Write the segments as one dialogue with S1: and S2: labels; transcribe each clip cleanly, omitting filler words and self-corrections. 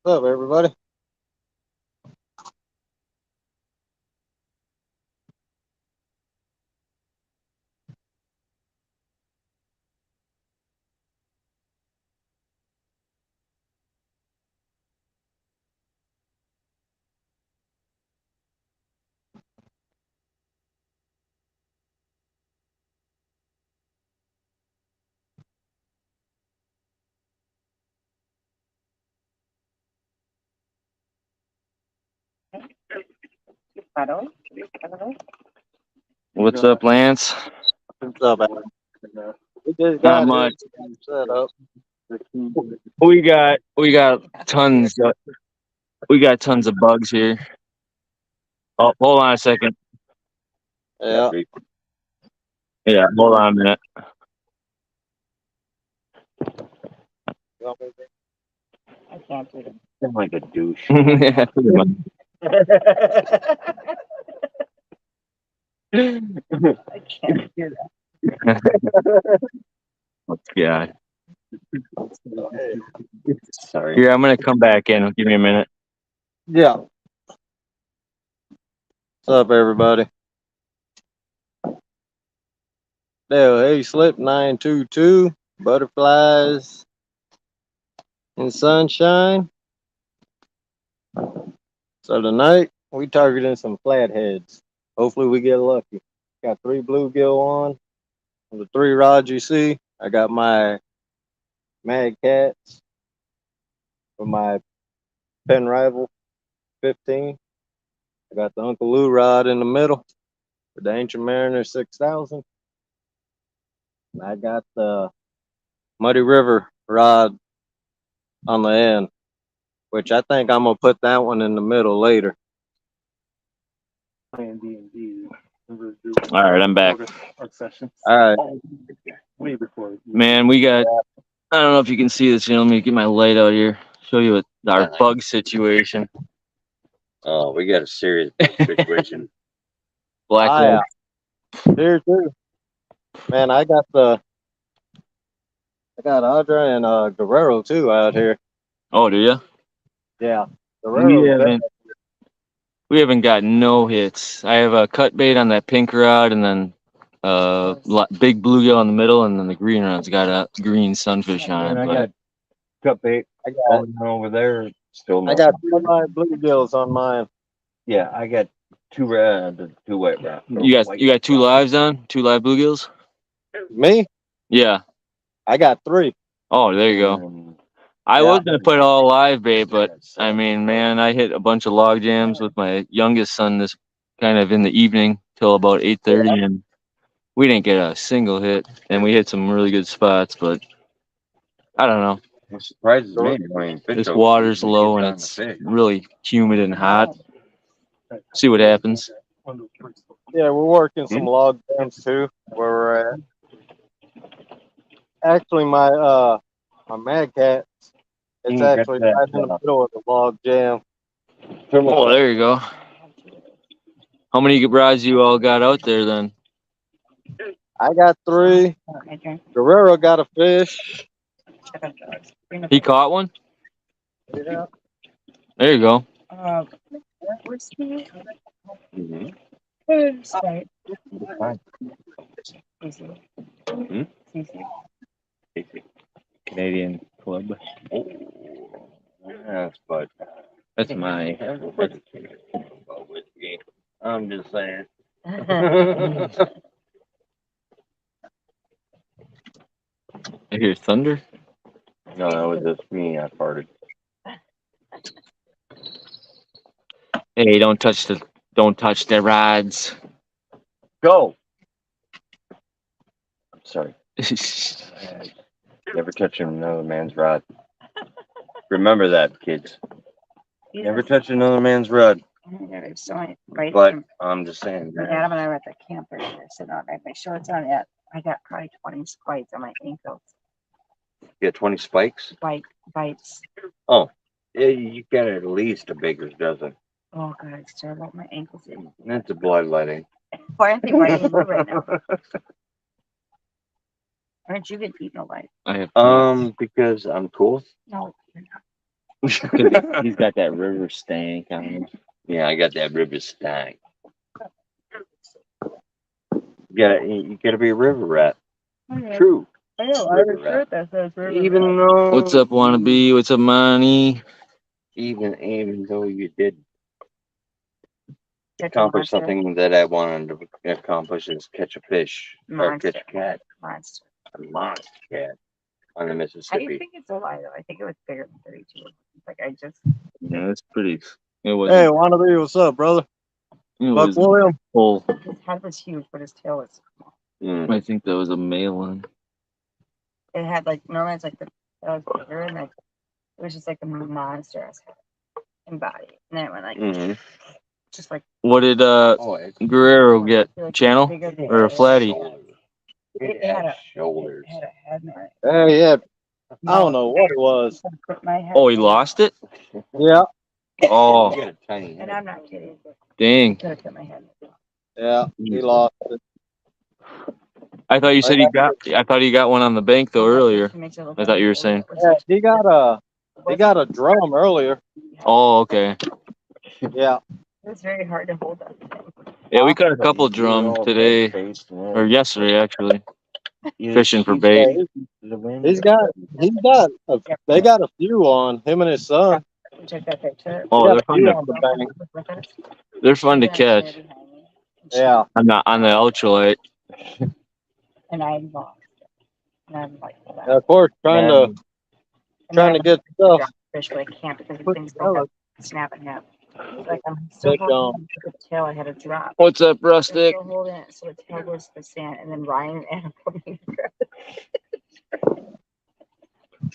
S1: What's up, everybody?
S2: What's up, Lance?
S1: What's up, Adam? We just
S2: Not
S1: got here
S2: much.
S1: set up.
S2: We got tons. We got tons of bugs here. Oh, hold on a second.
S1: Yeah.
S2: Yeah, hold on a minute.
S3: I'm like a douche.
S2: Yeah.
S3: Sorry.
S2: Here, I'm gonna come back in. Give me a minute.
S1: Yeah. What's up, everybody? Dale, hey, slip 922, butterflies and sunshine. So tonight we targeting some flatheads. Hopefully we get lucky. Got 3 bluegill on the 3 rods you see. I got my Mad Cats with my Pen Rival 15. I got the Uncle Lou rod in the middle with the Ancient Mariner 6000. And I got the Muddy River rod on the end, which I think I'm gonna put that one in the middle later.
S3: Playing D&D.
S2: All right, I'm back.
S1: All right.
S3: Way before.
S2: Man, we got. I don't know if you can see this. Let me get my light out here. Show you what our bug situation.
S3: Oh, we got a serious situation.
S2: Black
S1: Yeah.
S2: leg.
S1: Here too. Man, I got Audra and Guerrero too out here.
S2: Oh, do you?
S1: Yeah.
S2: We
S1: Guerrero's better.
S2: haven't. We haven't got no hits. I have a cut bait on that pink rod, and then big bluegill in the middle, and then the green rod's got a green sunfish on
S3: And
S2: it.
S3: I
S2: But
S3: got cut bait
S1: I got
S3: over there. Still
S1: I
S3: no.
S1: got 2 bluegills on mine.
S3: Yeah, I got two red and two white rock.
S2: you got two lives on, two live bluegills.
S1: Me?
S2: Yeah.
S1: I got 3.
S2: Oh, there you go. I
S1: Yeah.
S2: was gonna put all live bait, but I mean, man, I hit a bunch of log jams with my youngest son this kind of in the evening till about 8:30, and we didn't get a single hit. And we hit some really good spots, but I don't know.
S3: It surprises me. I mean,
S2: This water's low and it's really humid and hot. See what happens.
S1: Yeah, we're working some log jams too where we're at. Actually my Mad Cat, it's actually right in the middle of the log jam.
S2: Oh, there you go. How many rods you all got out there then?
S1: I got 3. Guerrero got a fish.
S2: He caught one?
S1: Yeah.
S2: There you go. Canadian Club.
S3: Oh, yes, but
S2: That's my.
S3: I'm just saying.
S2: I hear thunder.
S3: No, that was just me. I farted.
S2: Hey, don't touch the rods.
S3: Go. I'm sorry. Never touch another man's rod. Remember that, kids. Never touch another man's rod. But I'm just saying.
S4: Adam and I were at the camper and I said, I have my shorts on yet. I got probably 20 spikes on my ankles.
S3: You got 20 spikes?
S4: Bites.
S3: Oh, yeah, you got at least a baker's dozen.
S4: Oh, God, it's terrible. My ankles.
S3: That's a bloodletting.
S4: Why aren't they biting you right now? Aren't you getting eaten alive?
S2: I have.
S3: Because I'm cool.
S4: No, you're not.
S2: He's got that river stank on him.
S3: Yeah, I got that river stank. You gotta be a river rat.
S4: Okay.
S3: True.
S4: I know, I have a shirt that says river.
S3: Even though.
S2: What's up, wannabe? What's up, Monty?
S3: Even though you did
S4: Catch a
S3: accomplish
S4: monster.
S3: something that I wanted to accomplish is catch a fish or catch a cat,
S4: Monster.
S3: a monster cat on the
S4: I
S3: Mississippi.
S4: think it's a lie though. I think it was bigger than 32. Like I just
S2: Yeah, that's pretty. It
S1: Hey,
S2: wasn't.
S1: wannabe, what's up, brother?
S2: It
S1: Buck
S2: was
S1: William.
S2: full.
S4: his head was huge, but his tail was small.
S3: Mm.
S2: I think that was a male one.
S4: It had like normally it's like the tail was bigger and like it was just like a monster ass head and body. And then it went like
S3: Mhm.
S4: just like
S2: What did
S3: Oh, it's
S2: Guerrero get?
S4: I feel like
S2: Channel
S4: bigger than
S2: or a
S4: tail.
S2: flatty?
S3: It
S4: had
S3: had
S4: a-
S3: shoulders.
S4: It had a head on it.
S1: Hey, yeah. I don't know what it was.
S4: My head
S2: Oh, he lost it?
S1: Yeah,
S2: Oh,
S3: You got a tiny
S4: And
S3: head.
S4: I'm not kidding.
S2: dang.
S4: Could have cut my head.
S1: yeah. He lost it.
S2: I thought you said he got one on the bank though earlier. I thought you were saying.
S1: Yeah, he got a drum earlier.
S2: Oh, okay.
S1: Yeah.
S4: It was very hard to hold that thing.
S2: Yeah, we caught a couple drum today or yesterday actually. Fishing for bait.
S1: They got a few on him and his son.
S4: Check that picture.
S2: Oh,
S1: They
S2: they're
S1: got a
S2: fun
S1: few
S2: to
S1: on the bank.
S2: they're fun to catch.
S1: Yeah.
S2: On the ultralight.
S4: And I lost. And I'm like,
S1: And of course, trying to get stuff.
S4: fish, but I can't because the
S1: Put
S4: thing's
S1: together.
S4: snapping up. Like I'm still
S1: Take,
S4: holding the tail. I had a drop.
S2: What's up,
S4: I'm
S2: Rustic?
S4: still holding it so the tail goes to the sand, and then Ryan and Anna put me in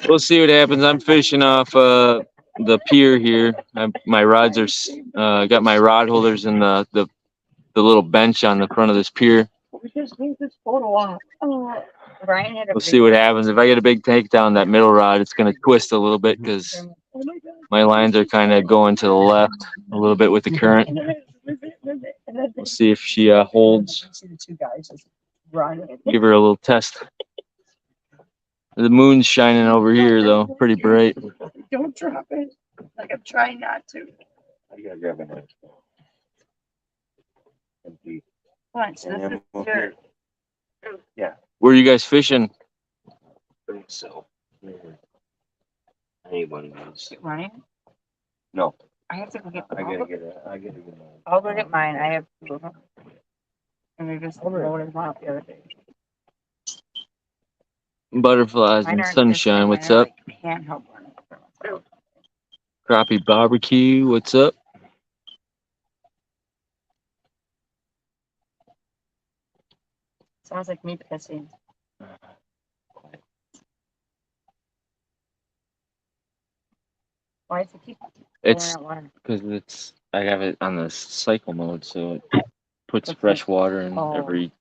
S2: We'll see what happens. I'm fishing off the pier here. My rods are got my rod holders in the little bench on the front of this pier.
S4: We just need this photo off. Ryan had a
S2: We'll see what happens. If I get a big takedown that middle rod, it's gonna twist a little bit because my lines are kind of going to the left a little bit with the current. We'll see if she holds.
S4: See the two guys just running.
S2: Give her a little test. The moon's shining over here though, pretty bright.
S4: Don't drop it. Like I'm trying not to.
S3: I gotta grab a knife. Empty.
S4: Watch, this is your
S2: Where are you guys fishing?
S3: So. I need one of these.
S4: running.
S3: No,
S4: I have to go get.
S3: I gotta get a.
S4: I'll go get mine. I have two of them. And they just loaded them up the other day.
S2: Butterflies
S4: Mine
S2: and
S4: aren't
S2: sunshine.
S4: fishing,
S2: What's
S4: mine are,
S2: up?
S4: like, handheld running for myself.
S2: Crappie barbecue. What's up?
S4: Sounds like me pissing. Why does it keep
S2: It's
S4: pouring out water?
S2: because I have it on the cycle mode, so it puts fresh water in every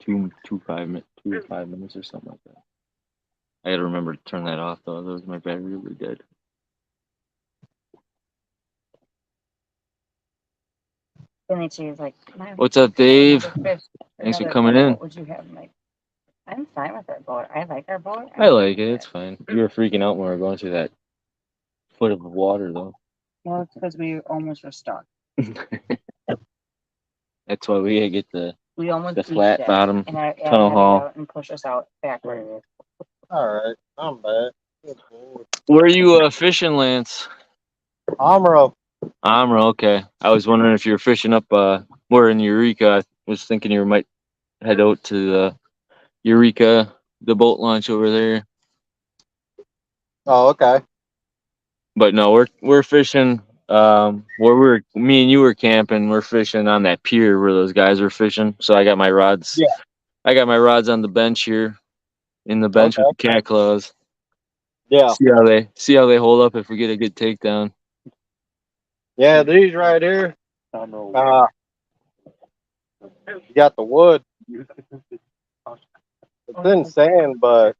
S2: 2 to 5 minutes or something like that. I gotta remember to turn that off though, otherwise my battery will be dead.
S4: Then they choose like.
S2: What's up, Dave?
S4: Fish,
S2: Thanks for
S4: another
S2: coming
S4: boat.
S2: in.
S4: What would you have? I'm like, I'm fine with our boat. I like our boat.
S2: I like it. It's fine. You were freaking out when we were going through that foot of water though.
S4: Well, it's because we almost were stuck.
S2: That's why we gotta get the
S4: We almost beached
S2: flat
S4: it,
S2: bottom
S4: and I
S2: tunnel
S4: had to
S2: haul.
S4: go and push us out backward.
S1: All right. I'm back.
S2: Where are you fishing, Lance?
S1: Amro.
S2: Amro, okay. I was wondering if you were fishing up we're in Eureka. I was thinking you might head out to Eureka, the boat launch over there.
S1: Oh, okay.
S2: But no, we're fishing where me and you were camping. We're fishing on that pier where those guys are fishing. So I got my rods.
S1: Yeah.
S2: I got my rods on the bench here, in the bench with the cat claws.
S1: Yeah.
S2: See how they hold up if we get a good takedown.
S1: Yeah, these right here. You got the wood. It's in sand, but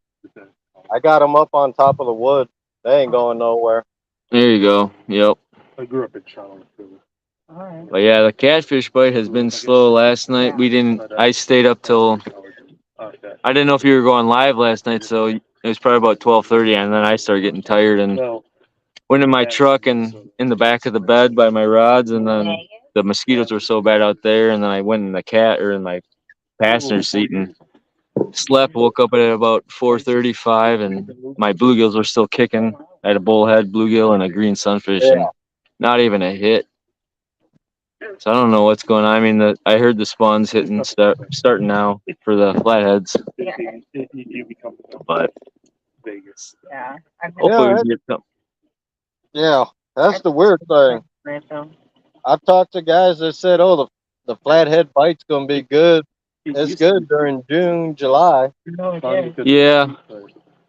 S1: I got them up on top of the wood. They ain't going nowhere.
S2: There you go. Yep.
S5: I grew up in Charlotte.
S4: All right.
S2: But yeah, the catfish bite has been slow last night. I stayed up till, I didn't know if you were going live last night, so it was probably about 12:30, and then I started getting tired and
S5: Well,
S2: went in my truck and in the back of the bed by my rods, and then the mosquitoes were so bad out there, and then I went in the cat or in my passenger seat and slept. Woke up at about 4:35, and my bluegills were still kicking. I had a bullhead bluegill and a green sunfish, and not even a hit. So I don't know what's going on. I mean, I heard the spawns hitting starting now for the flatheads, but
S5: Vegas.
S4: Yeah.
S2: hopefully
S1: Yeah,
S2: we can get something.
S1: Yeah, that's the weird thing.
S4: Right, though.
S1: I've talked to guys that said, "Oh, the flathead bite's gonna be good. It's good during June, July."
S4: No, it did.
S2: Yeah,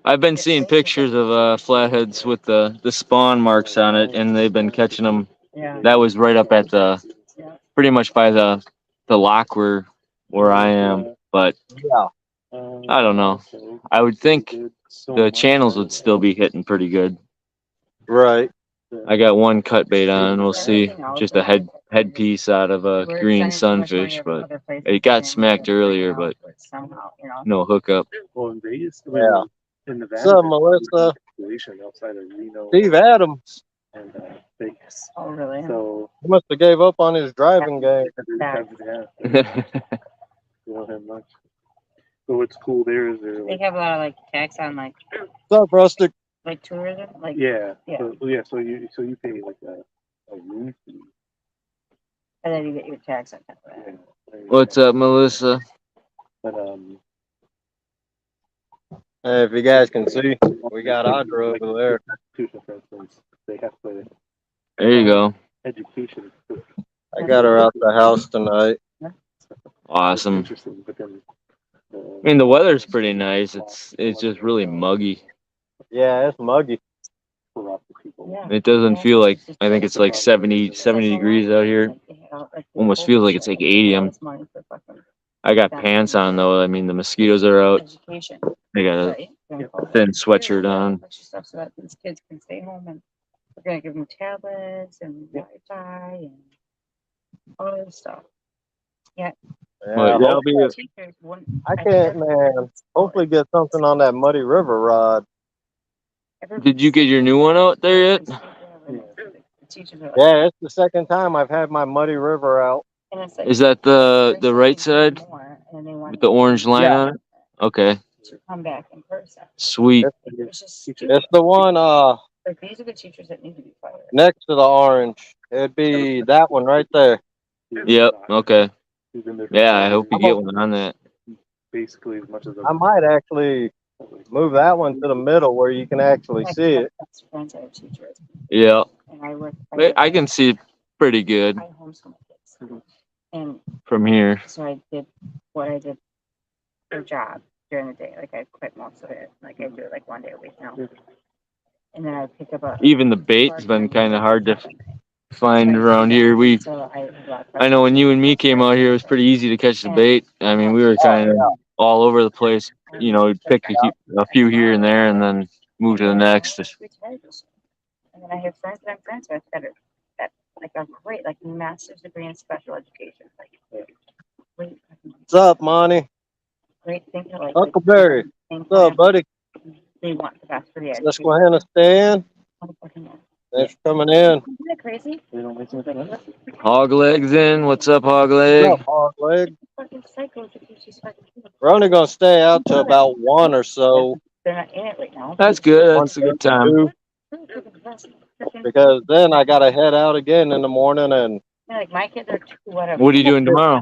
S2: I've been seeing pictures of flatheads with the spawn marks on it, and they've been catching them.
S4: Yeah.
S2: That was right up at pretty much by the lock where I am, but
S1: Yeah,
S2: I don't know. I would think the channels would still be hitting pretty good.
S1: right.
S2: I got one cut bait on. We'll see. Just a headpiece out of a green sunfish, but it got smacked earlier, but
S4: somehow,
S2: no hookup.
S5: Well, in Vegas,
S1: Yeah.
S5: in Nevada,
S1: What's up, Melissa?
S5: population outside of Reno
S1: Steve Adams.
S5: and Vegas.
S4: Oh, really?
S5: So
S1: He must have gave up on his driving game.
S5: we don't have much. So what's cool there is they're
S4: They
S5: like,
S4: have a lot of like tax on like
S1: What's up, Rustic?
S4: tourism, like
S5: yeah,
S4: Yeah.
S5: So you pay like a room fee.
S4: and then you get your tax on top of that.
S5: Yeah.
S2: What's up, Melissa?
S5: But
S1: Hey, if you guys can see, we got Audra over there.
S5: Constitution, for instance, they have to
S2: There you go.
S5: education.
S1: I got her out the house tonight.
S2: Awesome.
S5: Interesting, but then
S2: I mean, the weather's pretty nice. It's just really muggy.
S1: Yeah, it's muggy.
S5: corrupt people.
S4: Yeah.
S2: It doesn't feel like, I think it's like 70 degrees out here. Almost feels like it's like 80. I got pants on though. I mean, the mosquitoes are out.
S4: Education,
S2: I got a
S4: right?
S2: thin sweatshirt on.
S4: Stuff so that these kids can stay home, and we're gonna give them tablets and Wi-Fi and all this stuff.
S1: Yeah,
S2: Well, that'll be it.
S4: Teachers wouldn't-
S1: I can't, man. Hopefully get something on that Muddy River rod.
S2: Did you get your new one out there yet?
S4: Teachers are like,
S1: Yeah, it's the second time I've had my Muddy River out.
S4: and it's like,
S2: Is that the right side
S4: more, and they want
S2: with the orange line
S1: Yeah.
S2: on it? Okay,
S4: to come back in person.
S2: sweet.
S4: It's just
S1: It's the one
S4: like these are the teachers that need to be fired.
S1: next to the orange. It'd be that one right there.
S2: Yep. Okay.
S5: He's been there for
S2: Yeah, I hope you get one on that.
S5: basically as much as
S1: I might actually move that one to the middle where you can actually see it.
S4: Best friends are teachers,
S2: Yeah,
S4: and I work.
S2: I can see it pretty good
S4: I homeschool my kids, and
S2: from here.
S4: so I did what I did for a job during the day. Like I quit most of it. Like I do it like one day a week now, and then I pick up a.
S2: Even the bait's been kind of hard to find around here.
S4: So
S2: I know when you and me came out here, it was pretty easy to catch the bait. I mean, we were kind of all over the place. You know, we'd pick a few here and there, and then move to the next.
S4: And then I have friends that I'm friends with that like are great, like master's degree in special education, like great,
S1: What's up, Monty?
S4: great thinking, like
S1: Huckleberry. What's up, buddy?
S4: They want the best for the education.
S1: Susquehanna Stan. Thanks for coming in.
S4: Isn't that crazy?
S5: they don't make sense.
S2: Hog legs in. What's up, hog
S1: What's
S2: leg?
S1: up, hog leg?
S4: Fucking psychos that teach these fucking kids.
S1: We're only gonna stay out to about 1 or so.
S4: They're not in it right now.
S2: That's good. That's a good time.
S1: Because then I gotta head out again in the morning, and
S4: Like my kids are two, whatever.
S2: What are you doing tomorrow?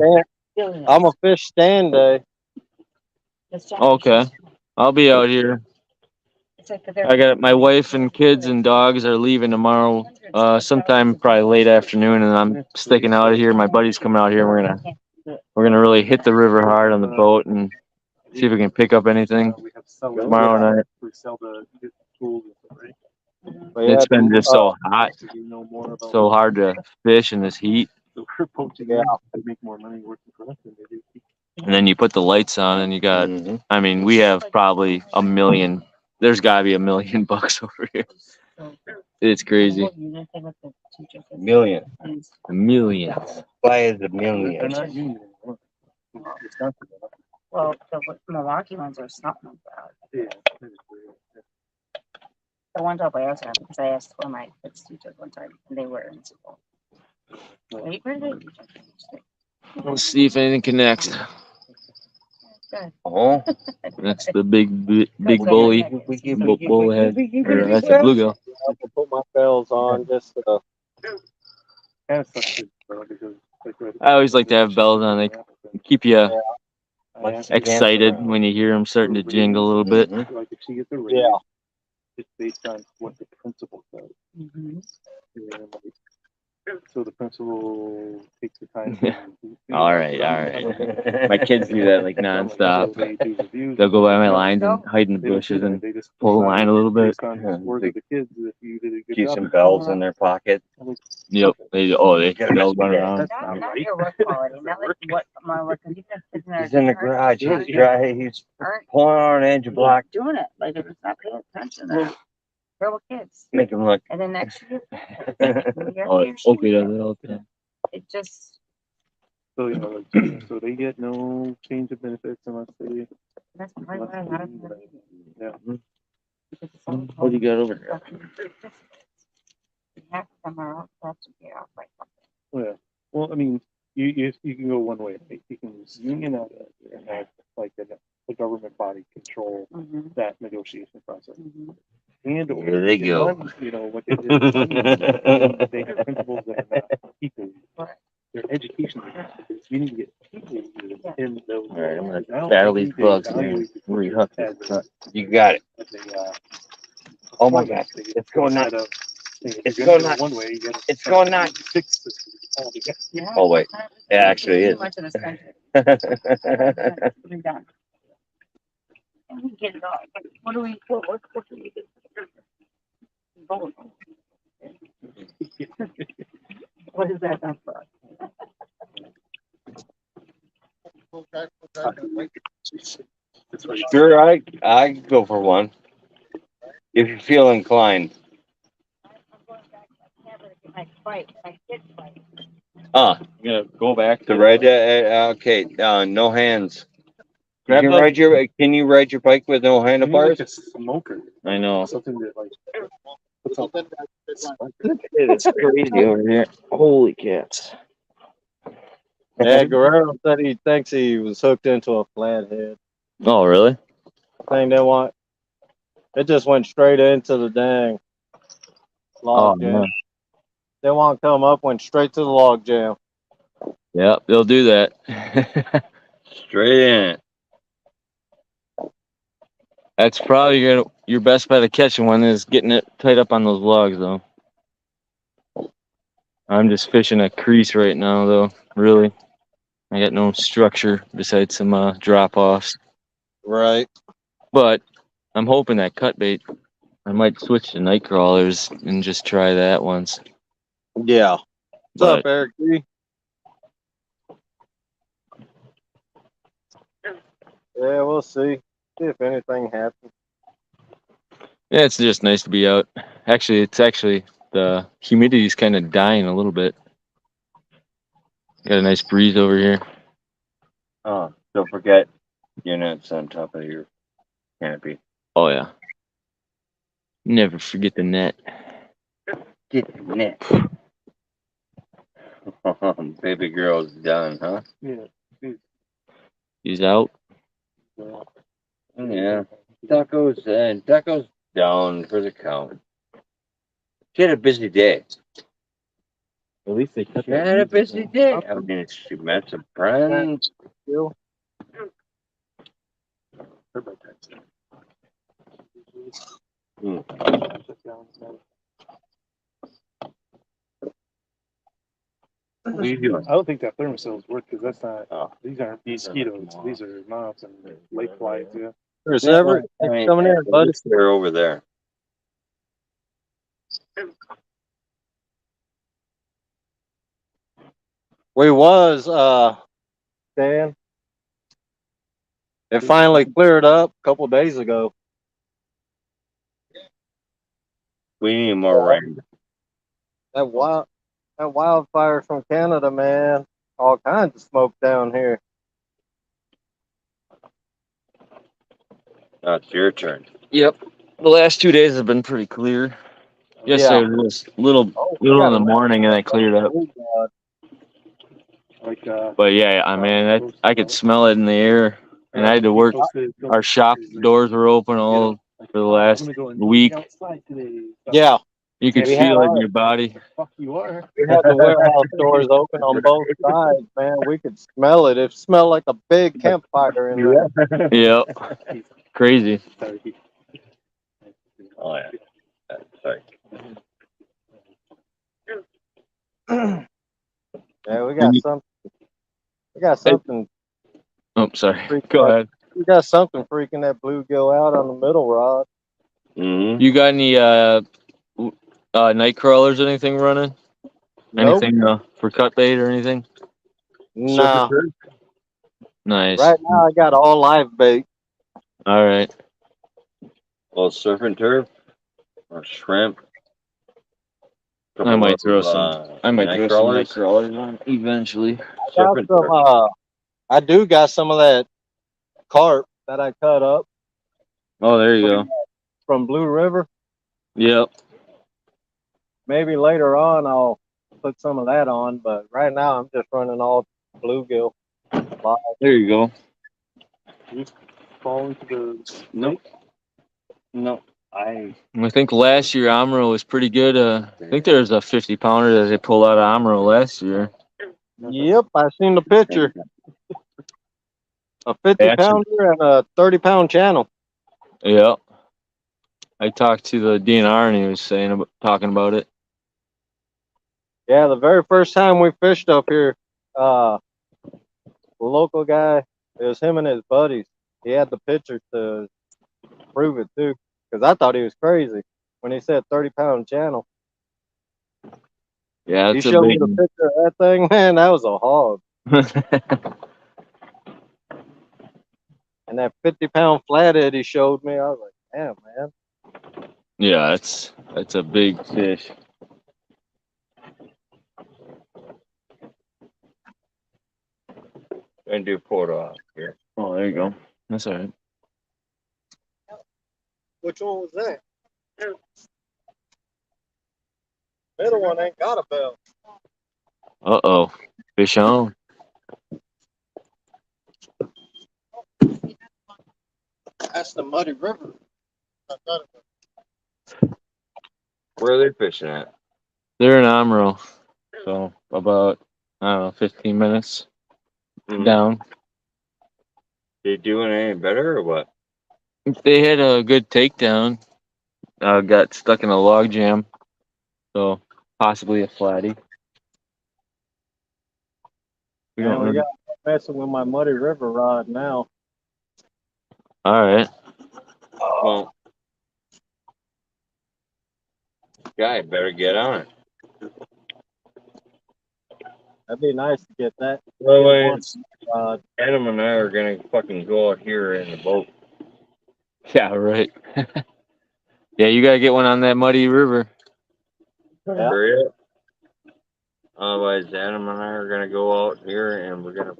S1: I'm a fish stand day.
S2: Okay. I'll be out here. I got my wife and kids and dogs are leaving tomorrow, sometime probably late afternoon, and I'm sticking out of here. My buddy's coming out here. We're gonna really hit the river hard on the boat and see if we can pick up anything
S5: We have sellers.
S2: tomorrow night.
S5: We sell the tools, right?
S1: But yeah,
S2: It's been just so hot,
S5: So you know more about
S2: so hard to fish in this heat.
S5: So we're poaching.
S1: Yeah.
S5: They make more money working for us than they do.
S2: And then you put the lights on and you got, I mean, we have probably a million. There's gotta be $1 million over here. It's crazy.
S3: Million.
S2: Millions.
S3: Why is a
S5: They're
S3: million?
S5: not union anymore. Wisconsin,
S4: Well, the Milwaukee ones are something like that.
S5: yeah.
S4: the ones up by us have, because I asked one of my kids teachers one time, and they were in school. Wait, where did they teach?
S2: Let's see if anything connects.
S4: Good.
S3: Oh,
S2: That's the big
S4: Good, so
S2: bully.
S4: yeah,
S3: we
S4: it's-
S2: Bullhead. Or that's a bluegill.
S1: I can put my bells on just
S5: Kind of sucks because like,
S2: I always like to have bells on. They keep you
S1: Yeah.
S5: I asked
S2: excited when you hear them starting to jingle a little bit.
S5: Like if she gets a raise,
S1: Yeah.
S5: it's based on what the principal says.
S4: Mhm.
S5: And, like, so the principal takes the time.
S2: All right. My kids do that like nonstop.
S5: They do reviews.
S2: They'll go by my lines and hide in the
S5: They don't do
S2: bushes
S5: that.
S2: and
S5: They just
S2: pull the line a little bit.
S5: based on words of the kids if you did a good
S3: Keep
S5: job.
S3: some bells in their pocket.
S2: Yep. They they'll run around.
S4: Not your work quality, not like what my work, because even if kids in our
S3: He's in the garage. He's dry. He's pulling on an edge of block.
S4: doing it, like if it's not paying attention, they're terrible kids.
S3: Make him look.
S4: And then next year,
S2: Oh, Oakley does it all the time.
S4: it just,
S5: So you know, like, so they get no change of benefits unless they.
S4: that's probably why a lot of them are leaving.
S5: Yeah.
S4: Because it's all-
S2: What do you got over there?
S4: Half of them are all have to get off like
S5: Yeah. Well, I mean, you can go one way. Right? You can unionize and have like the government body control
S4: Mhm,
S5: that negotiation process.
S4: mhm.
S5: And or
S3: Here they
S5: you
S3: go.
S5: run, you know what they did. They have principles that are not people.
S4: Right.
S5: Their education is you need to get people in those.
S2: All right, I'm gonna
S5: Now,
S2: battle
S5: they
S2: these
S5: need to
S2: bugs.
S5: evaluate the
S2: Hurry
S5: teacher
S2: up.
S5: as
S3: You got it.
S5: a,
S3: Oh my God.
S5: performance.
S3: It's going nuts.
S5: Instead of saying,
S3: It's
S5: you're gonna
S3: going
S5: go
S3: nuts.
S5: one way, you gotta
S3: It's going nuts.
S5: fix this all together.
S4: Yeah.
S3: Oh, wait. It actually
S4: Too
S3: is.
S4: much of this country. We're done. And we get it all. But what do we, what do we do? Vote. What is that done for us?
S5: That's right.
S3: Sure, I go for one. If you feel inclined.
S4: I'm going back to my camera to get my fight, my kid fight.
S2: You're gonna go back
S3: The red, okay, no hands. You
S2: Grab
S3: can
S2: the-
S3: can you ride your bike with no
S5: You need
S3: handlebars?
S5: like a smoker,
S2: I know.
S5: something that like. puts out smoke.
S2: It's crazy over here. Holy cats.
S1: Yeah, Guerrero said he thinks he was hooked into a flathead.
S2: Oh, really?
S1: Thing they want. It just went straight into the dang log jam.
S2: man.
S1: They want to come up, went straight to the log jam.
S2: Yep, they'll do that.
S3: Straight in it.
S2: That's probably your best bet of catching one is getting it tight up on those logs, though. I'm just fishing a crease right now, though. Really, I got no structure besides some drop offs.
S1: Right.
S2: But I'm hoping that cut bait. I might switch to night crawlers and just try that once.
S1: Yeah. What's up,
S2: But
S1: Eric G? Yeah, we'll see. See if anything happens.
S2: yeah, it's just nice to be out. Actually, the humidity's kind of dying a little bit. Got a nice breeze over here.
S3: Oh, don't forget your nets on top of your canopy.
S2: Oh yeah. Never forget the net.
S3: Get the net. Baby girl's done, huh?
S5: Yeah.
S2: He's out.
S3: Yeah. Ducko's down for the count. She had a busy day.
S2: At least they cut
S3: She had a busy day. I mean, she met some friends.
S1: Still?
S3: Hmm. What are you doing?
S5: I don't think that thermocells work because that's not.
S3: Oh.
S5: These aren't mosquitoes. These are moths and lake flies. Yeah.
S1: There's Everett.
S3: I mean,
S1: Coming in,
S3: at
S1: bud.
S3: least they're over there.
S1: We was, Dan. It finally cleared up a couple days ago.
S3: We need more rain.
S1: That wildfire from Canada, man. All kinds of smoke down here.
S3: Now it's your turn.
S2: Yep. The last 2 days have been pretty clear. Yesterday was little
S1: Oh, we
S2: in
S1: got
S2: the
S1: a
S2: morning and I cleared up.
S1: blue rod.
S5: Like,
S2: But yeah, I mean, I could smell it in the air, and I had to work. Our shop doors were open all for the last week.
S5: Outside today.
S1: Yeah,
S2: You could
S1: we had
S2: feel it in
S1: ours.
S2: your body.
S5: Fuck you are.
S1: We had the warehouse doors open on both sides, man. We could smell it. It smelled like a big campfire in there.
S2: Yep, crazy.
S3: Oh yeah. Sorry.
S1: Yeah, we got something. We got something.
S2: Oh, sorry.
S1: freaking
S2: Go
S1: that-
S2: ahead.
S1: We got something freaking that bluegill out on the middle rod.
S3: Mm-hmm.
S2: You got any night crawlers or anything running?
S1: Nope.
S2: Anything for cut bait or anything?
S1: Nah.
S2: Nice.
S1: Right now I got all live bait.
S2: All right.
S3: Well, surf and turf or shrimp.
S2: I might throw some.
S3: night crawlers.
S2: crawlers on eventually.
S3: Surf
S1: Got
S3: and
S1: some,
S3: turf.
S1: I do got some of that carp that I cut up
S2: Oh, there you go.
S1: from Blue River.
S2: Yep.
S1: Maybe later on I'll put some of that on, but right now I'm just running all bluegill. live.
S2: There you go.
S5: Fall into the.
S3: Nope. No. I
S2: think last year Amro was pretty good. I think there was a 50 pounder that they pulled out of Amro last year.
S1: Yep, I seen the picture. A 50
S2: Actually-
S1: pounder and a 30-pound channel.
S2: Yep. I talked to the DNR and he was talking about it.
S1: Yeah, the very first time we fished up here, the local guy, it was him and his buddies. He had the picture to prove it too, because I thought he was crazy when he said 30-pound channel.
S2: Yeah,
S1: He
S2: it's a
S1: showed me
S2: big.
S1: the picture of that thing, man. That was a hog. And that 50-pound flathead he showed me, I was like, damn, man.
S2: Yeah, it's a big fish.
S3: and do photo out here.
S2: Oh, there you go. That's all right.
S1: Which one was that? Middle one ain't got a bell.
S2: Uh-oh. Fish on.
S1: That's the Muddy River.
S3: Where are they fishing at?
S2: They're in Amro. So about, I don't know, 15 minutes down.
S3: They doing any better or what?
S2: They had a good takedown. Got stuck in a log jam. So possibly a flatty. We
S1: Man,
S2: don't
S1: we
S2: really-
S1: got messing with my Muddy River rod now.
S2: All right.
S3: Well, guy better get on it.
S1: That'd be nice to get that.
S3: Well,
S1: Rod.
S3: Adam and I are gonna fucking go out here in the boat.
S2: Yeah, right. Yeah, you gotta get one on that muddy river.
S1: Yeah.
S3: Hurry up. Otherwise, Adam and I are gonna go out here and we're gonna.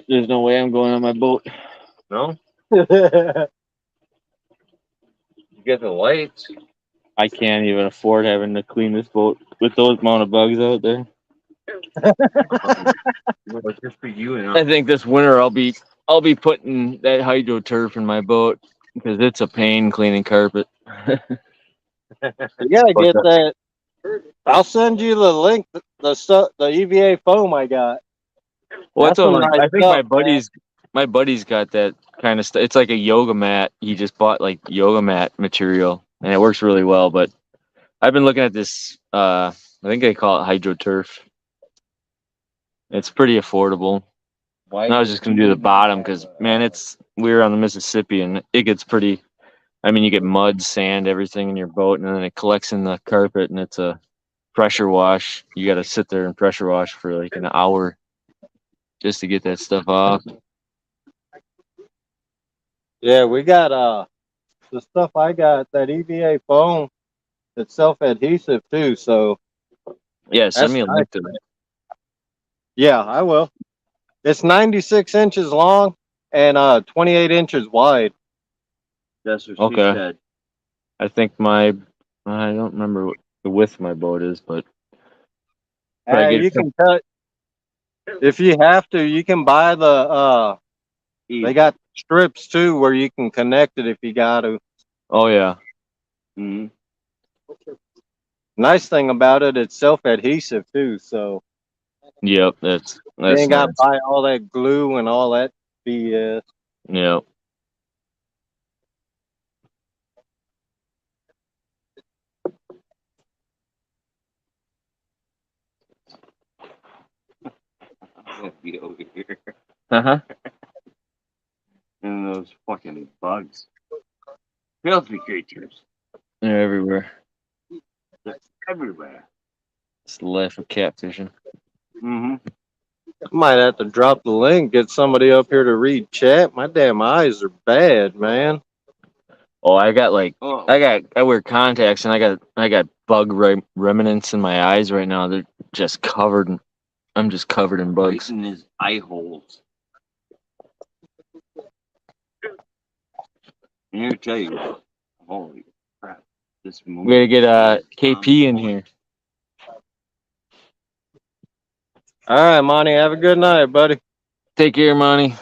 S2: There's no way I'm going on my boat.
S3: No,
S1: Yeah,
S3: you get the lights.
S2: I can't even afford having to clean this boat with those amount of bugs out there.
S3: It's just for you and
S2: I think this winter I'll be putting that hydro turf in my boat because it's a pain cleaning carpet.
S1: you gotta get that. I'll send you the link. The EVA foam I got.
S2: Well,
S1: That's
S2: that's what
S1: some
S2: I
S1: nice
S2: think
S1: stuff,
S2: my buddy's got that kind of stuff. It's like a yoga mat. He just bought like yoga mat material and it works really well. But I've been looking at this. I think they call it hydro turf. It's pretty affordable. And I was just gonna do the bottom because man, we're on the Mississippi and it gets pretty. I mean, you get mud, sand, everything in your boat, and then it collects in the carpet, and it's a pressure wash. You got to sit there and pressure wash for like an hour just to get that stuff off.
S1: Yeah, we got the stuff I got, that EVA foam. It's self-adhesive too, so
S2: Yeah, send
S1: That's
S2: me a link to that.
S1: yeah, I will. It's 96 inches long and 28 inches wide.
S3: That's what
S2: Okay.
S3: she said.
S2: I think I don't remember what the width of my boat is, but I
S1: Hey,
S2: get
S1: you can cut if you have to. You can buy the they got strips too where you can connect it if you got to.
S2: oh yeah,
S3: Mm-hmm.
S1: Nice thing about it, it's self-adhesive too, so
S2: yep,
S1: you
S2: that's
S1: ain't got to
S2: nice.
S1: buy all that glue and all that BS.
S2: Yep.
S3: I'm gonna be over here.
S2: Uh-huh.
S3: And those fucking bugs. Filthy creatures.
S2: They're everywhere.
S3: They're everywhere.
S2: It's the life of catfishing.
S3: Mm-hmm.
S1: Might have to drop the link, get somebody up here to read chat. My damn eyes are bad, man.
S2: Oh, I got like
S3: Oh,
S2: I wear contacts and I got bug remnants in my eyes right now. They're just covered. I'm just covered in bugs.
S3: in his eye holes. I'm here to tell you, holy crap. This movie.
S2: We gotta get KP in here.
S1: All right, Monty, have a good night, buddy.
S2: Take care, Monty.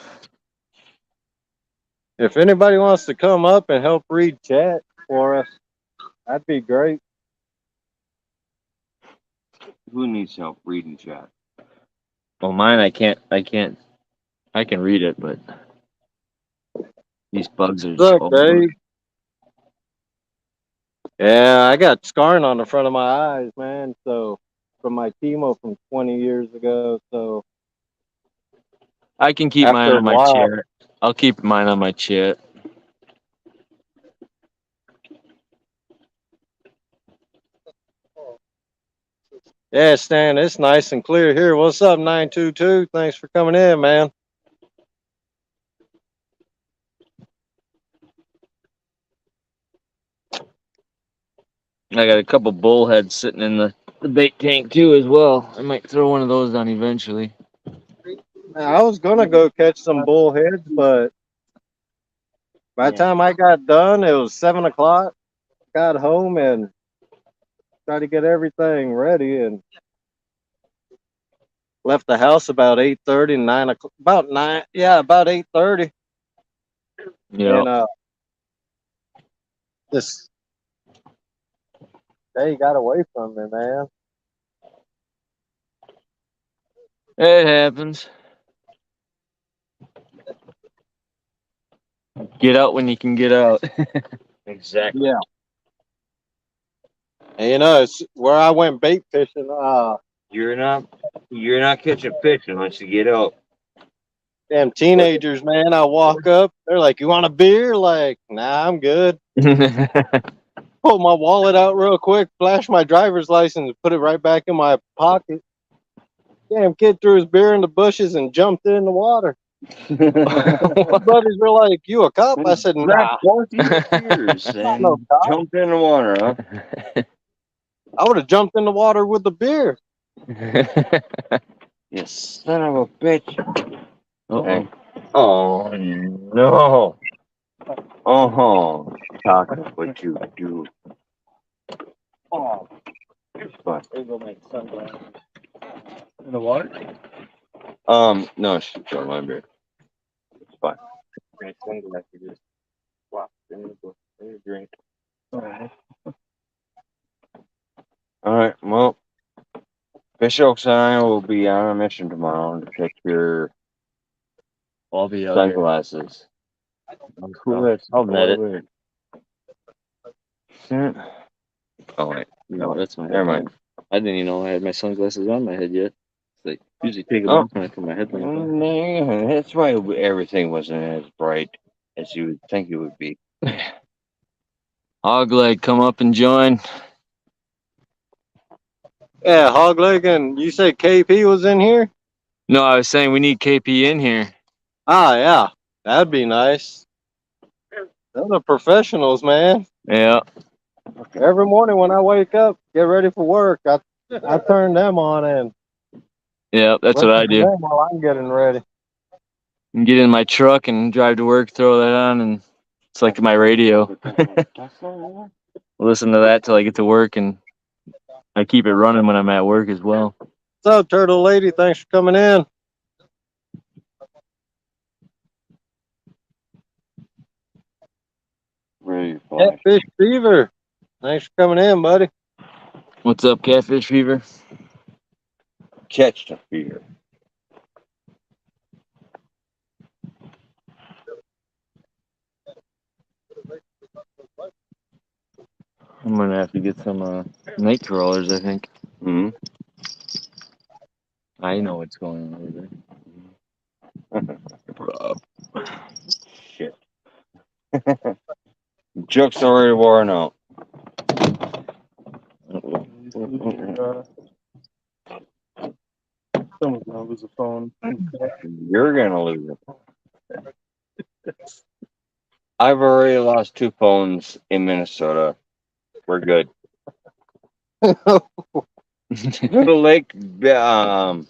S1: If anybody wants to come up and help read chat for us, that'd be great.
S3: Who needs help reading chat?
S2: Well, mine I can read it, but these bugs are
S1: What's up,
S2: so
S1: Dave? Yeah, I got scarring on the front of my eyes, man. So from my chemo from 20 years ago. So
S2: I can keep mine
S1: after a
S2: on my
S1: while,
S2: chair. I'll keep mine on my chair.
S1: yeah, Stan, it's nice and clear here. What's up, 922? Thanks for coming in, man.
S2: I got a couple bullheads sitting in the bait tank too as well. I might throw one of those down eventually.
S1: I was gonna go catch some bullheads, but by the time I got done, it was 7 o'clock. Got home and tried to get everything ready and left the house about 8:30, 9 o'clock, about 9, yeah, about 8:30.
S2: Yeah.
S1: And this day got away from me, man.
S2: It happens. Get out when you can get out.
S3: Exactly.
S1: Yeah. And it's where I went bait fishing.
S3: You're not catching fish unless you get out.
S1: Damn teenagers, man. I walk up, they're like, "You want a beer?" Like, nah, I'm good. Pull my wallet out real quick, flash my driver's license, put it right back in my pocket. Damn kid threw his beer in the bushes and jumped in the water. My buddies were like, "You a cop?" I said, "Nah,
S3: Years
S1: I'm no
S3: and
S1: cop.
S3: jumped in the water, huh?
S1: I would have jumped in the water with the beer."
S3: You son of a bitch.
S2: Uh-oh.
S3: Oh no. Oh, chocolate, what you do. Oh, it's fun.
S5: There go my sunglasses. In the water?
S3: No, she don't my beer. It's fine.
S5: My sunglasses just flopped in the drink. Alright.
S3: All right, well, Fish Oaks and I will be on a mission tomorrow to pick your
S2: I'll be out here.
S3: sunglasses.
S2: I'll net it.
S3: Yeah.
S2: Oh wait, no, that's my
S3: Never
S2: headlamp.
S3: mind.
S2: I didn't even know I had my sunglasses on my head yet. It's like usually take them
S3: Oh.
S2: off when I put my headlamp on.
S3: Yeah, that's why everything wasn't as bright as you would think it would be.
S2: Hogleg, come up and join.
S1: Yeah, Hogleg, and you said KP was in here?
S2: No, I was saying we need KP in here.
S1: Ah, yeah, that'd be nice. They're the professionals, man.
S2: Yeah.
S1: Every morning when I wake up, get ready for work, I turn them on and
S2: Yeah, that's what I
S1: listen to
S2: do.
S1: them while I'm getting ready.
S2: And get in my truck and drive to work, throw that on, and It's like my radio. Listen to that till I get to work, and I keep it running when I'm at work as well.
S1: What's up, Turtle Lady? Thanks for coming in.
S3: Really flash.
S1: Catfish Fever. Thanks for coming in, buddy.
S2: What's up, Catfish Fever?
S3: Catch the fever.
S2: I'm gonna have to get some night crawlers, I think.
S3: Hmm.
S2: I know what's going on over there.
S3: Shit. Joke's already worn out.
S5: Someone's gonna lose a phone.
S3: You're gonna lose it. I've already lost 2 phones in Minnesota. We're good. The lake, no.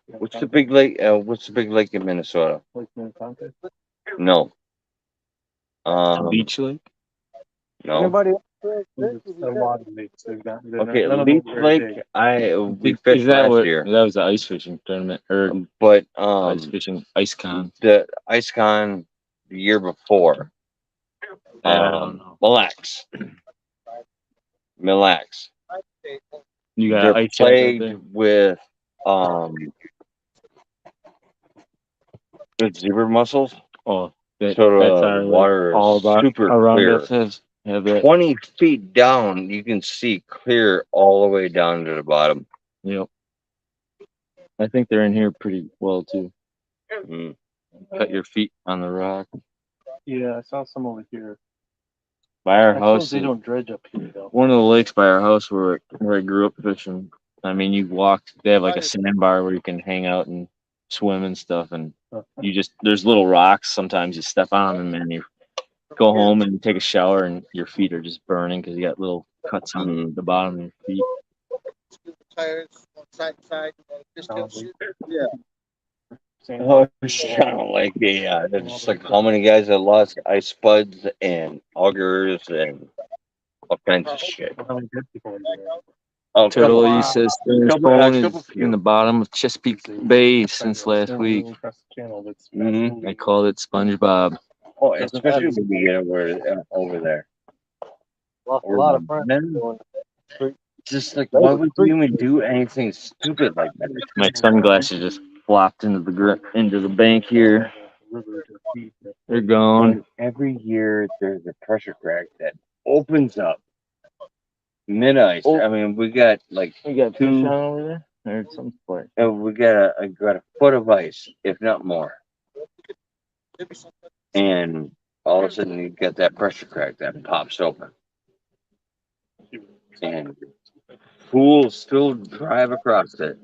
S3: What's the big lake? What's the big lake in Minnesota?
S5: Like Minnetonka.
S3: No.
S2: Beach Lake?
S3: No.
S1: Anybody?
S5: There's a lot of lakes they've got.
S3: Okay,
S5: None of them
S3: Leech
S5: are very
S3: Lake.
S5: big.
S3: We fished last year,
S2: That was the ice fishing tournament, or
S3: but
S2: ice fishing ice con.
S3: the Ice Con the year before.
S2: I don't know.
S3: Mille Lacs.
S2: You got
S3: They're
S2: ice shows right
S3: plagued
S2: there.
S3: with zebra mussels.
S2: Oh,
S3: So
S2: that's
S3: the
S2: our
S3: water
S2: all
S3: is
S2: about
S3: super
S2: around
S3: clear.
S2: us have that.
S3: 20 feet down, you can see clear all the way down to the bottom.
S2: Yep. I think they're in here pretty well too.
S3: Mm.
S2: Cut your feet on the rock.
S5: Yeah, I saw some over here.
S2: By our
S5: I
S2: house,
S5: suppose they don't dredge up here though.
S2: one of the lakes by our house where I grew up fishing. I mean, you walk. They have like a sandbar where you can hang out and swim and stuff, and you just there's little rocks. Sometimes you step on them and you go home and take a shower, and your feet are just burning because you got little cuts on the bottom of your feet.
S1: Tires on side to side. Just
S5: Oh,
S1: shoot. Yeah.
S3: Oh, it's kind of like they're just like how many guys that lost ice spuds and augers and all kinds of shit.
S5: How many dead people are there?
S3: Oh,
S2: Turtle,
S3: couple-
S2: he says his
S3: couple-
S2: phone
S3: couple
S2: is
S3: few.
S2: in the bottom of Chesapeake Bay since last week.
S5: Across the channel that's
S3: Mhm.
S2: I called it SpongeBob.
S3: Oh, especially when we get over there.
S1: Lost a lot of friends.
S3: Man,
S1: doing
S3: just like, why would you even do anything stupid like that?
S2: My sunglasses just flopped into the bank here.
S5: river to feed.
S2: They're gone.
S3: And every year there's a pressure crack that opens up mid ice.
S2: Oh.
S3: I mean, we got like
S2: We got
S3: two-
S2: fish on over there. Or some sport.
S3: we got a foot of ice, if not more. And all of a sudden you get that pressure crack that pops open. And fools still drive across it.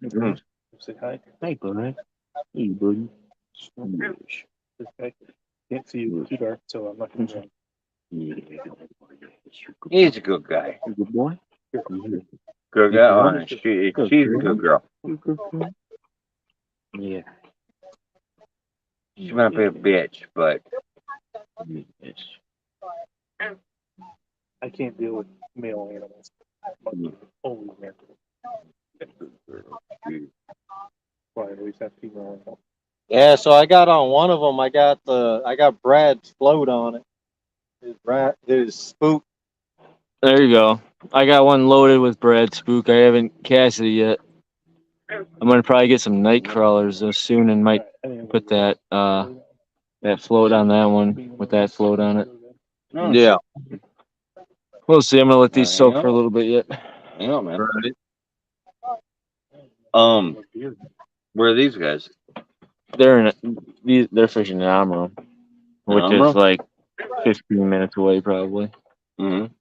S3: Mm.
S5: Say hi.
S2: Hey, buddy. Hey, buddy.
S5: This guy can't see you too dark, so I'm not gonna.
S3: He's a good guy.
S2: Good boy.
S3: Good guy. Oh, she's a good girl.
S2: Yeah.
S3: She might be a bitch, but
S5: I can't deal with male animals. Only man. Why I always have female animals.
S1: Yeah, so I got on one of them. I got Brad's float on it. His spook.
S2: There you go. I got one loaded with Brad Spook. I haven't cast it yet. I'm gonna probably get some night crawlers soon and might put that float on that one with that float on it.
S1: Yeah.
S2: We'll see. I'm gonna let these soak for a little bit yet.
S3: you know, man. Where are these guys?
S2: They're fishing in Amro, which
S3: Amro?
S2: is like 15 minutes away probably.
S3: Mm-hmm.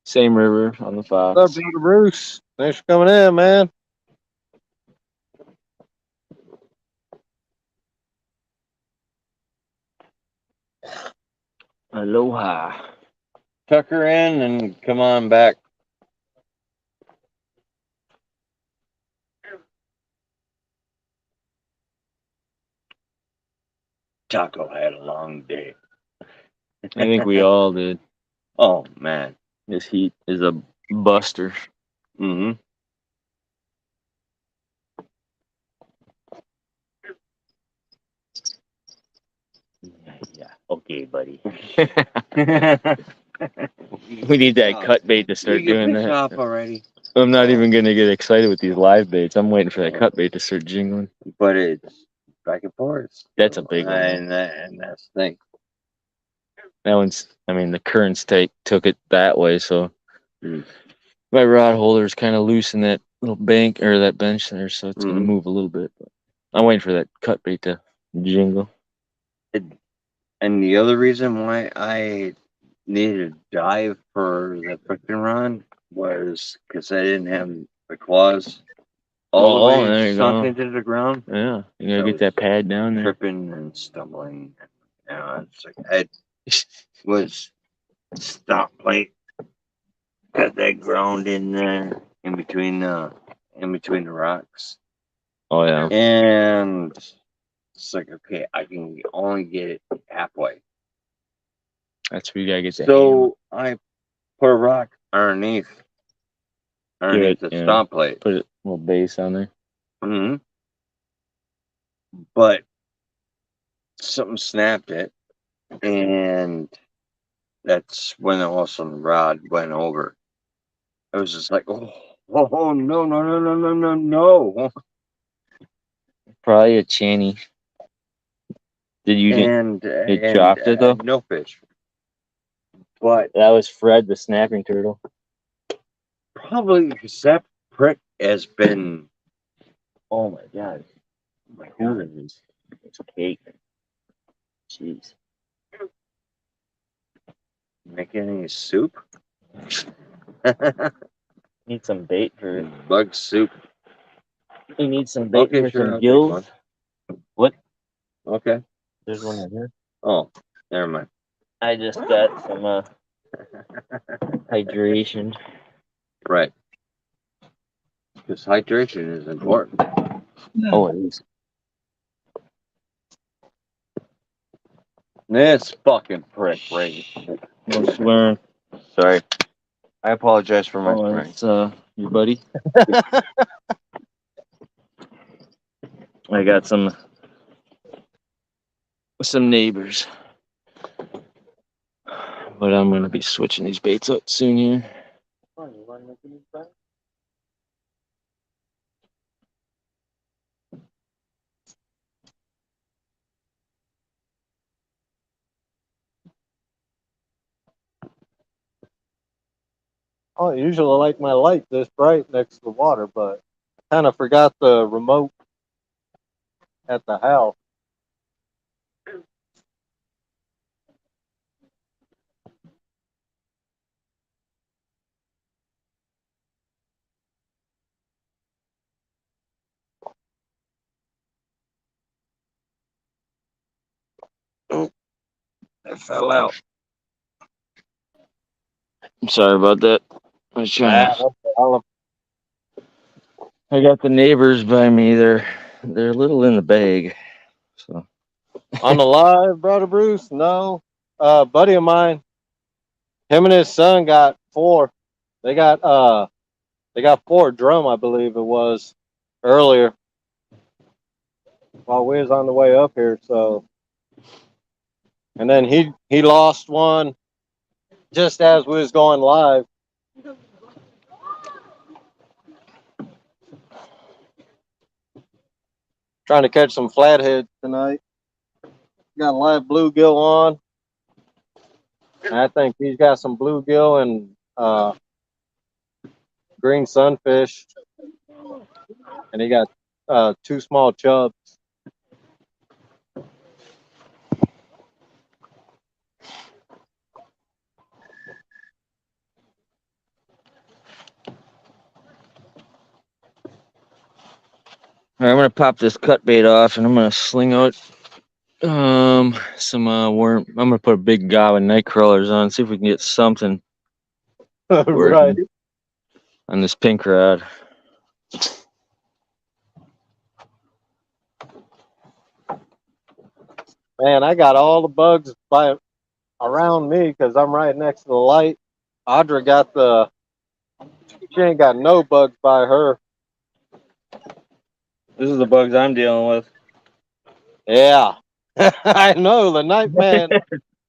S2: Same river on the Fox.
S1: What's up, brother Bruce? Thanks for coming in, man.
S2: Aloha.
S3: Tuck her in and come on back. Taco had a long day.
S2: I think we all did.
S3: Oh man.
S2: This heat is a buster.
S3: Mm-hmm. Yeah. Okay, buddy.
S2: We need that cut bait to start
S3: You
S2: doing
S3: can fish off
S2: that.
S3: already.
S2: I'm not even gonna get excited with these live baits. I'm waiting for that cut bait to start jingling.
S3: But it's back and forth.
S2: That's a big one, though.
S3: And that's the thing.
S2: That one's, I mean, the currents took it that way, so
S3: Mm.
S2: my rod holder's kind of loose in that little bank or that bench there, so it's gonna
S3: Mhm.
S2: move a little bit. But I'm waiting for that cut bait to jingle.
S3: And the other reason why I needed to dive for the frickin' rod was because I didn't have the claws all
S2: Oh,
S3: the
S2: there
S3: way
S2: you
S3: sunk
S2: go.
S3: into the ground.
S2: Yeah, you gotta
S3: So
S2: get that pad down there.
S3: Tripping and stumbling. It's like I was stoplight, got that ground in there in between the rocks.
S2: Oh yeah.
S3: And it's like, okay, I can only get it halfway.
S2: That's where you gotta get the
S3: So I put a rock underneath
S2: Good,
S3: the
S2: yeah.
S3: stoplight.
S2: put a little base on there.
S3: Mm-hmm. But something snapped it, and that's when all of a sudden the rod went over. I was just like, oh no.
S2: Probably a channy. Did you get
S3: And
S2: chopped it, though?
S3: no fish. But
S2: that was Fred the snapping turtle.
S3: probably because that prick has been, oh my god, my god,
S2: It's cake. Jeez.
S3: making any soup?
S2: Need some bait for
S3: Bug soup.
S2: you need some bait
S3: Okay,
S2: for
S3: sure.
S2: some
S3: I'll take
S2: gills.
S3: one.
S2: What?
S3: Okay.
S2: There's one in here.
S3: Oh, never mind.
S2: I just got some hydration.
S3: Right. Because hydration is important.
S2: Oh, it is.
S3: This fucking prick, right?
S2: No swearing.
S3: Sorry. I apologize for my
S2: Oh,
S3: swearing.
S2: it's your buddy. I got some neighbors, but I'm gonna be switching these baits up soon here.
S1: Oh, I usually like my light this bright next to the water, but I kind of forgot the remote at the house.
S2: Oh, I fell out. I'm sorry about that. I was trying to. I got the neighbors by me. They're a little in the bag. So
S1: On the live, brother Bruce? No. Buddy of mine, him and his son got 4. They got 4 drum, I believe it was, earlier while we was on the way up here. So, and then he lost one just as we was going live. Trying to catch some flathead tonight. Got a live bluegill on. And I think he's got some bluegill and green sunfish. And he got 2 small chubs.
S2: all right, I'm gonna pop this cut bait off, and I'm gonna sling out some worm. I'm gonna put a big gob of night crawlers on, see if we can get something
S1: Right.
S2: on this pink rod.
S1: Man, I got all the bugs around me because I'm right next to the light. Audra got she ain't got no bugs by her.
S2: This is the bugs I'm dealing with.
S1: Yeah. I know, the night man,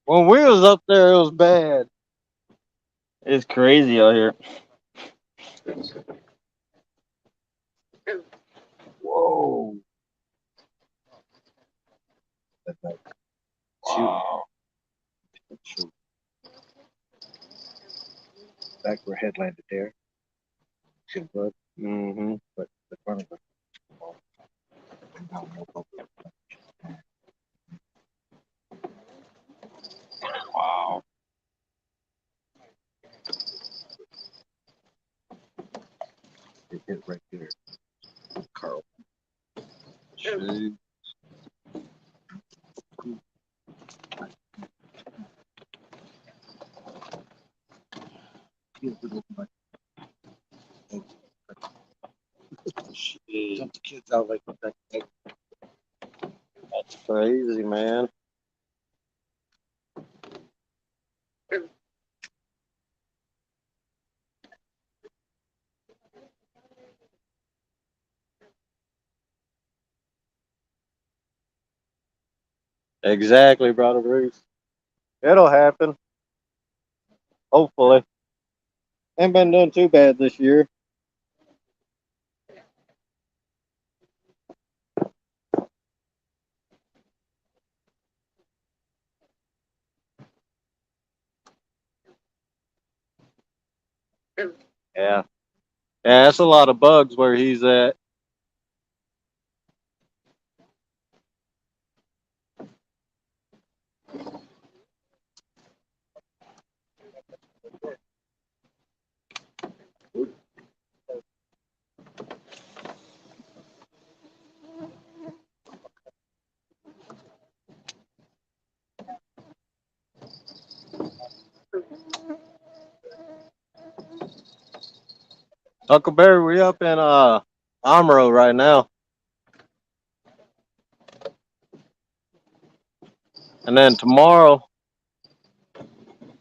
S1: when we was up there, it was bad.
S2: It's crazy out here.
S1: Whoa.
S6: Wow. Shoot. Back where head landed there. Should bug,
S1: Mm-hmm.
S6: but the front of it. Wow. It hit right there. Carl.
S1: Shoot.
S6: Dump the kids out like that.
S1: That's crazy, man. Exactly, brother Bruce. It'll happen. Hopefully. Ain't been doing too bad this year. Yeah. Yeah, that's a lot of bugs where he's at. Huckleberry, we up in Amro right now. And then tomorrow,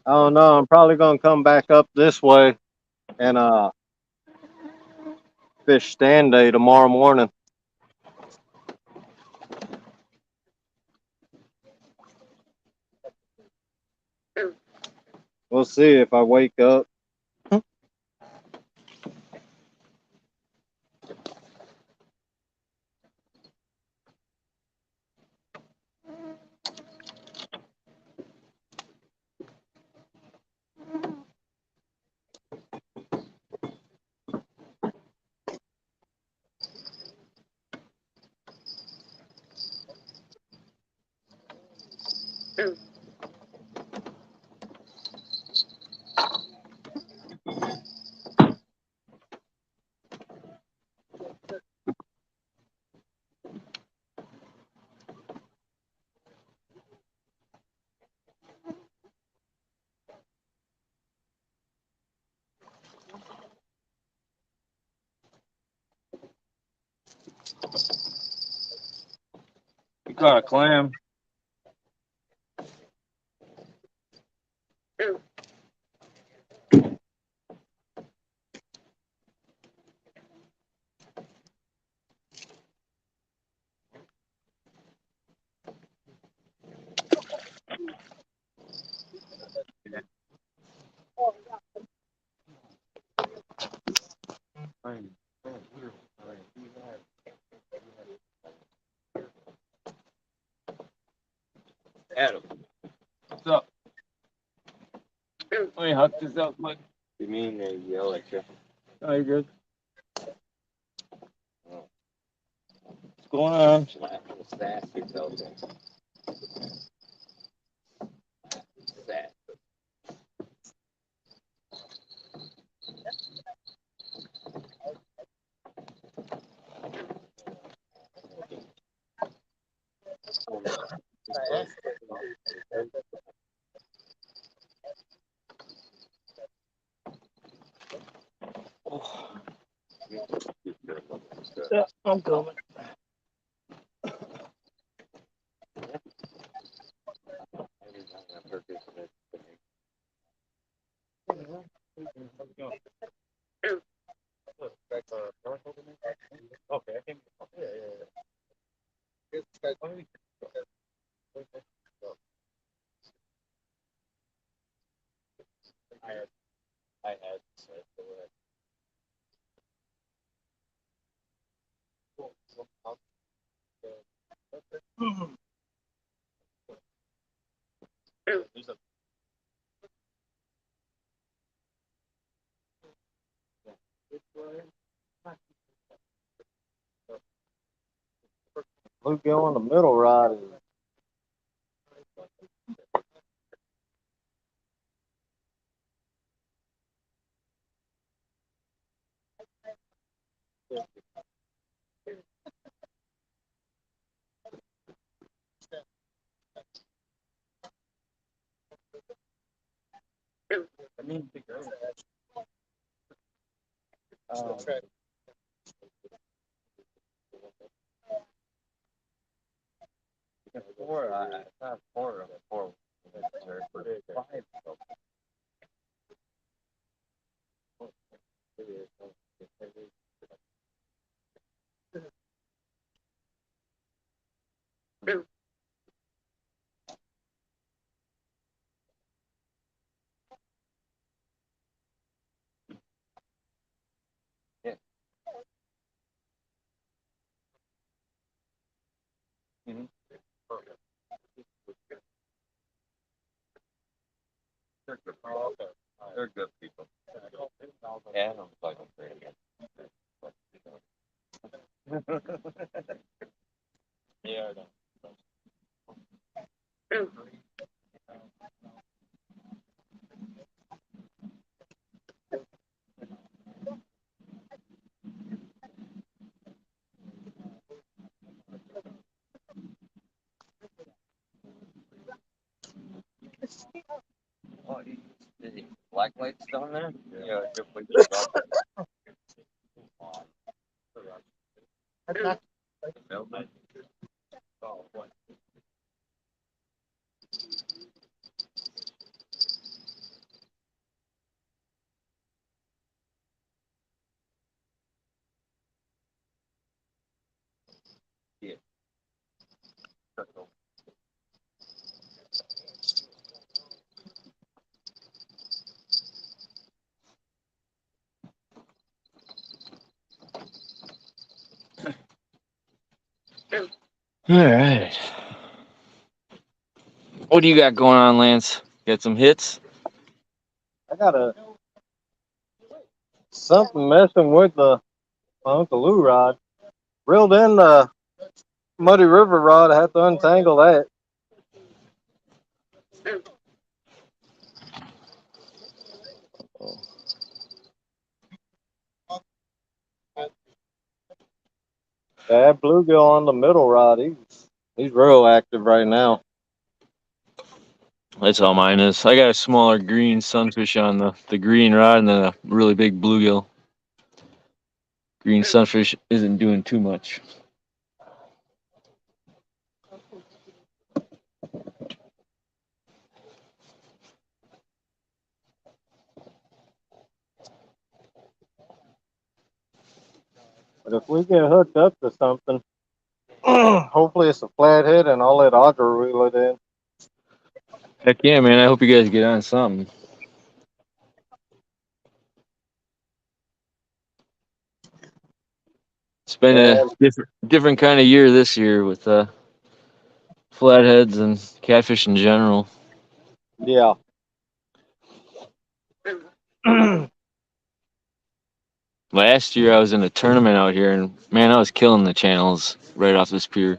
S1: I don't know, I'm probably gonna come back up this way and fish stand day tomorrow morning. We'll see if I wake up.
S2: You caught a clam. Adam, what's up? Let me huck this up, quick.
S3: You mean they yell at you?
S2: Oh, you good? What's going on?
S3: Slapping the sass yourself in. Sass.
S2: Yeah, I'm coming.
S5: Okay, I think. I had said there's a
S1: Bluegill on the middle rod is
S5: I mean,
S3: Four, not four of it, four. Five. They're good. They're good people. Yeah, I don't fucking afraid again. Yeah, I know. Oh, is he black lights down there? Yeah, good place to stop. Oh, what? Yeah.
S2: All right. What do you got going on, Lance? Got some hits?
S1: I got something messing with my Uncle Lou rod. Reeled in the Muddy River rod. I had to untangle that. That bluegill on the middle rod. He's real active right now.
S2: That's all mine is. I got a smaller green sunfish on the green rod and then a really big bluegill. Green sunfish isn't doing too much.
S1: But if we get hooked up to something, hopefully it's a flathead, and I'll let Audra reel it in.
S2: Heck yeah, man. I hope you guys get on something. It's been
S1: Yeah.
S2: a different kind of year this year with flatheads and catfish in general.
S1: Yeah.
S2: Last year I was in a tournament out here and man, I was killing the channels right off this pier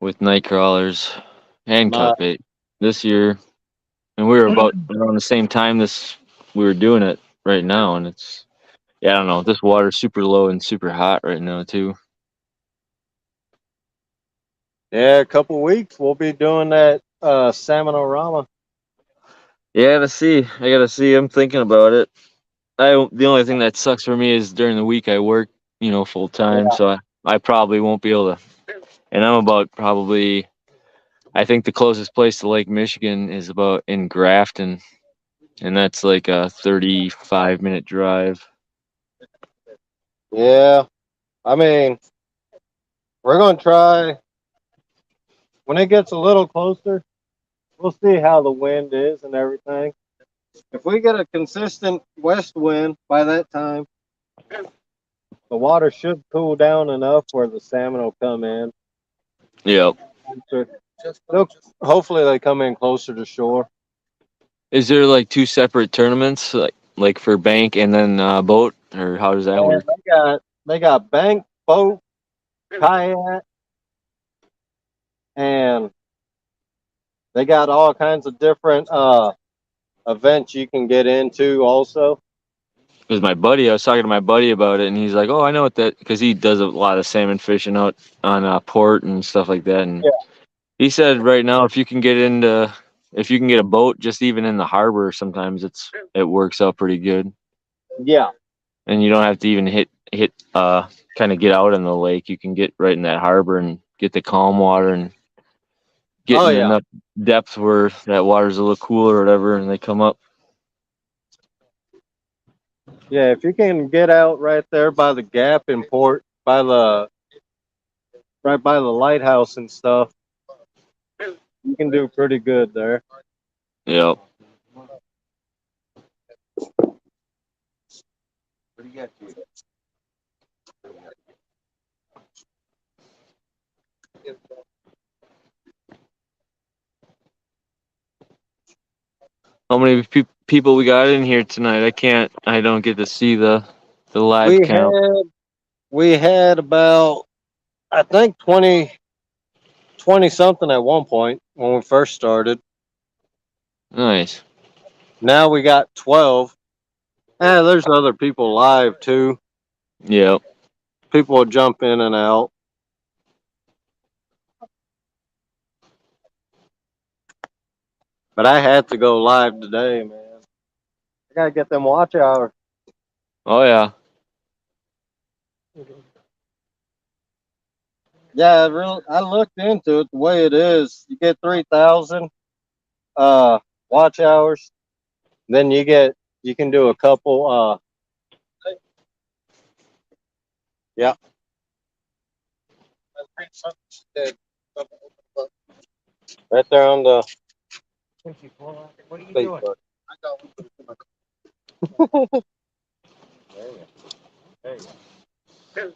S2: with night crawlers and
S1: My
S2: carpet. This year, and we were about around the same time we were doing it right now, and it's I don't know. This water's super low and super hot right now too.
S1: Yeah, a couple weeks we'll be doing that Salmonorama.
S2: Yeah, I gotta see. I'm thinking about it. The only thing that sucks for me is during the week I work, full time,
S1: Yeah.
S2: so I probably won't be able to. And I'm about probably, I think the closest place to Lake Michigan is about in Grafton, and that's like a 35-minute drive.
S1: Yeah. I mean, we're going to try when it gets a little closer. We'll see how the wind is and everything. If we get a consistent west wind by that time, the water should cool down enough where the salmon will come in.
S2: Yep.
S1: Hopefully they come in closer to shore.
S2: Is there like two separate tournaments, like for bank and then boat, or how does that
S1: And
S2: work?
S1: they got bank, boat, kayak, and they got all kinds of different events you can get into also.
S2: Because I was talking to my buddy about it, and he's like, "Oh, I know what that," because he does a lot of salmon fishing out on port and stuff like that. And
S1: Yeah.
S2: he said right now, if you can get a boat, just even in the harbor, sometimes it works out pretty good,
S1: Yeah.
S2: and you don't have to even hit kind of get out in the lake. You can get right in that harbor and get the calm water and get
S1: Oh,
S2: in
S1: yeah.
S2: enough depth where that water's a little cooler or whatever, and they come up.
S1: Yeah, if you can get out right there by the gap in port, right by the lighthouse and stuff, you can do pretty good there.
S2: Yep. How many people we got in here tonight? I don't get to see the live
S1: We
S2: count.
S1: had about, I think 20 something at one point when we first started.
S2: Nice.
S1: Now we got 12. There's other people live too.
S2: Yep.
S1: People will jump in and out. But I had to go live today, man. I gotta get them watch hours.
S2: Oh yeah.
S1: Yeah, I looked into it the way it is. You get 3,000 watch hours. Then you can do a couple yeah. Right there on the
S6: What are you doing?
S1: Facebook. There you go.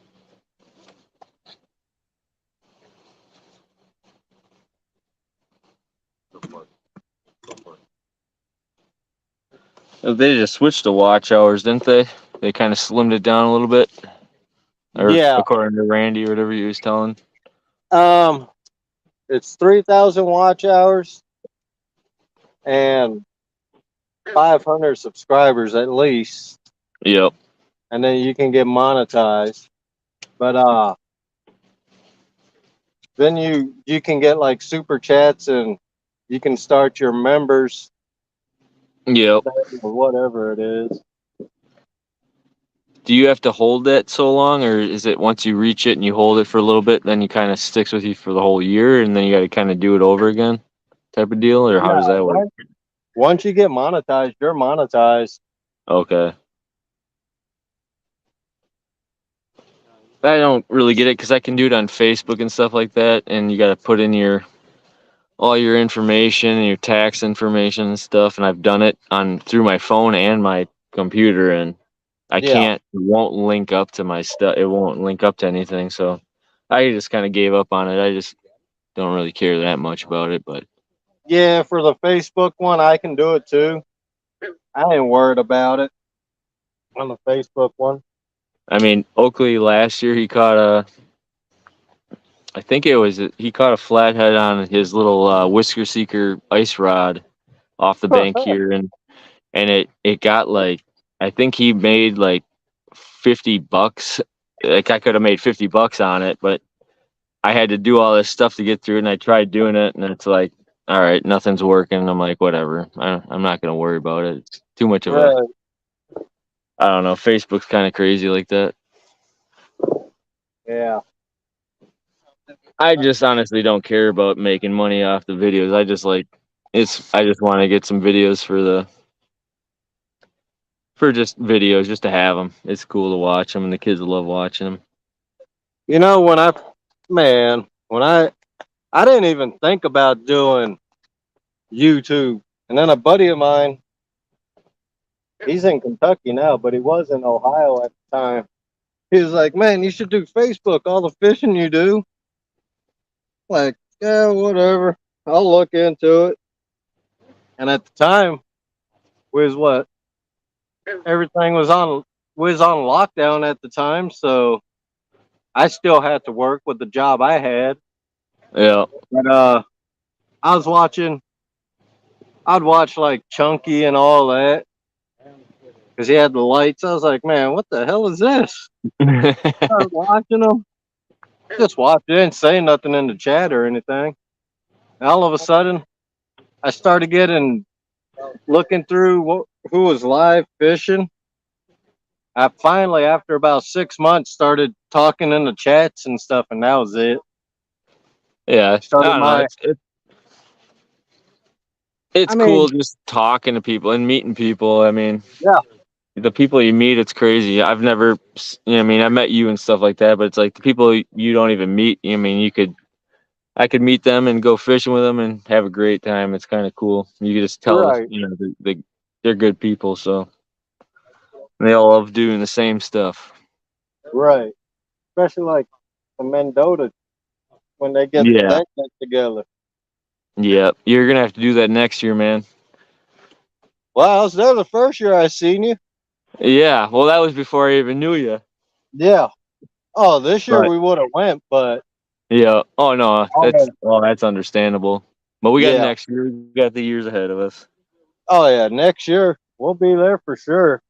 S2: They just switched to watch hours, didn't they? They kind of slimmed it down a little bit. Or
S1: Yeah.
S2: according to Randy or whatever he was telling.
S1: It's 3,000 watch hours and 500 subscribers at least,
S2: Yep.
S1: and then you can get monetized. But then you can get like super chats and you can start your members
S2: Yep.
S1: or whatever it is.
S2: Do you have to hold that so long, or is it once you reach it and you hold it for a little bit, then you kind of sticks with you for the whole year, and then you got to kind of do it over again, type of deal, or how does that work?
S1: Once you get monetized, you're monetized.
S2: Okay. I don't really get it because I can do it on Facebook and stuff like that, and you got to put in all your information and your tax information and stuff, and I've done it through my phone and my computer, and it won't link up to my stuff. It won't link up to anything, so I just kind of gave up on it. I just don't really care that much about it, but
S1: Yeah, for the Facebook one, I can do it too. I ain't worried about it on the Facebook one.
S2: I mean, Oakley last year he caught he caught a flathead on his little Whisker Seeker ice rod off the bank here, and it got like, I think he made like $50. Like I could have made $50 on it, but I had to do all this stuff to get through it, and I tried doing it, and it's like, all right, nothing's working. I'm like, whatever. I'm not gonna worry about it. It's too much of
S1: Right.
S2: I don't know. Facebook's kind of crazy like that.
S1: Yeah.
S2: I just honestly don't care about making money off the videos. I just want to get some videos for for just videos, just to have them. It's cool to watch them, and the kids love watching them.
S1: You know, when I didn't even think about doing YouTube, and then a buddy of mine, he's in Kentucky now, but he was in Ohio at the time. He was like, "Man, you should do Facebook. All the fishing you do." Like, yeah, whatever. I'll look into it. And at the time, was what everything was on lockdown at the time, so I still had to work with the job I had.
S2: Yeah.
S1: But I was watching. I'd watch like Chunky and all that because he had the lights. I was like, man, what the hell is this? Started watching them. Just watched it, didn't say nothing in the chat or anything. And all of a sudden, I started looking through who was live fishing. I finally, after about 6 months, started talking in the chats and stuff, and that was it.
S2: Yeah, I
S1: Started
S2: don't know.
S1: my,
S2: It's
S1: I
S2: cool
S1: mean,
S2: just talking to people and meeting people. I mean,
S1: yeah,
S2: the people you meet, it's crazy. I've never, I mean, I met you and stuff like that, but it's like the people you don't even meet. I mean, I could meet them and go fishing with them and have a great time. It's kind of cool. You can just tell,
S1: right,
S2: they're good people, so they all love doing the same stuff.
S1: right. Especially like the Mendota when they get the
S2: Yeah,
S1: tank back together.
S2: yeah. You're gonna have to do that next year, man.
S1: Well, I was there the first year I seen you.
S2: Yeah. Well, that was before I even knew you.
S1: Yeah. Oh, this year
S2: But
S1: we would have went, but
S2: yeah. Oh no,
S1: oh yeah,
S2: that's understandable. But we got
S1: yeah.
S2: next year. We got the years ahead of us.
S1: Oh yeah, next year we'll be there for sure.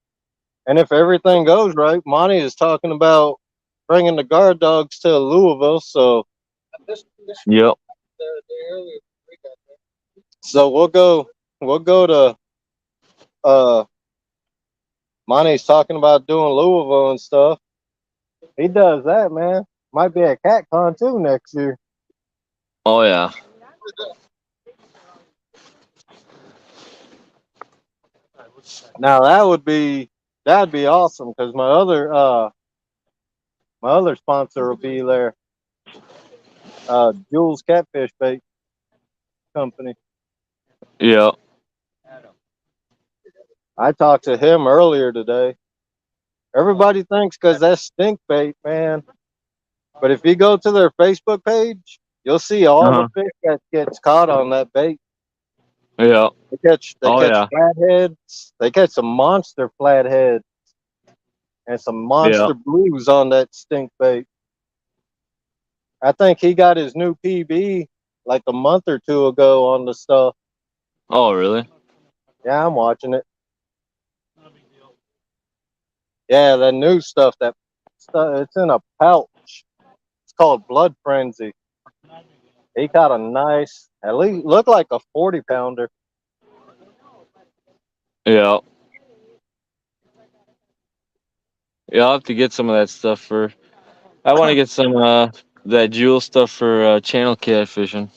S1: And if everything goes right, Monty is talking about bringing the guard dogs to Louisville.
S2: Yep.
S1: So we'll go to uh Monty's talking about doing Louisville and stuff. He does that, man. Might be at CatCon too next year.
S2: Oh yeah.
S1: Now that'd be awesome because my other sponsor will be there. Jules Catfish Bait Company.
S2: Yeah.
S1: I talked to him earlier today. Everybody thinks because that's stink bait, man. But if you go to their Facebook page, you'll see all the
S2: Uh-huh.
S1: fish that gets caught on that bait.
S2: Yeah.
S1: They
S2: Oh
S1: catch
S2: yeah.
S1: flatheads. They catch some monster flatheads and some
S2: Yeah.
S1: monster blues on that stink bait. I think he got his new PB like a month or two ago on the stuff.
S2: Oh really?
S1: Yeah, I'm watching it. Yeah, that new stuff. It's in a pouch. It's called Blood Frenzy. He caught a nice, at least looked like a 40-pounder.
S2: Yeah. Yeah. I'll have to get some of that stuff for. I want to get some that jewel stuff for channel catfishing.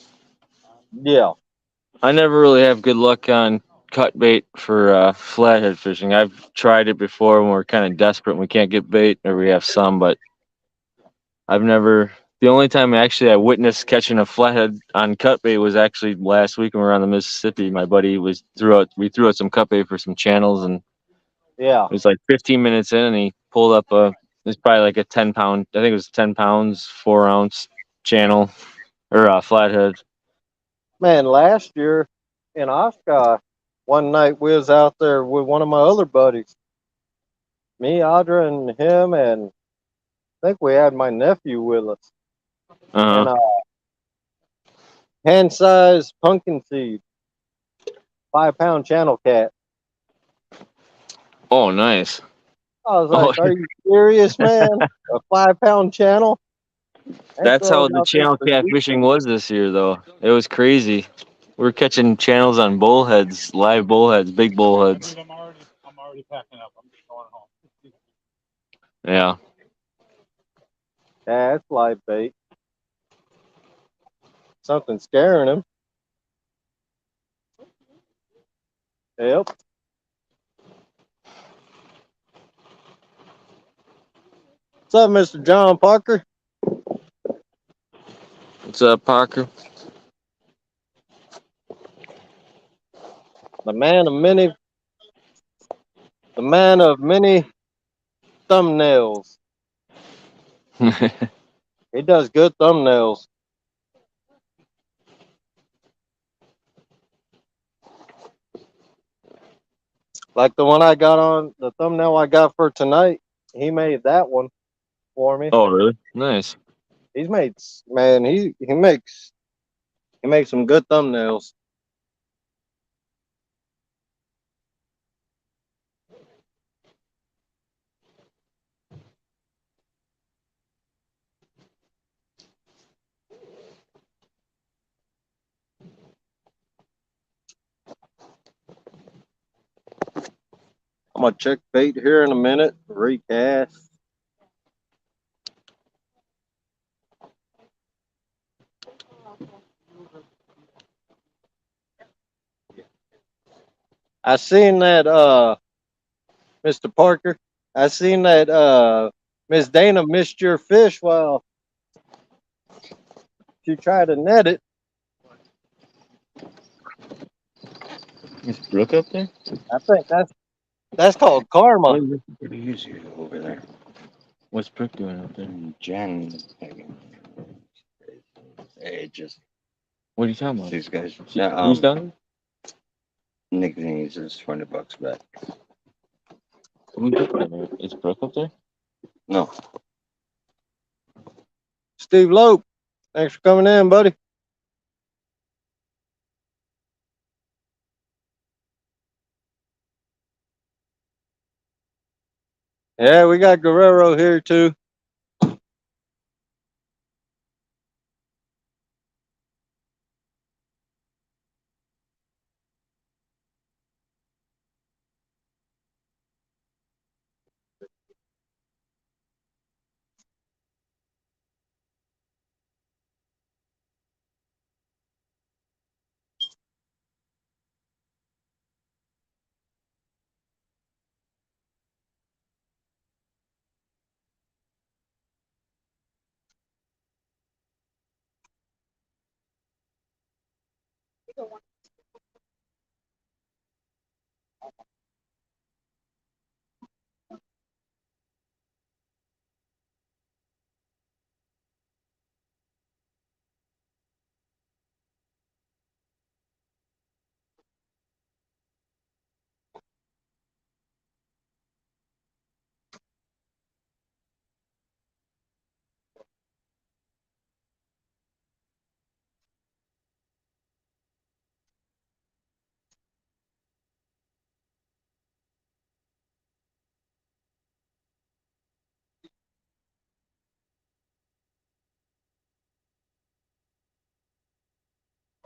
S1: Yeah,
S2: I never really have good luck on cut bait for flathead fishing. I've tried it before when we're kind of desperate and we can't get bait, or we have some, but I've never. The only time I witnessed catching a flathead on cut bait was actually last week when we were on the Mississippi. My buddy we threw out some cut bait for some channels, and
S1: yeah.
S2: it was like 15 minutes in, and he pulled up it's probably like a 10 pound. I think it was 10 pounds, 4 ounce channel or flathead.
S1: Man, last year in Oshkosh, one night we was out there with one of my other buddies. Me, Audra, and him, and I think we had my nephew with us. And
S2: Uh-huh.
S1: hand-sized pumpkin seed, 5-pound channel cat.
S2: Oh, nice.
S1: I was
S2: Oh,
S1: like, "Are you serious, man? A 5-pound channel?" They
S2: that's
S1: throw
S2: how
S1: it
S2: the
S1: out there
S2: channel
S1: for
S2: catfishing
S1: weekends.
S2: was this year, though. It was crazy. We're catching channels on bullheads, live bullheads, big bullheads.
S5: I'm already packing up. I'm just going home.
S2: Yeah.
S1: Yeah, it's live bait. Something scaring him. Yep. What's up, Mr. John Parker?
S2: What's up, Parker?
S1: The man of many thumbnails. He does good thumbnails. Like the one I got on the thumbnail I got for tonight. He made that one for me.
S2: Oh, really? Nice.
S1: He's made, man, he makes some good thumbnails. I'm gonna check bait here in a minute. Recast. I seen that Mr. Parker. I seen that Miss Dana missed your fish while she tried to net it.
S2: Is Brooke up there?
S1: I think that's called karma.
S3: What do you see over there?
S2: What's Brooke doing up there?
S3: Jen. It just
S2: What are you talking about?
S3: these guys.
S2: Who's done?
S3: Nick needs his $20 back.
S2: Who's up there? Is Brooke up there?
S3: No,
S1: Steve Lope, thanks for coming in, buddy. Yeah, we got Guerrero here too.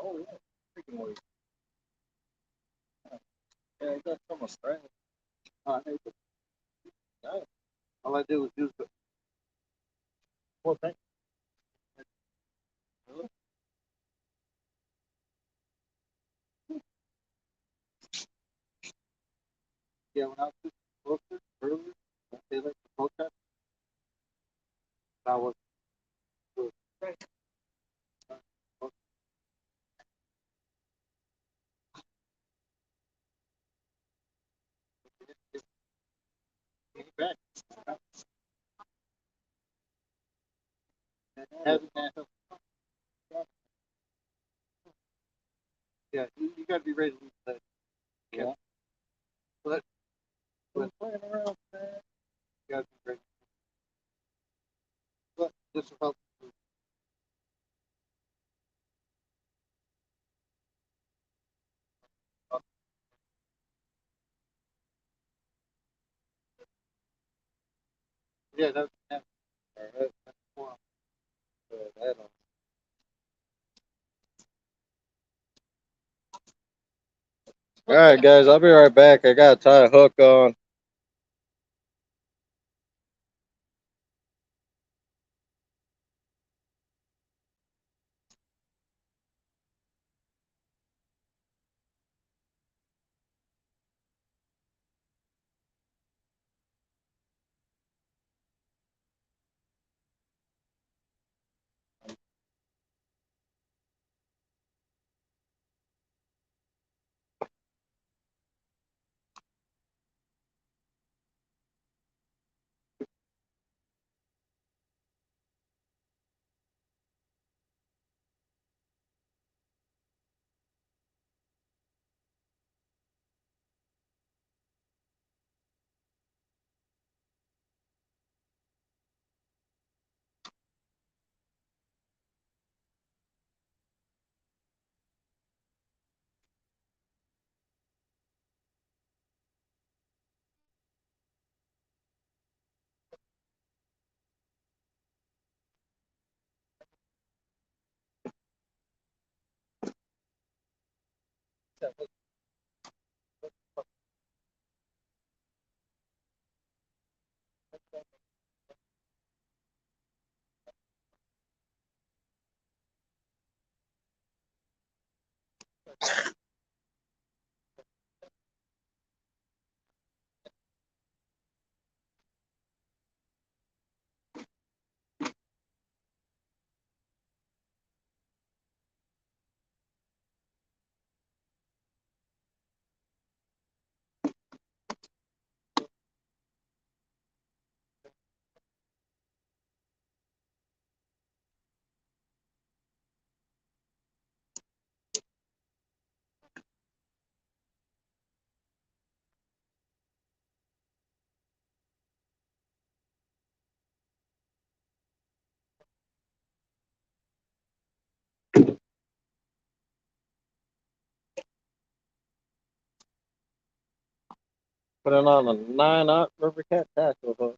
S1: Oh yeah, freaking way. Yeah, it got some strength. All I did was use the. Well, thank you. Yeah, when I was closer earlier, they like the protest. I was. Back. Yeah, you gotta be ready to lose that. Yeah. But playing around, man, you gotta be ready. But this will help. Yeah, that's one. That on. All right, guys, I'll be right back. I gotta tie a hook on. Put it on a 9-aught River Cat tackle hook.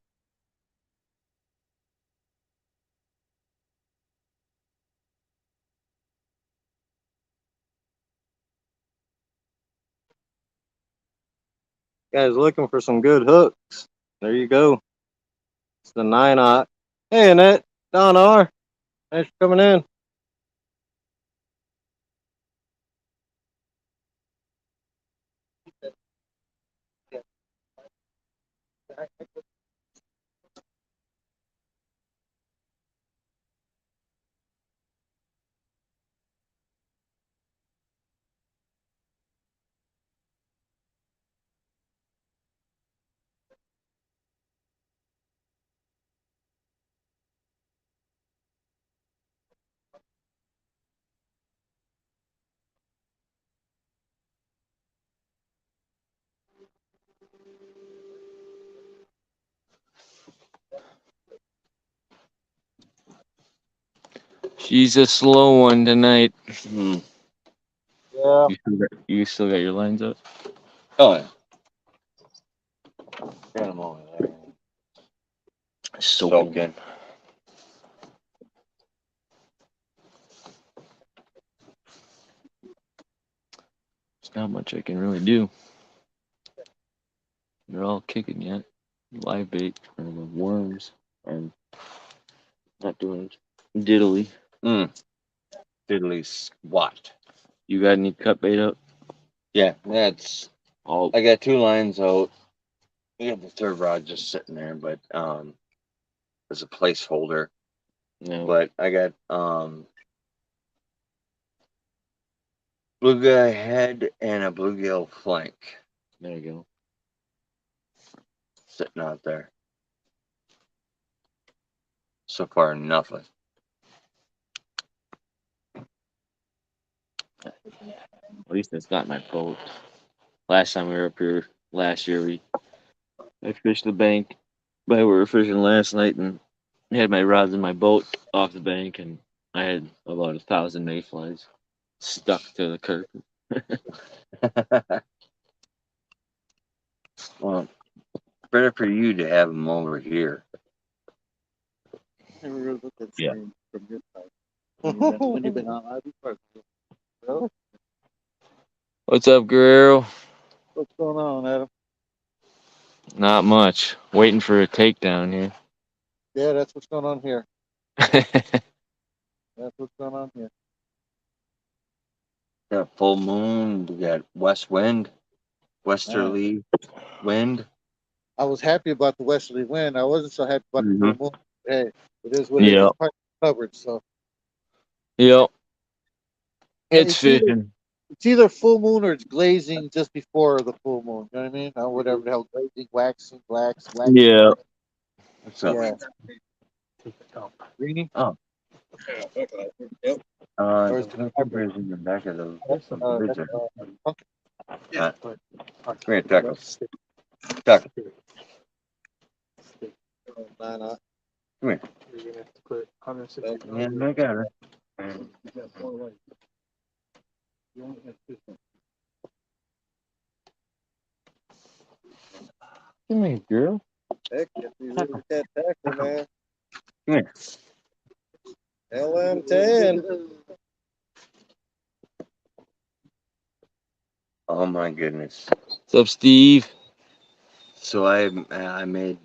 S1: Guys looking for some good hooks. There you go. It's the 9-aught. Hey, Annette. Don R. Thanks for coming in.
S2: She's a slow one tonight.
S3: Hmm.
S1: Yeah.
S2: You still got your lines up?
S3: Oh, yeah. Got 'em over there. Soaking.
S2: There's not much I can really do. They're all kicking yet. Live bait or the worms are not doing diddly.
S3: Diddly squat.
S2: You got any cut bait up?
S3: Yeah, that's.
S2: All
S3: I got 2 lines out. I got the 3rd rod just sitting there, but as a placeholder.
S2: no.
S3: But I got bluegill head and a bluegill flank
S2: There you go.
S3: sitting out there. So far, nothing.
S2: At least it's not my boat. Last time we were up here last year, I fished the bank, but we were fishing last night and had my rods in my boat off the bank, and I had about 1,000 mayflies stuck to the curb.
S3: Well, better for you to have them over here.
S6: Never really looked at the
S2: Yeah.
S6: screen from your side. When you've been on live before. Really?
S2: What's up, Guerrero?
S6: What's going on, Adam?
S2: Not much. Waiting for a takedown here.
S6: Yeah, that's what's going on here. That's what's going on here.
S3: Got full moon. We got west wind, westerly wind.
S6: I was happy about the westerly wind. I wasn't so happy about the full moon. Hey, it is what it is.
S2: Yep.
S6: It's part of the coverage, so
S2: Yep. It's
S6: It's either-
S2: fishing.
S6: it's either full moon or it's glazing just before the full moon. You know what I mean? Or whatever the hell, glazing, waxing, waxing.
S2: Yeah.
S3: What's up?
S6: Yeah. Greeny?
S3: Or
S6: is it
S3: Cooper's in the back of the
S6: That's,
S3: blazer.
S6: pumpkin.
S3: Come here, Tackle. Tackle.
S6: 9-aught.
S3: Come here.
S5: You're gonna have to put 160.
S3: Yeah, I got her.
S5: You got 4 legs. You only have 15.
S2: Come here, girl.
S1: Heck, get these River Cat tackle, man.
S3: Come here.
S1: LM10.
S3: Oh my goodness.
S2: What's up, Steve?
S3: So I made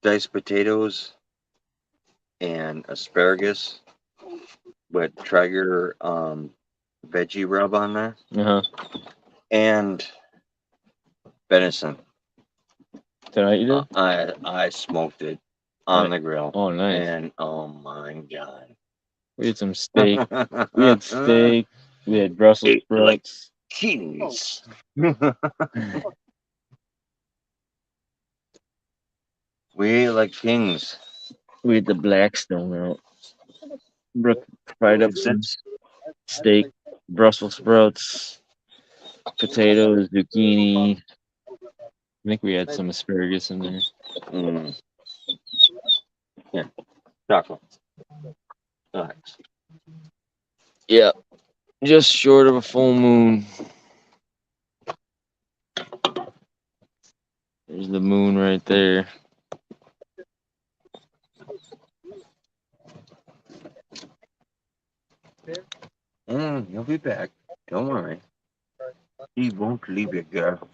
S3: diced potatoes and asparagus with Traeger veggie rub on there
S2: Uh-huh.
S3: and venison.
S2: Tonight you did?
S3: I smoked it on the grill.
S2: Oh, nice.
S3: And oh my god.
S2: We had some steak. We had steak. We had Brussels
S3: Ate like
S2: sprouts.
S3: kings. We ate like kings.
S2: We had the Blackstone out. Brooke fried up some steak, Brussels sprouts, potatoes, zucchini. I think we had some asparagus in there.
S3: Mm. Yeah. Chocolate. Nice.
S2: Yeah, just short of a full moon. There's the moon right there.
S3: He'll be back. Don't worry. He won't leave you, girl.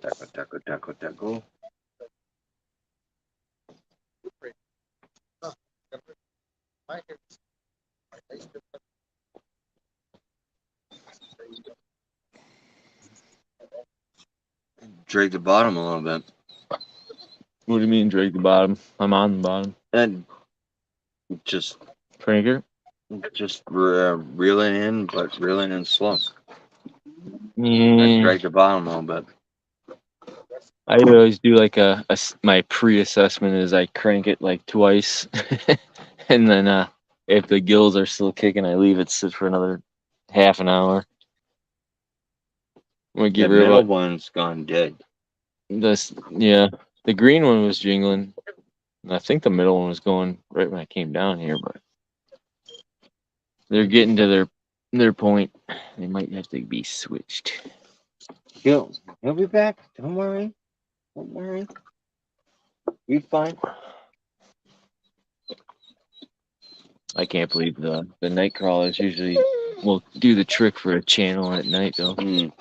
S3: Taco, taco, taco, taco. Drag the bottom a little bit.
S2: What do you mean drag the bottom? I'm on the bottom.
S3: And just
S2: Cranker?
S3: reel it in, but reeling in slow.
S2: Yeah.
S3: And drag the bottom a little bit.
S2: I always do like my pre-assessment is I crank it like twice, and then if the gills are still kicking, I leave it sit for another half an hour. I'm gonna
S3: The
S2: give
S3: middle
S2: her
S3: one's gone dead.
S2: this. Yeah, the green one was jingling. And I think the middle one was going right when I came down here, but they're getting to their point. They might have to be switched.
S3: He'll be back. Don't worry. Don't worry. Be fine.
S2: I can't believe the night crawlers usually will do the trick for a channel at night though.
S3: Mm.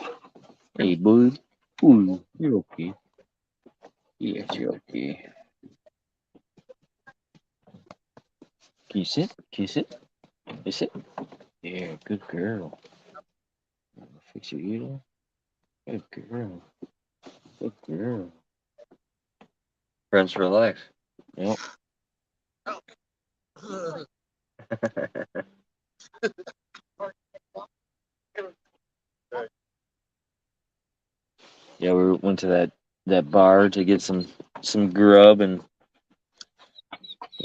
S2: Hey, bud. Ooh, you're okay. Yes, you're okay. Can you sit? Can you sit? You sit? Yeah, good girl. Fix your ear. Good girl. Good girl.
S3: Friends for life.
S2: Yep. Yeah, we went to that bar to get some grub, and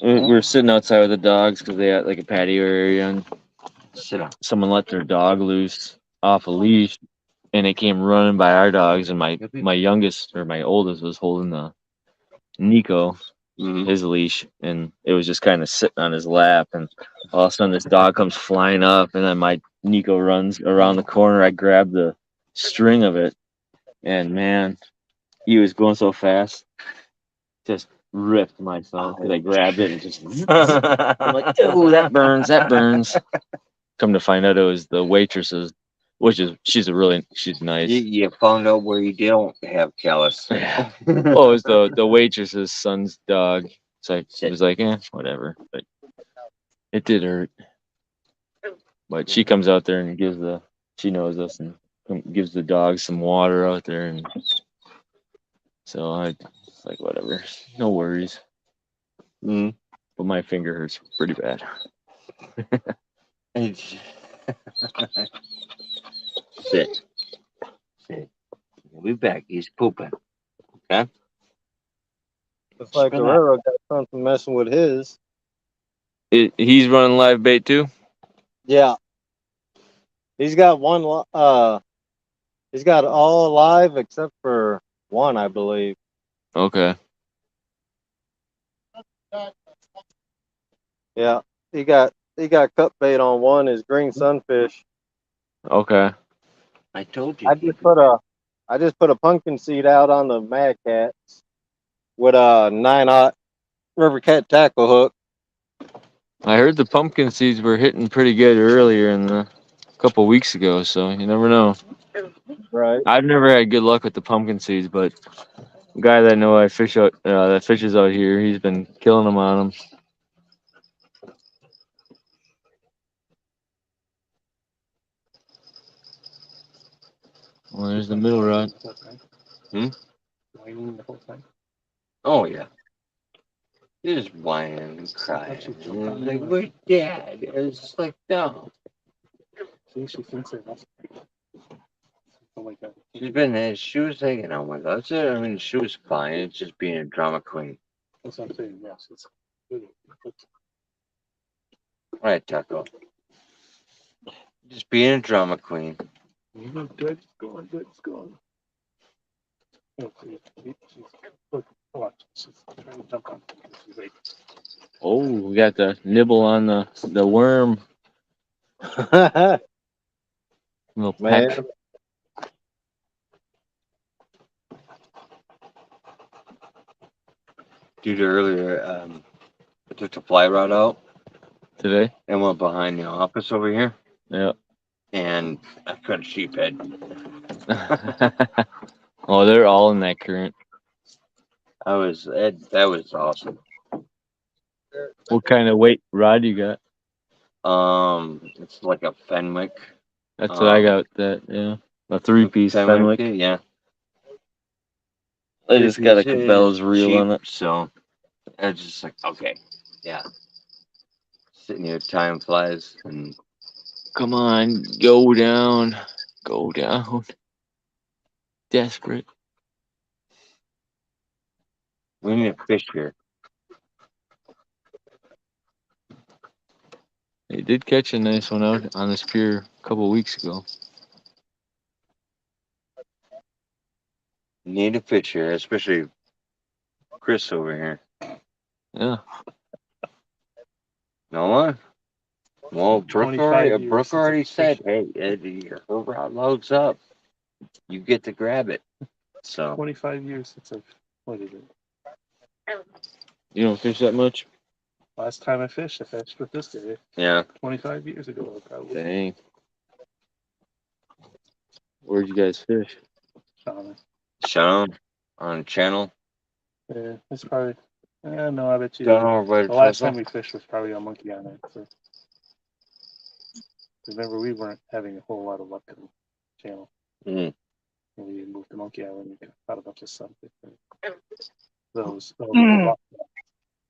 S2: we were sitting outside with the dogs because they had like a patio area, and
S3: Sit down.
S2: someone let their dog loose off a leash, and it came running by our dogs, and my youngest or my oldest was holding the Nico,
S3: Mm-hmm.
S2: his leash, and it was just kind of sitting on his lap, and all of a sudden this dog comes flying up, and then my Nico runs around the corner. I grab the string of it, and man, he was going so fast, just ripped my phone because I grabbed it and just I'm like, oh, that burns. Come to find out it was the waitress's, she's nice.
S3: You found out where you don't have callus.
S2: Yeah. Oh, it was the waitress's son's dog. So it was like, whatever. But it did hurt. But she comes out there and she knows us and gives the dog some water out there, and so I like whatever, no worries.
S3: Mm.
S2: But my finger hurts pretty bad.
S3: Sit. He'll be back. He's pooping. Okay.
S1: Looks like
S3: Spin
S1: Guerrero got something messing with his.
S2: He's running live bait too.
S1: Yeah. He's got he's got all live except for one, I believe.
S2: Okay.
S1: Yeah. He got cut bait on one, his green sunfish.
S2: Okay.
S3: I told you.
S1: I just put a pumpkin seed out on the Mad Cats with a 9/0 River Cat tackle hook.
S2: I heard the pumpkin seeds were hitting pretty good earlier in the couple weeks ago, so you never know.
S1: Right.
S2: I've never had good luck with the pumpkin seeds, but the guy that I know that fishes out here, he's been killing them on them. Well, there's the middle rod.
S5: Whining the whole time.
S3: Oh yeah. He was whining and crying. And I was like, "Where's Dad?" It was just like, no.
S5: See, she thinks it must be. Something like that.
S3: She was hanging out with us. I mean, she was fine. It's just being a drama queen.
S5: That's what I'm saying. Yes, it's good.
S3: All right, Taco. Just being a drama queen.
S5: Good, it's going, good, it's going. Oh, look, watch. She's trying to jump on. She's like,
S2: Oh, we got the nibble on the worm. Little
S1: Man,
S2: peck.
S3: Dude, earlier, I took the fly rod out
S2: Today.
S3: and went behind the office over here,
S2: Yeah.
S3: and I caught a sheephead.
S2: Oh, they're all in that current.
S3: That was awesome.
S2: What kind of weight rod you got?
S3: It's like a Fenwick.
S2: That's what I got. That yeah, a 3-piece Fenwick.
S3: Yeah.
S2: I just got a
S3: Three-piece
S2: Cabela's reel
S3: cheap,
S2: on it.
S3: So I was just like, okay, yeah. Sitting here, time flies, and
S2: Come on, go down, go down. Desperate.
S3: we need a fish here.
S2: They did catch a nice one out on this pier a couple weeks ago.
S3: Need a fish here, especially Chris over here.
S2: Yeah.
S3: No one? Well, Brooke
S5: 25 years
S3: already
S5: since
S3: said,
S5: I've
S3: hey, Eddie, her rod loads up. You get to grab it. So
S5: 25 years since I've, what is it?
S2: You don't fish that much?
S5: Last time I fished with this guy
S3: yeah.
S5: 25 years ago, probably.
S2: Dang. Where'd you guys fish?
S3: Sean on channel.
S5: Yeah, it's probably. No, I bet you.
S3: Down over by
S5: The last
S3: Tulsa.
S5: time we fished was probably on Monkey Island. So. Remember, we weren't having a whole lot of luck on the channel.
S3: Mm.
S5: When we moved to Monkey Island, we caught a bunch of something. Those rock rocks.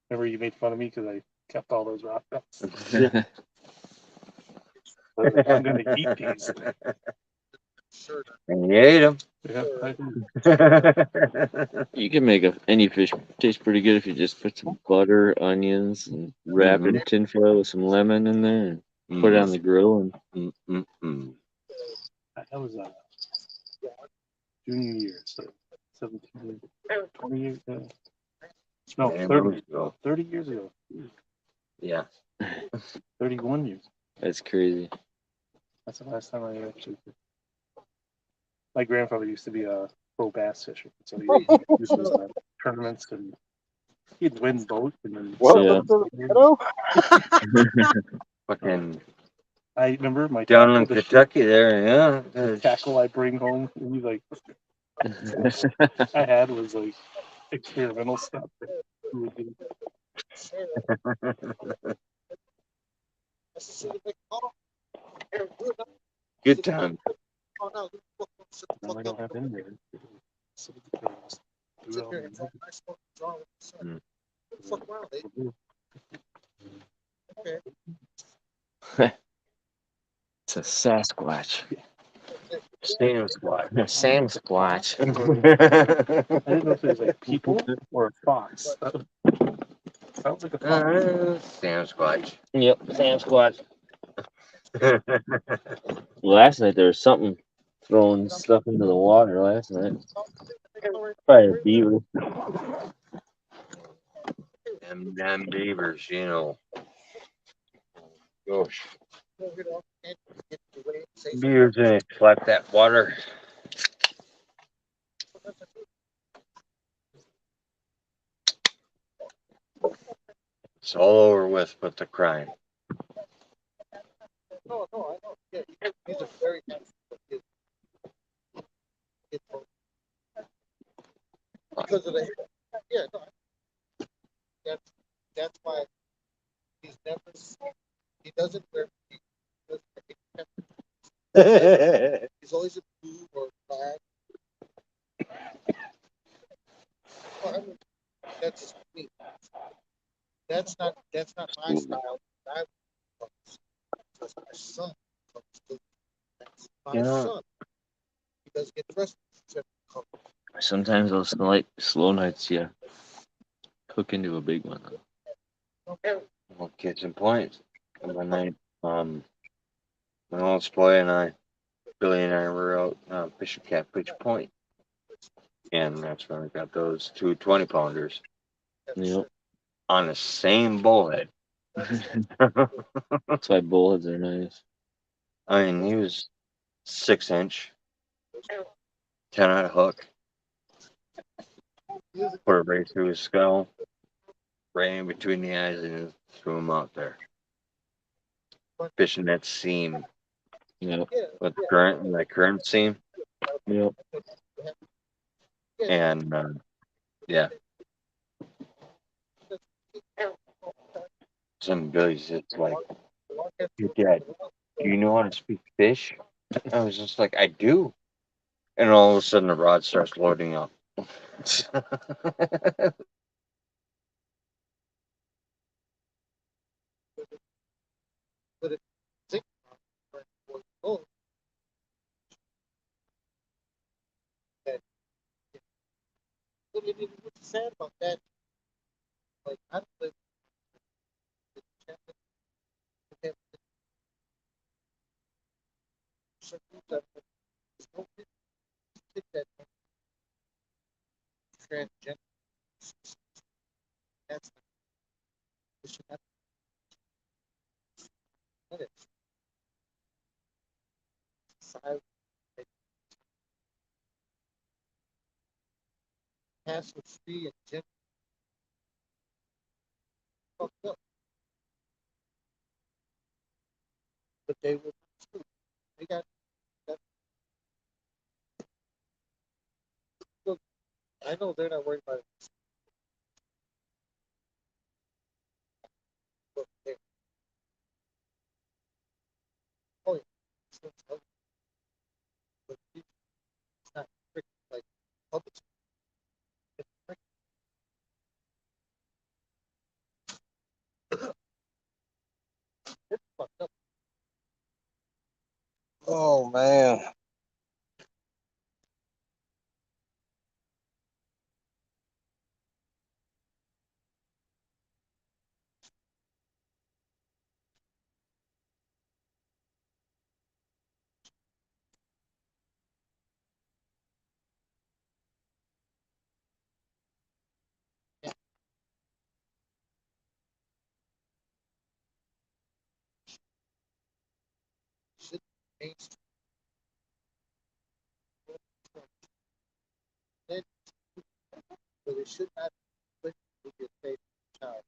S5: Remember, you made fun of me because I kept all those rock rocks. I'm going to eat these.
S3: And you ate them.
S5: Yeah, I did.
S2: You can make any fish taste pretty good if you just put some butter, onions, and wrap it in tinfoil with some lemon in there and put it on the grill. And
S5: That was junior year, so 17, 20 years ago. No,
S3: Damn,
S5: 30 years ago.
S3: Yeah.
S5: 31 years.
S2: that's crazy.
S5: That's the last time I actually. My grandfather used to be a pro bass fisher, so he used to tournaments and he'd win both. And then
S2: Welcome
S1: to the
S3: Fucking
S5: I remember my
S3: down in
S5: tackle,
S3: Kentucky there, yeah.
S5: the tackle I bring home, and he's like, I had was like experimental stuff. That he would do.
S3: Good time.
S5: Now I don't have in there. So do it all in there.
S2: It's a Sasquatch.
S3: Sam Squad.
S2: Sam Squatch.
S5: I didn't know if it was like people or a fox. Sounds like a fox.
S3: Sam Squatch.
S2: Yep, Sam Squatch. Last night there was something throwing stuff into the water last night. Probably a beaver.
S3: Them beavers, you know. Gosh. Beavers in it. Slap that water. It's all over with the crime.
S6: No, I know. Yeah, he's a very nice kid. Because of the yeah, no, that's why he's never he doesn't wear he's always a blue or black. Well, I mean, that's just me. That's not my style. I that's my son. That's my
S3: Yeah.
S6: son. He doesn't get dressed.
S2: Sometimes those slow nights, yeah, cook into a big one.
S3: Well, case in point, one night, my oldest boy and I, Billy and I were out fishing Catfish Point, and that's when we got those two 20-pounders
S2: Yep.
S3: on the same bullhead.
S2: That's why bullheads are nice.
S3: I mean, he was 6-inch, 10-aught hook, put it right through his skull, right in between the eyes, and just threw him out there. Fishing that seam,
S2: Yep.
S3: with that current seam,
S2: Yep.
S3: and yeah. Some Billy's just like, "Hey, Dad, do you know how to speak fish?" I was just like, "I do." And all of a sudden, the rod starts loading up.
S6: But if think oh, what's sad about that? Like I live with him. So there's no kid that transgender. That's not what it is. Society hassle free and gender fucked up. But they will too. They got that. Look, I know they're not worried about it. But they, oh yeah, it's ugly. But it's not strict like public. It's strict. It's fucked up.
S1: Oh man.
S6: Should mainstream. Then, but it should not put with your faith child.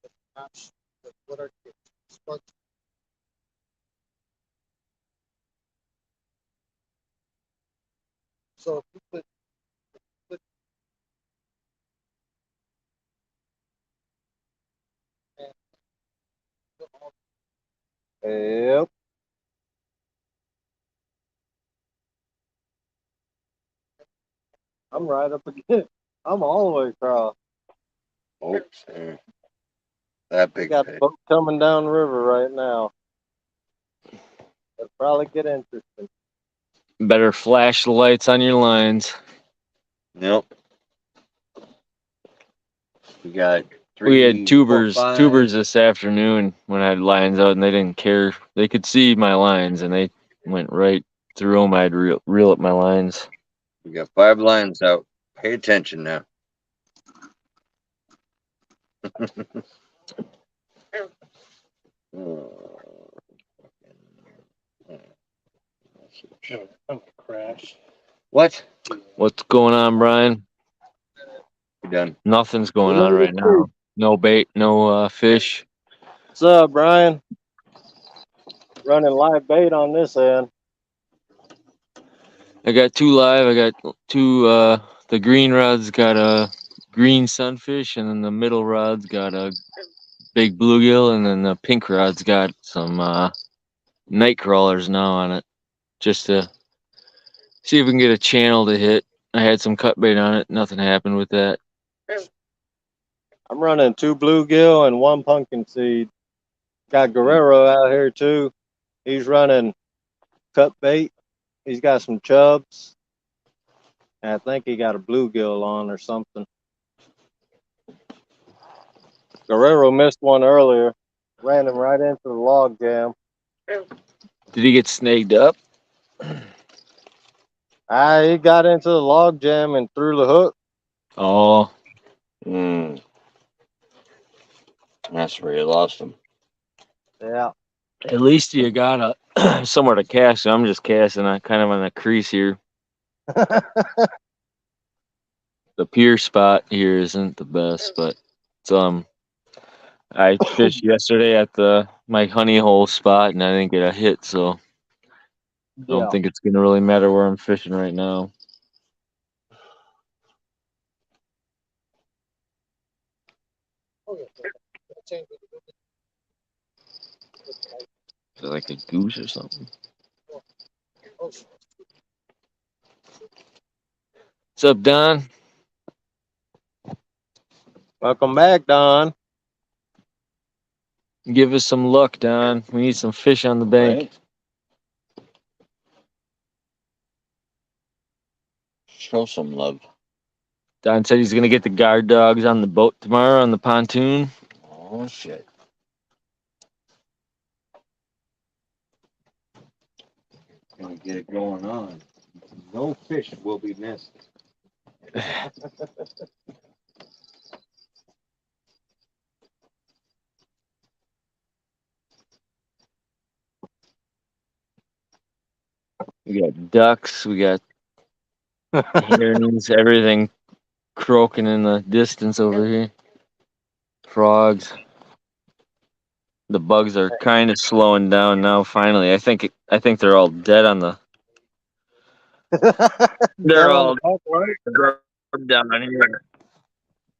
S6: But option. But what are kids? Sponge. So if you put and put all
S1: Yep. I'm right up again. I'm all the way across.
S3: Oops, that
S1: We
S3: big
S1: got
S3: fish.
S1: a boat coming down the river right now. It'll probably get interesting.
S2: Better flash the lights on your lines.
S3: Nope. We got
S2: We had
S3: 3, 4,
S2: tubers
S3: 5.
S2: this afternoon when I had lines out, and they didn't care. They could see my lines, and they went right through them. I'd reel up my lines.
S3: We got 5 lines out. Pay attention now.
S5: I'm gonna crash.
S3: What?
S2: What's going on, Brian?
S3: You done?
S2: Nothing's going on right now. No bait, no fish.
S1: What's up, Brian? Running live bait on this end.
S2: I got two live. I got two. The green rod's got a green sunfish, and then the middle rod's got a big bluegill, and then the pink rod's got some night crawlers now on it, just to see if we can get a channel to hit. I had some cut bait on it. Nothing happened with that.
S1: I'm running 2 bluegill and 1 pumpkin seed. Got Guerrero out here too. He's running cut bait. He's got some chubs. And I think he got a bluegill on or something. Guerrero missed one earlier. Ran him right into the log jam.
S2: Did he get snagged up?
S1: He got into the log jam and threw the hook.
S2: Oh,
S3: Mm. That's where you lost him.
S1: Yeah.
S2: at least you got a somewhere to cast. So I'm just casting on kind of on the crease here. The pier spot here isn't the best, but it's I fished yesterday at my honey hole spot and I didn't get a hit, so I don't
S1: Yeah.
S2: think it's gonna really matter where I'm fishing right now.
S6: Oh, yeah. Change it.
S2: Is it like a goose or something?
S6: Oh,
S2: What's up, Don?
S1: Welcome back, Don.
S2: Give us some luck, Don. We need some fish on the bank.
S3: Right? Show some love.
S2: Don said he's gonna get the guard dogs on the boat tomorrow on the pontoon.
S3: Oh shit. Gonna get it going on. No fish will be missed.
S2: We got ducks, we got herons, everything croaking in the distance over here. Frogs. The bugs are kind of slowing down now. Finally, I think they're all dead on the. They're all down here.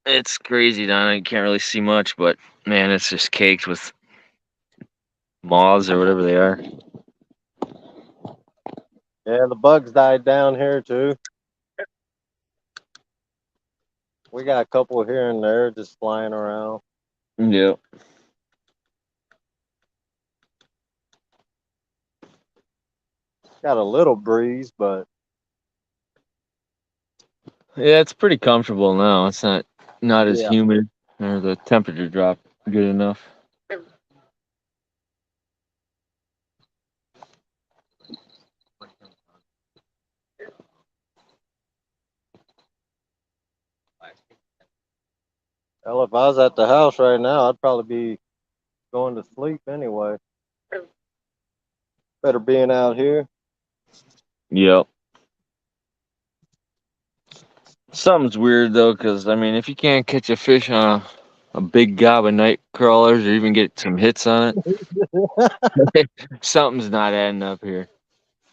S2: It's crazy down. I can't really see much, but man, it's just caked with moths or whatever they are.
S1: Yeah, the bugs died down here too. We got a couple here and there just flying around.
S2: Yep.
S1: Got a little breeze, but
S2: Yeah, it's pretty comfortable now. It's not as
S1: yeah.
S2: humid, or the temperature dropped good enough.
S1: Well, if I was at the house right now, I'd probably be going to sleep anyway. Better being out here.
S2: Yep. Something's weird though, because I mean, if you can't catch a fish on a big gob of night crawlers or even get some hits on it, something's not adding up here.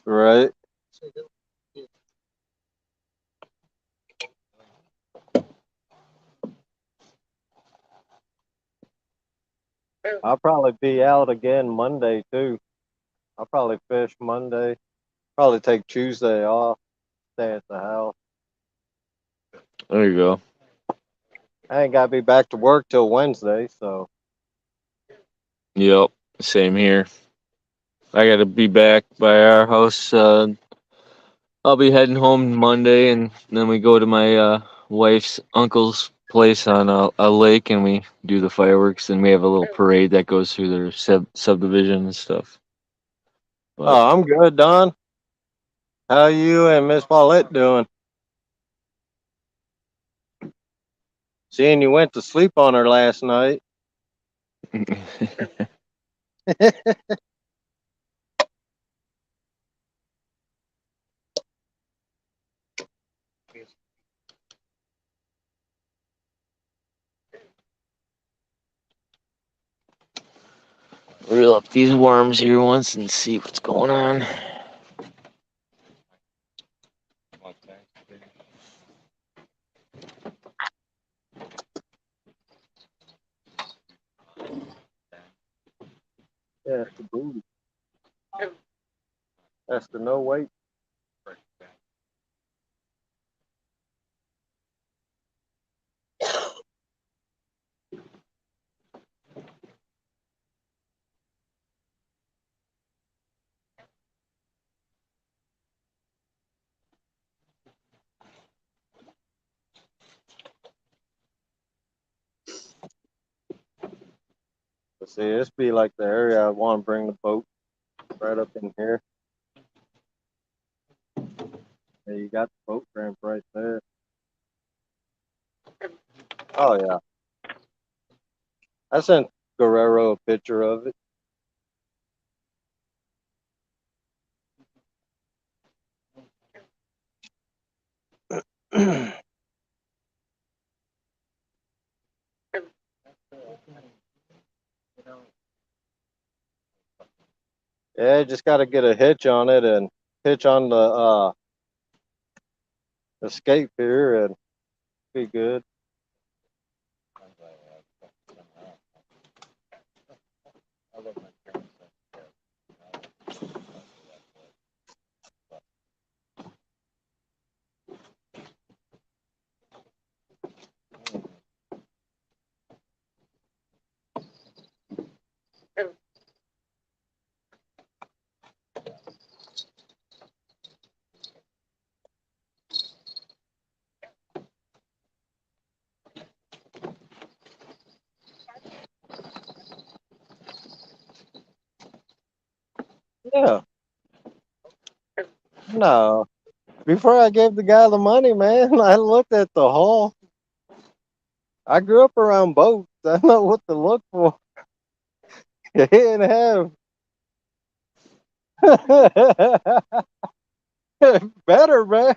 S1: Right. I'll probably be out again Monday too. I'll probably fish Monday. Probably take Tuesday off. Stay at the house.
S2: There you go.
S1: I ain't got to be back to work till Wednesday, so
S2: Yep. Same here. I got to be back by our house. I'll be heading home Monday, and then we go to my wife's uncle's place on a lake, and we do the fireworks, and we have a little parade that goes through their subdivision and stuff. But
S1: oh, I'm good, Don. How you and Miss Paulette doing? Seeing you went to sleep on her last night.
S2: reel up these worms here once and see what's going on.
S1: Yeah, it's the booty. That's the no weight. But see, this be like the area I want to bring the boat right up in here. Yeah, you got the boat ramp right there. Oh yeah. I sent Guerrero a picture of it. Yeah, just got to get a hitch on it and hitch on the escape here and be good. Yeah. No. Before I gave the guy the money, man, I looked at the hull. I grew up around boats. I know what to look for. You didn't have. Better, man.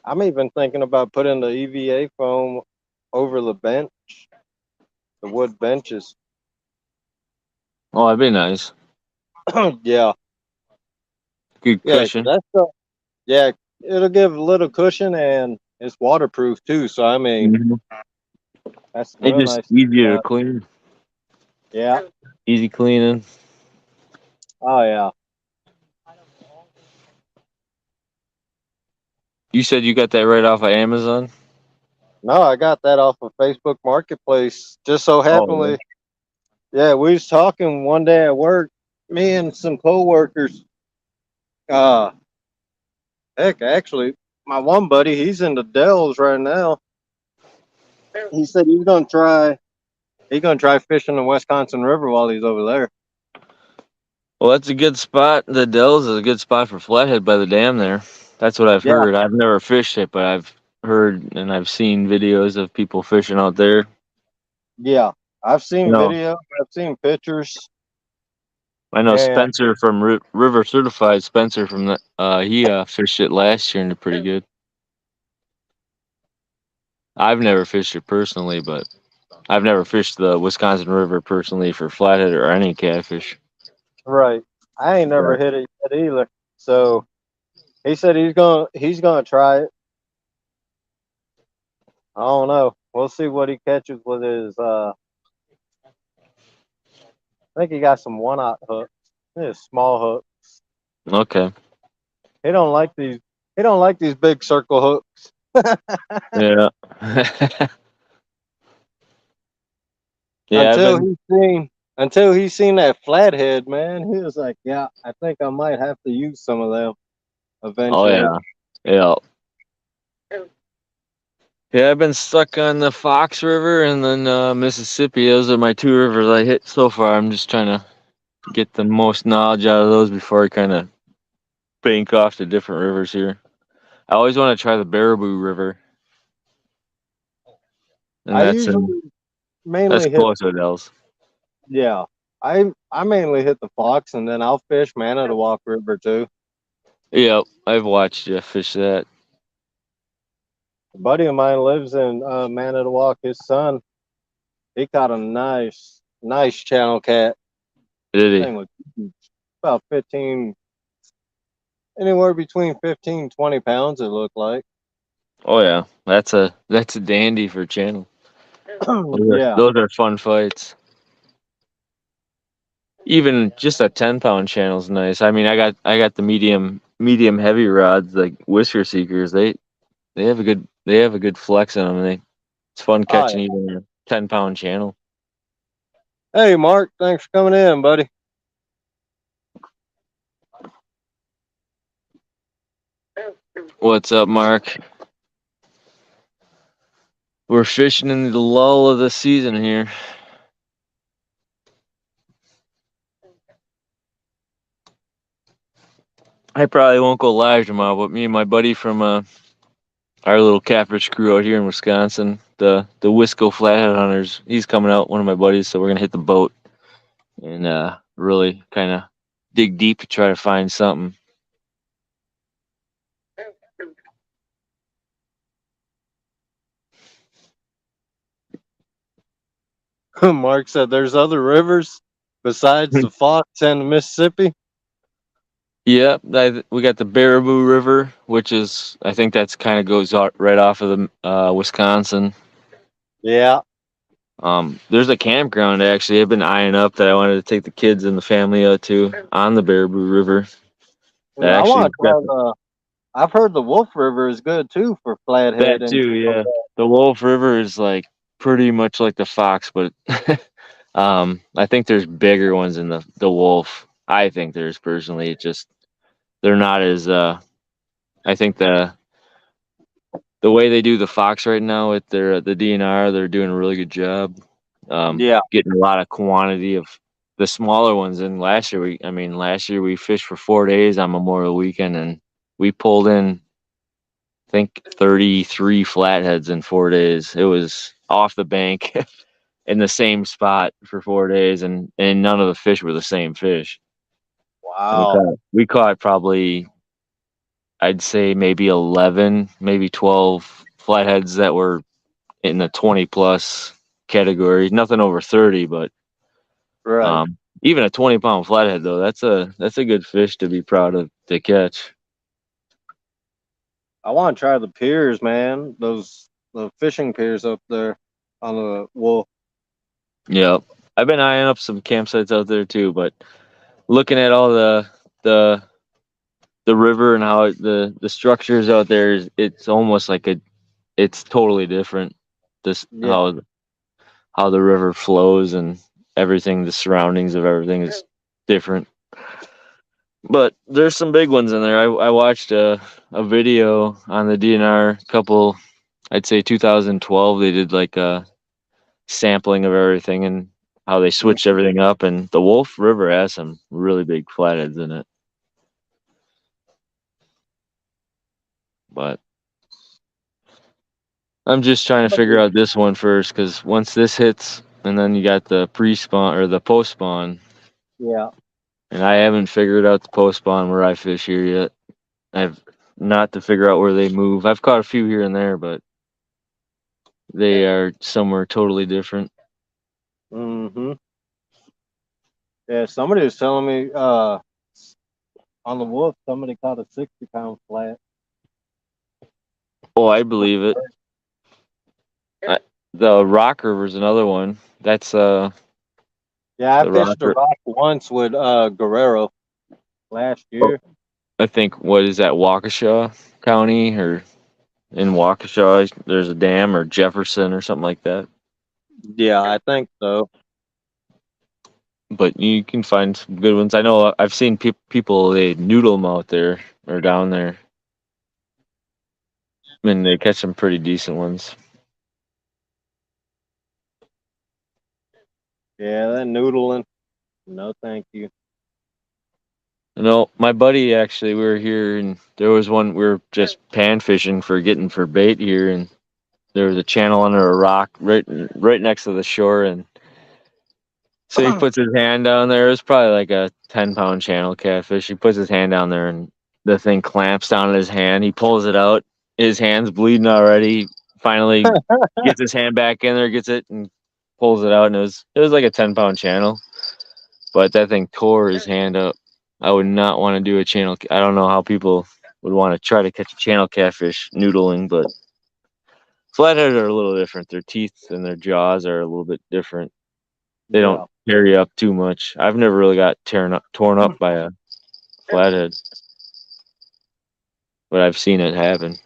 S1: I'm even thinking about putting the EVA foam over the bench, the wood benches.
S2: Oh, that'd be nice.
S1: Yeah.
S2: Good
S1: Yeah,
S2: cushion.
S1: that's the, yeah, it'll give a little cushion and it's waterproof too. So I mean,
S2: Mhm.
S1: that's
S2: It's
S1: real
S2: just
S1: nice.
S2: easier to clean.
S1: Yeah.
S2: Easy cleaning.
S1: Oh yeah.
S2: You said you got that right off of Amazon?
S1: No, I got that off of Facebook Marketplace. Just so
S2: Oh,
S1: happenly, yeah, we was talking one day at work, me and some coworkers. Uh, heck, actually, my one buddy, he's in the Dells right now. He said he's gonna try fishing the Wisconsin River while he's over there.
S2: well, that's a good spot. The Dells is a good spot for flathead by the dam there. That's what I've
S1: Yeah,
S2: heard. I've never fished it, but I've heard and I've seen videos of people fishing out there.
S1: yeah. I've
S2: You
S1: seen
S2: know,
S1: videos, I've seen pictures,
S2: I know
S1: and
S2: Spencer from River Certified. Spencer from the he fished it last year and did pretty good. I've never fished it personally, but I've never fished the Wisconsin River personally for flathead or any catfish.
S1: right. I ain't never hit it yet either. So he said he's gonna try it. I don't know. We'll see what he catches with his. I think he got some one-aught hooks. His small hook.
S2: Okay.
S1: He don't like these. He don't like these big circle hooks.
S2: Yeah. Yeah, I've
S1: until
S2: been.
S1: he seen that flathead, man. He was like, "Yeah, I think I might have to use some of them
S2: Oh
S1: eventually."
S2: yeah. Yeah. Yeah, I've been stuck on the Fox River and then Mississippi. Those are my two rivers I hit so far. I'm just trying to get the most knowledge out of those before I kind of bank off to different rivers here. I always want to try the Baraboo River, and
S1: I usually
S2: that's
S1: mainly hit.
S2: close to Dells.
S1: Yeah, I mainly hit the Fox, and then I'll fish Manitowoc River too.
S2: Yeah, I've watched you fish that.
S1: A buddy of mine lives in Manitowoc. His son, he caught a nice channel cat.
S2: Did he?
S1: Thing was about 15, anywhere between 15 and 20 pounds. It looked like.
S2: Oh yeah, that's a dandy for channel.
S1: Yeah.
S2: Those are fun fights. Even just a 10-pound channel is nice. I mean, I got the medium heavy rods like Whisker Seekers. They have a good flex in them. And it's fun
S1: Oh, yeah.
S2: catching even a 10-pound channel.
S1: Hey, Mark, thanks for coming in, buddy.
S2: What's up, Mark? We're fishing in the lull of the season here. I probably won't go live tomorrow, but me and my buddy from our little catfish crew out here in Wisconsin, the Wisco Flathead Hunters, he's coming out, one of my buddies, so we're gonna hit the boat and really kind of dig deep to try to find something.
S1: Mark said there's other rivers besides the Fox and the Mississippi.
S2: Yep, we got the Baraboo River, which is, I think that's kind of goes out right off of the Wisconsin.
S1: Yeah.
S2: There's a campground actually I've been eyeing up that I wanted to take the kids and the family out to on the Baraboo River.
S1: I want to try I've heard the Wolf River is good too for flathead.
S2: That too, yeah. The Wolf River is like pretty much like the Fox, but I think there's bigger ones in the Wolf. I think there's personally. It just they're not as I think the way they do the Fox right now with the DNR, they're doing a really good job.
S1: Yeah.
S2: Getting a lot of quantity of the smaller ones. And last year we fished for 4 days on Memorial Weekend, and we pulled in, I think, 33 flatheads in 4 days. It was off the bank in the same spot for 4 days, and none of the fish were the same fish.
S1: Wow.
S2: We caught probably, I'd say maybe 11, maybe 12 flatheads that were in the 20 plus category. Nothing over 30, but
S1: Right.
S2: even a 20-pound flathead though, that's a good fish to be proud of to catch.
S1: I want to try the piers, man. The fishing piers up there on the Wolf.
S2: Yep. I've been eyeing up some campsites out there too, but looking at all the river and how the structures out there, it's almost like it's totally different. This how the river flows and everything, the surroundings of everything is different. But there's some big ones in there. I watched a video on the DNR couple, I'd say 2012. They did like a sampling of everything and how they switched everything up. And the Wolf River has some really big flatheads in it. But I'm just trying to figure out this one first, because once this hits, and then you got the pre-spawn or the post-spawn.
S1: Yeah.
S2: And I haven't figured out the post-spawn where I fish here yet. I've not to figure out where they move. I've caught a few here and there, but they are somewhere totally different.
S1: Mm-hmm. Yeah, somebody was telling me on the Wolf, somebody caught a 60-pound flat.
S2: Oh, I believe it. The Rock River's another one. That's
S1: Yeah, I
S2: The
S1: fished a
S2: Rock-
S1: rock once with Guerrero last year.
S2: I think, what is that, Waukesha County, or in Waukesha there's a dam, or Jefferson or something like that.
S1: Yeah, I think so.
S2: But you can find some good ones. I know I've seen people, they noodle them out there or down there, and they catch some pretty decent ones.
S1: Yeah, that noodling. No, thank you.
S2: No, my buddy, actually, we were here, and there was one, we were just pan fishing for bait here, and there was a channel under a rock right next to the shore, and so he puts his hand down there. It was probably like a 10-pound channel catfish. He puts his hand down there, and the thing clamps down in his hand. He pulls it out, his hand's bleeding already. Finally gets his hand back in there, gets it, and pulls it out. And it was like a 10-pound channel, but that thing tore his hand up. I would not want to do a channel. I don't know how people would want to try to catch a channel catfish noodling, but flathead are a little different. Their teeth and their jaws are a little bit different. They don't tear you up too much. I've never really got torn up by a flathead, but I've seen it happen.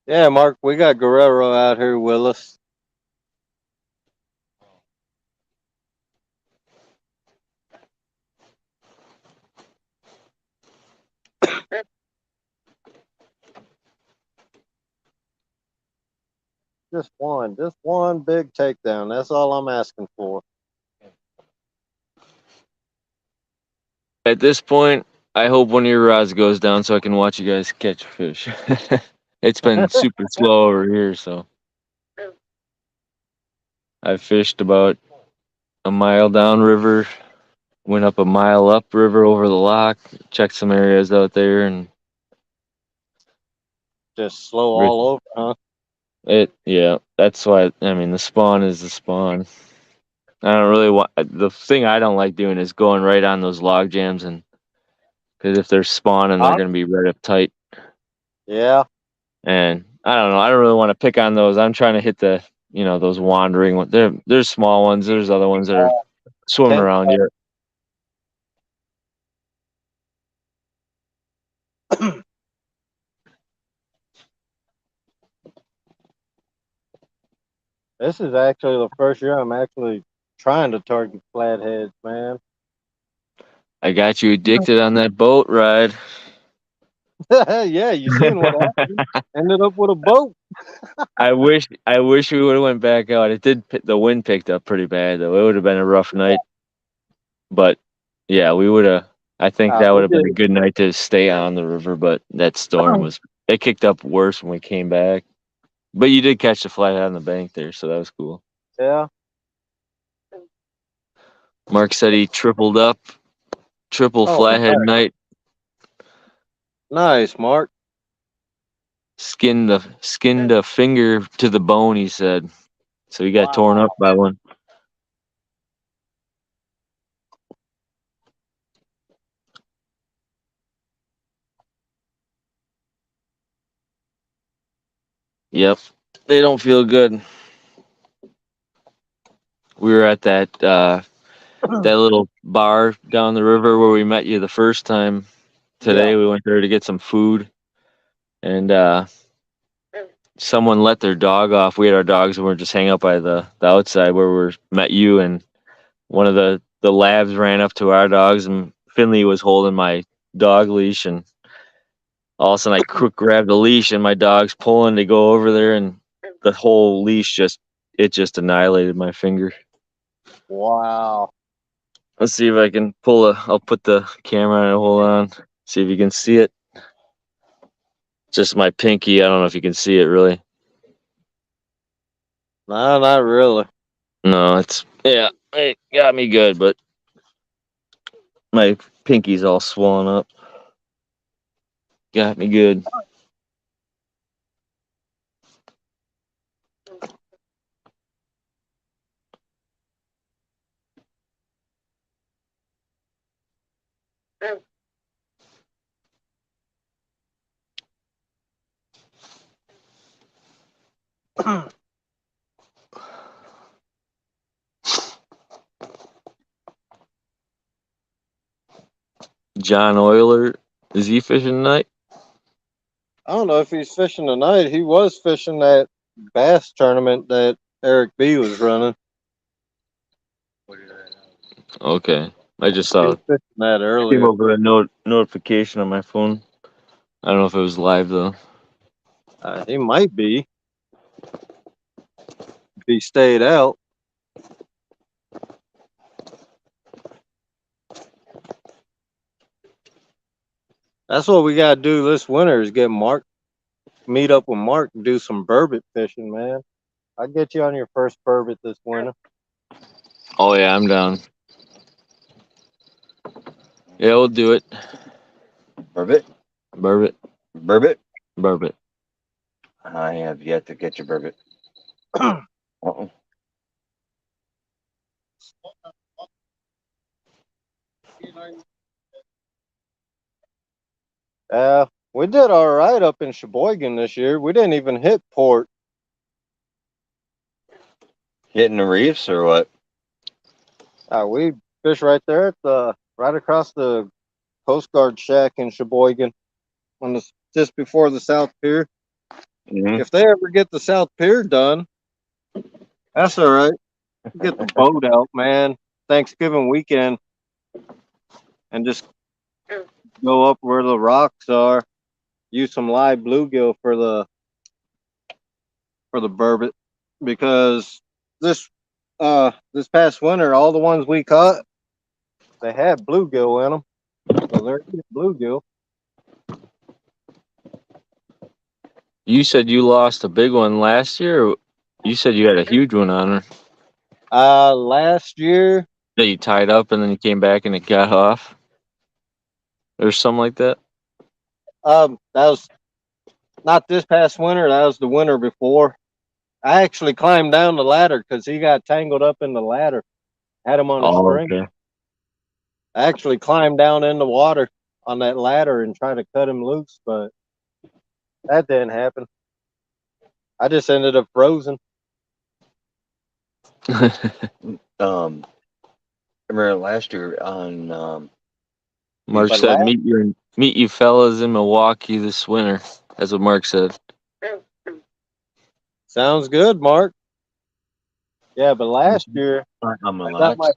S1: Yeah, Mark, we got Guerrero out here with us. Just one big takedown. That's all I'm asking for.
S2: At this point, I hope one of your rods goes down so I can watch you guys catch fish. It's been super slow over here, so I fished about a mile down river, went up a mile up river over the lock, checked some areas out there, and
S1: Just slow all over, huh?
S2: that's why. I mean, the spawn is the spawn. I don't really want the thing I don't like doing is going right on those log jams, and because if they're spawning, they're gonna be right up tight.
S1: Yeah.
S2: And I don't know. I don't really want to pick on those. I'm trying to hit those wandering ones. There's small ones. There's other ones that are swimming around here.
S1: This is actually the first year I'm actually trying to target flatheads, man.
S2: I got you addicted on that boat ride.
S1: Yeah, you seen what happened? Ended up with a boat.
S2: I wish we would have went back out. The wind picked up pretty bad though. It would have been a rough night. But yeah, we would have. I think that would have been a good night to stay on the river. But that storm it kicked up worse when we came back. But you did catch the flathead on the bank there, so that was cool.
S1: Yeah.
S2: Mark said he triple flathead night.
S1: Nice, Mark.
S2: Skinned a finger to the bone, he said. So he got torn up by one. Yep. They don't feel good. We were at that little bar down the river where we met you the first time. Today we went there to get some food, and someone let their dog off. We had our dogs and we were just hanging out by the outside where we met you, and one of the labs ran up to our dogs, and Finley was holding my dog leash, and all of a sudden I grabbed the leash and my dog's pulling to go over there, and the whole leash just annihilated my finger.
S1: Wow.
S2: Let's see if I can I'll put the camera on it. Hold on. See if you can see it. Just my pinky. I don't know if you can see it really.
S1: No, not really.
S2: No, it got me good, but my pinky's all swollen up. Got me good. John Euler, is he fishing tonight?
S1: I don't know if he's fishing tonight. He was fishing that bass tournament that Eric B was running.
S2: Okay. I just saw
S1: that earlier.
S2: came over a notification on my phone. I don't know if it was live though.
S1: He might be. If he stayed out. That's what we gotta do this winter is meet up with Mark and do some burbot fishing, man. I'll get you on your first burbot this winter.
S2: Oh yeah, I'm down. Yeah, we'll do it.
S3: Burbot?
S2: Burbot.
S3: Burbot?
S2: Burbot.
S3: I have yet to catch a burbot. Uh-uh.
S1: We did all right up in Sheboygan this year. We didn't even hit port.
S3: Hitting the reefs or what?
S1: We fish right there at right across the Coast Guard shack in Sheboygan, just before the South Pier.
S3: Mhm.
S1: If they ever get the South Pier done, that's all right. Get the boat out, man. Thanksgiving weekend, and just go up where the rocks are. Use some live bluegill for the burbot, because this past winter, all the ones we caught, they had bluegill in them. So they're good bluegill.
S2: You said you lost a big one last year. Or you said you had a huge one on her
S1: Last year,
S2: that you tied up and then you came back and it got off, or something like that.
S1: that was not this past winter. That was the winter before. I actually climbed down the ladder because he got tangled up in the ladder. Had him on a
S2: Oh,
S1: string.
S2: okay.
S1: I actually climbed down in the water on that ladder and tried to cut him loose, but that didn't happen. I just ended up frozen.
S3: Remember last year on
S2: Mark
S1: But
S2: said, meet you fellas in Milwaukee this winter." That's what Mark said.
S1: sounds good, Mark. Yeah, but last year
S3: on my
S1: I got my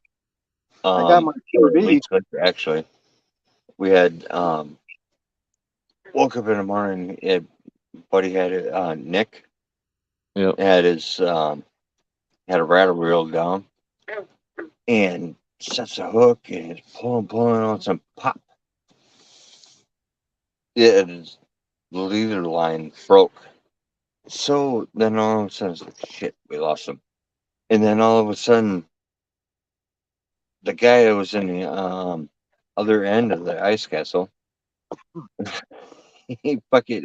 S1: I got my
S3: or
S1: PB.
S3: Lake Spencer, actually. We had woke up in the morning. Buddy had it. Nick
S2: Yep.
S3: had his had a rattle reel down and sets a hook and it's pulling on some pop. Yeah, his leader line broke. So then all of a sudden, it's like, shit, we lost him. And then all of a sudden, the guy that was in the other end of the ice castle, he fucking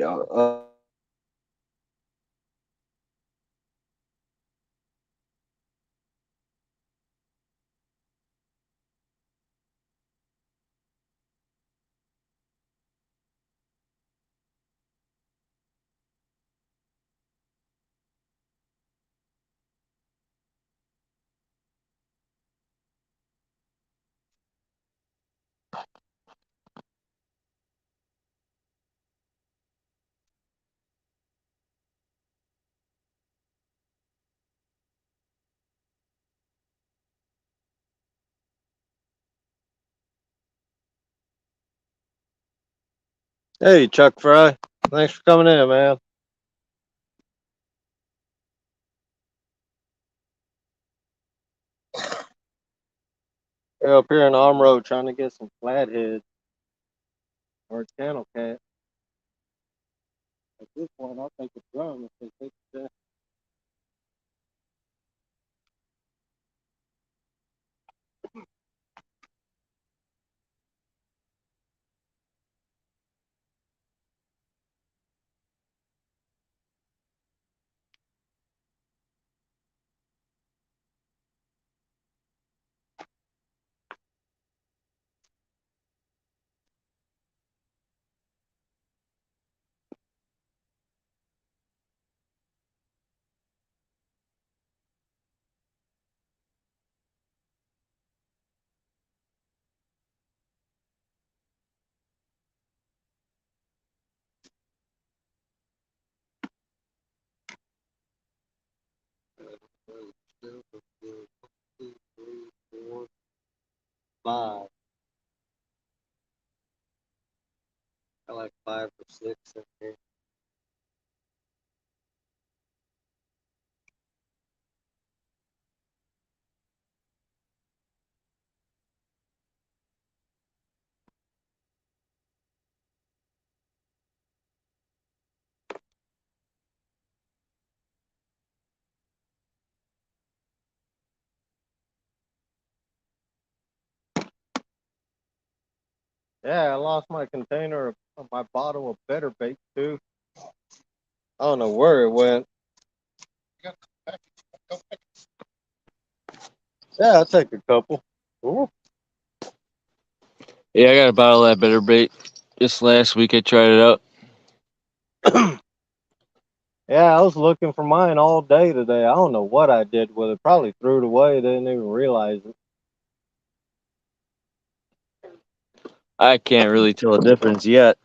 S1: Hey, Chuck Fry. Thanks for coming in, man. We're up here in Armro trying to get some flathead or a channel cat. At this point, I'll take a drum if they take that. Five. I like 5 or 6 in here. Yeah, I lost my container of my bottle of better bait too. I don't know where it went. Yeah, I'll take a couple. Ooh.
S2: Yeah, I got a bottle of that better bait. Just last week I tried it out.
S1: Yeah, I was looking for mine all day today. I don't know what I did with it. Probably threw it away. Didn't even realize it.
S2: I can't really tell a difference yet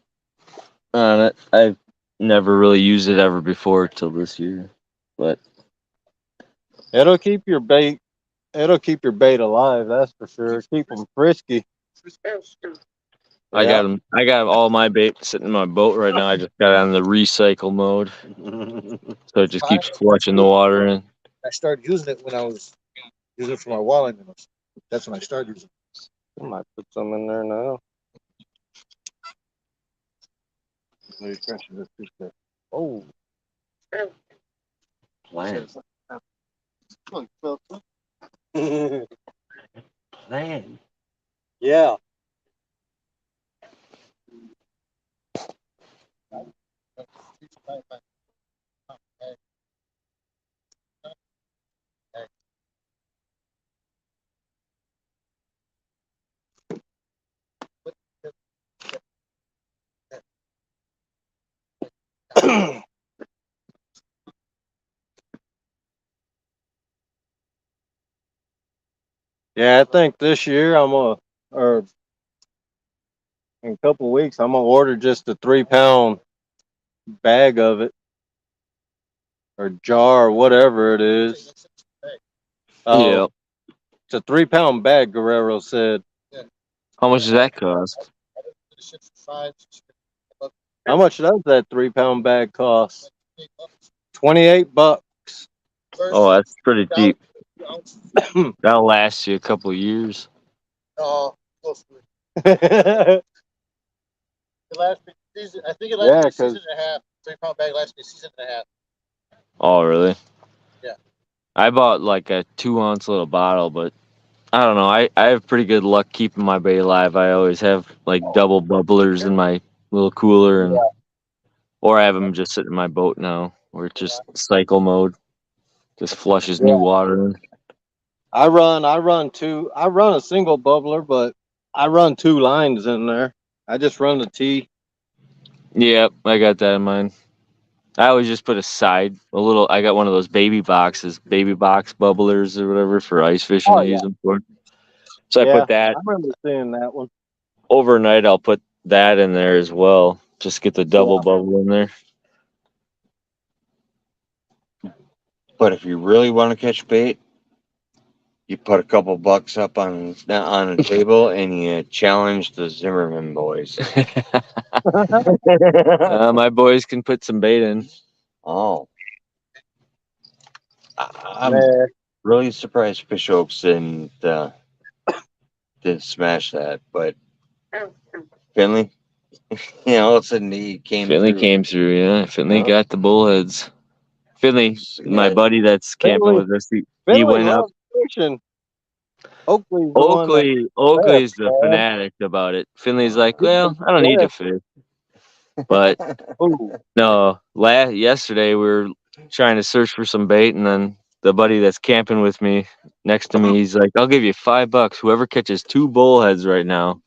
S2: on it. I've never really used it ever before till this year. But
S1: It'll keep your bait. It'll keep your bait alive. That's for sure. Keep them frisky.
S2: I got 'em. I got all my bait sitting in my boat right now. I just got on the recycle mode, so it just keeps flushing the water in.
S6: I started using it when I was using it for my walleye minnows. That's when I started using it.
S1: I might put some in there now. Oh,
S3: Plan. Plan.
S1: yeah. Yeah, I think this year or in a couple of weeks, I'm gonna order just a 3-pound bag of it or jar or whatever it is.
S2: Yeah.
S1: It's a 3-pound bag. Guerrero said.
S2: How much does that cost?
S1: How much does that 3-pound bag cost? $28.
S2: Oh, that's pretty cheap. That'll last you a couple of years.
S6: No, close to it.
S1: Yeah,
S6: It lasts me season. I think it
S1: Yeah,
S6: lasts me a
S1: 'cause-
S6: season and a half. 3-pound bag lasts me a season and a half.
S2: Oh, really?
S6: Yeah.
S2: I bought like a 2-ounce little bottle, but I don't know. I have pretty good luck keeping my bait alive. I always have like double bubblers in my little cooler, and or I have them just sitting in my boat now, where it's just cycle mode, just flushes new water in.
S1: I run a single bubbler, but I run 2 lines in there. I just run the T.
S2: Yep, I got that in mind. I always just put a little. I got one of those baby box bubblers or whatever for ice fishing. I use them for. So I
S1: Yeah,
S2: put that
S1: I remember seeing that one.
S2: overnight. I'll put that in there as well. Just get the double bubble in there.
S3: But if you really want to catch bait, you put a couple bucks up on a table and you challenge the Zimmerman boys.
S2: My boys can put some bait in.
S3: Oh, I'm
S1: Yeah.
S3: really surprised Fish Oaks didn't smash that, but Finley, all of a sudden he came.
S2: Finley
S3: through.
S2: came through. Yeah, Finley got the bullheads. Finley, my
S3: Yeah.
S2: buddy that's camping
S1: Finley-
S2: with us, he
S1: Finley
S2: went up.
S1: loves fishing. Oakley's the one that
S2: Oakley's the
S1: man.
S2: fanatic about it. Finley's like, well, I don't need to fish. But
S1: Ooh,
S2: no, yesterday we were trying to search for some bait, and then the buddy that's camping with me next to me, he's like, I'll give you $5. Whoever catches 2 bullheads right now.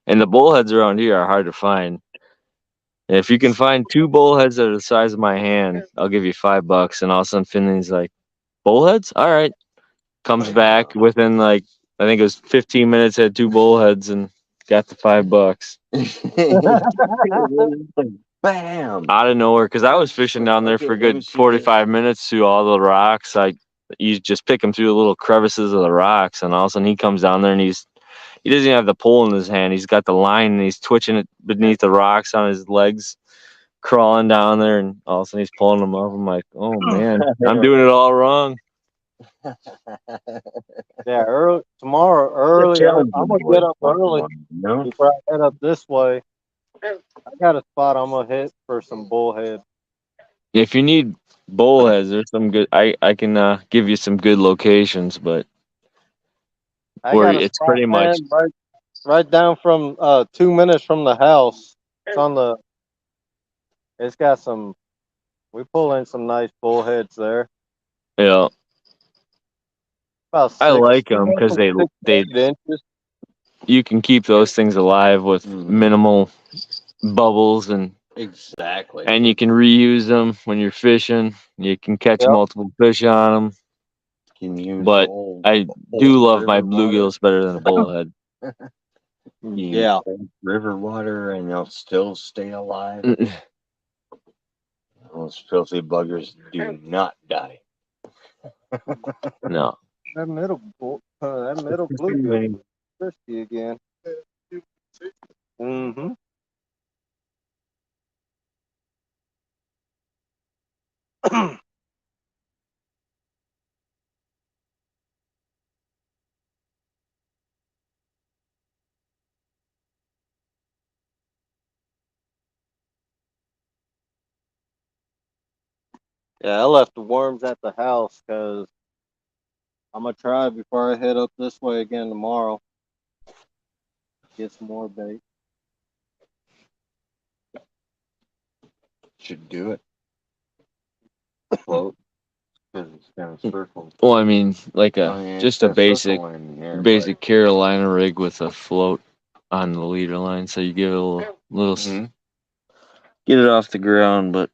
S2: And the bullheads around here are hard to find. And if you can find 2 bullheads that are the size of my hand, I'll give you $5. And all of a sudden Finley's like, bullheads? All right. Comes back within like, I think it was 15 minutes, had 2 bullheads and got the $5.
S3: Bam!
S2: Out of nowhere, because I was fishing down there for a good 45 minutes through all the rocks. You just pick him through the little crevices of the rocks, and all of a sudden he comes down there and he doesn't even have the pole in his hand. He's got the line and he's twitching it beneath the rocks on his legs, crawling down there, and all of a sudden he's pulling them up. I'm like, oh man, I'm doing it all wrong.
S1: yeah. Tomorrow early. I'm gonna get up early
S3: No,
S1: before I head up this way. I got a spot I'm gonna hit for some bullhead.
S2: If you need bullheads, there's some good. I can give you some good locations, but
S1: I
S2: Where
S1: got a
S2: it's
S1: spot,
S2: pretty much-
S1: man, right down from 2 minutes from the house. It's on the. It's got some. We pull in some nice bullheads there.
S2: Yeah,
S1: About
S2: I
S1: six.
S2: like them because
S1: six to
S2: they
S1: 8 inches.
S2: you can keep those things alive with minimal bubbles
S3: Exactly.
S2: and you can reuse them when you're fishing. You can catch
S1: Yep.
S2: multiple fish on them.
S3: Can use
S2: But
S3: old,
S2: I do love my bluegills better than a bullhead.
S1: Yeah.
S3: river water, and they'll still stay alive. Those filthy buggers do not die.
S2: No.
S1: That middle bluegill thirsty again. Mm-hmm. Yeah, I left the worms at the house because I'm gonna try before I head up this way again tomorrow. Get some more bait.
S3: Should do it. Float. Because it's kind of circle.
S2: Well, I mean, like
S3: I mean,
S2: just
S3: it's
S2: a basic
S3: circle in there,
S2: basic Carolina rig with a float on the leader line, so you give it a little
S3: Mhm.
S2: get it off the ground. But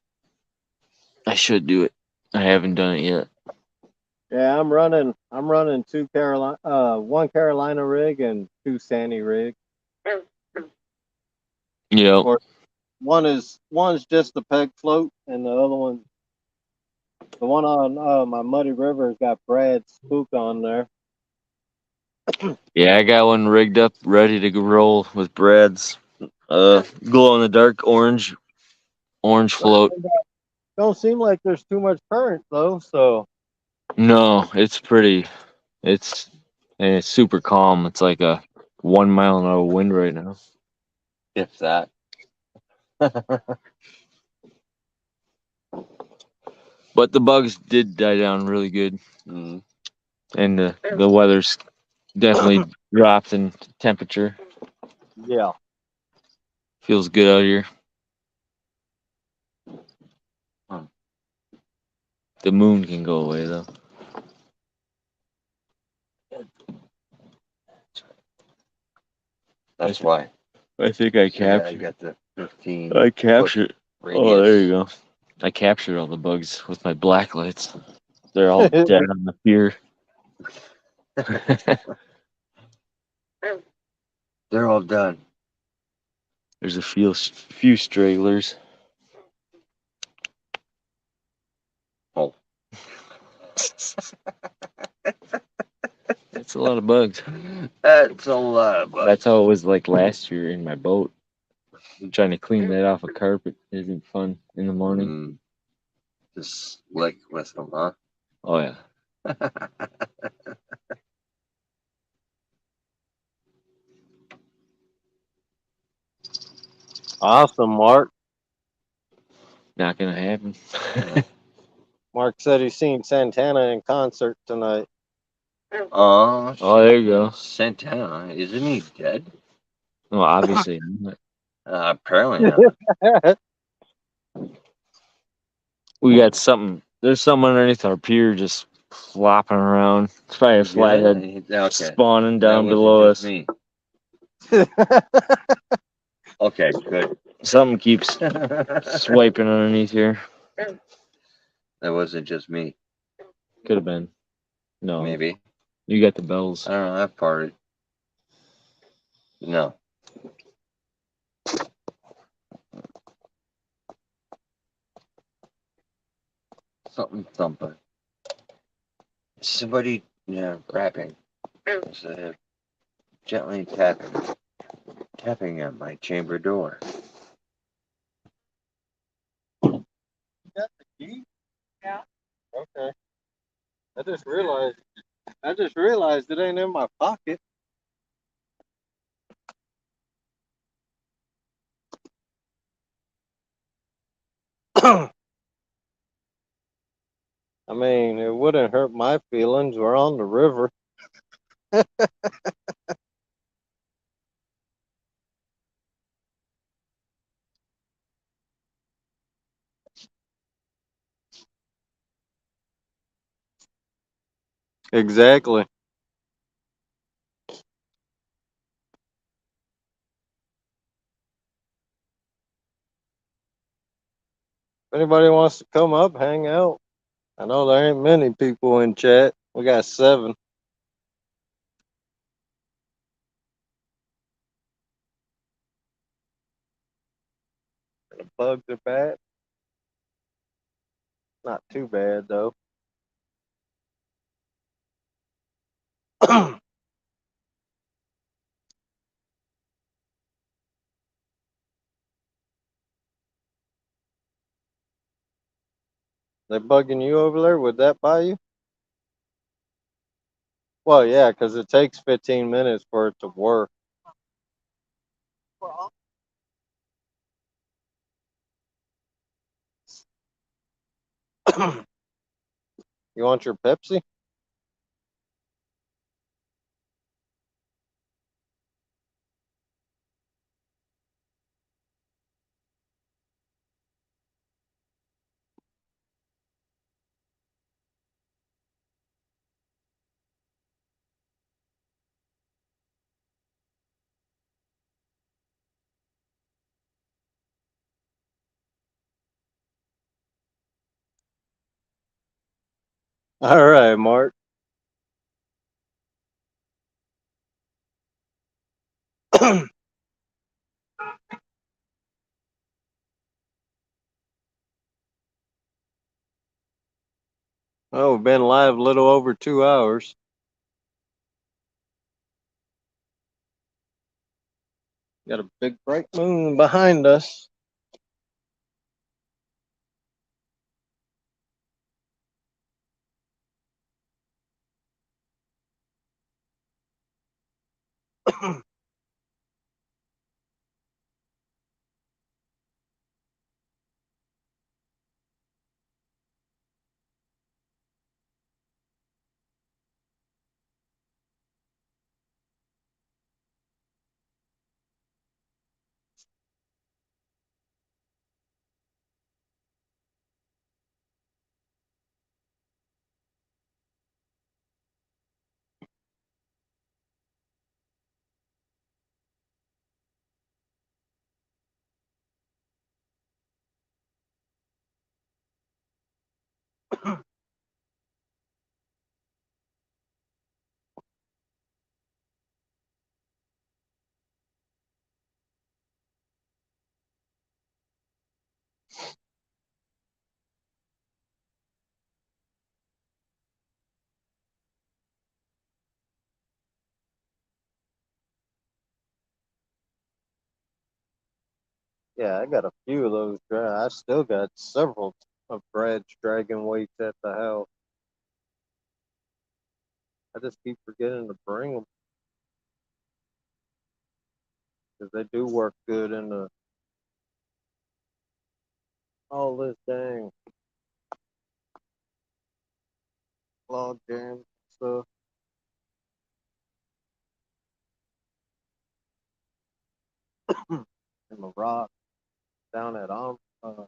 S2: I should do it. I haven't done it yet.
S1: Yeah, I'm running one Carolina rig and two Sandy rigs.
S2: Yep.
S1: Or one's just the peg float, and the other one, the one on my Muddy River, has got Brad's spook on there.
S2: Yeah, I got one rigged up, ready to roll with Brad's glow in the dark orange float.
S1: Don't seem like there's too much current though, so
S2: No, it's pretty. It's and it's super calm. It's like a 1 mile an hour wind right now.
S3: If that.
S2: But the bugs did die down really good,
S3: Mhm.
S2: and the weather's definitely dropped in temperature.
S1: yeah.
S2: Feels good out here.
S3: Huh.
S2: The moon can go away though.
S3: That's why.
S2: I think I
S3: So, yeah, you
S2: captured.
S3: got the 15.
S2: I captured.
S3: radius.
S2: Oh, there you go. I captured all the bugs with my black lights. They're all dead on the pier.
S3: They're all done.
S2: There's a few stragglers.
S3: Oh.
S2: That's a lot of bugs.
S3: That's a lot of bugs.
S2: That's how it was like last year in my boat. Trying to clean that off a carpet isn't fun in the morning.
S3: Just slick with them, huh?
S2: Oh yeah.
S1: Awesome, Mark.
S2: Not gonna happen.
S1: Mark said he's seen Santana in concert tonight.
S3: Oh,
S2: Oh, there you go.
S3: Santana, isn't he dead?
S2: Well, obviously not.
S3: Apparently not.
S2: We got something. There's something underneath our pier just flopping around. It's probably a flathead
S3: Yeah, okay.
S2: spawning
S3: That
S2: down
S3: wasn't
S2: below
S3: just
S2: us.
S3: me. Okay, good.
S2: Something keeps swiping underneath here.
S3: That wasn't just me.
S2: Could have been. No.
S3: Maybe.
S2: You got the bells.
S3: I don't know. I've farted. No. Something thumping. Somebody, rapping. Instead of gently tapping at my chamber door.
S1: You got the key?
S4: Yeah.
S1: Okay. I just realized it ain't in my pocket. I mean, it wouldn't hurt my feelings. We're on the river. Exactly. If anybody wants to come up, hang out. I know there ain't many people in chat. We got 7. The bugs are bad. Not too bad though. They bugging you over there? Would that buy you? Well, yeah, because it takes 15 minutes for it to work. You want your Pepsi? All right, Mark. Oh, we've been live a little over 2 hours. Got a big bright moon behind us. Yeah, I got a few of those. I still got several of Brad's dragon weights at the house. I just keep forgetting to bring them because they do work good in the all this dang log jam stuff and the rock down at Oscar.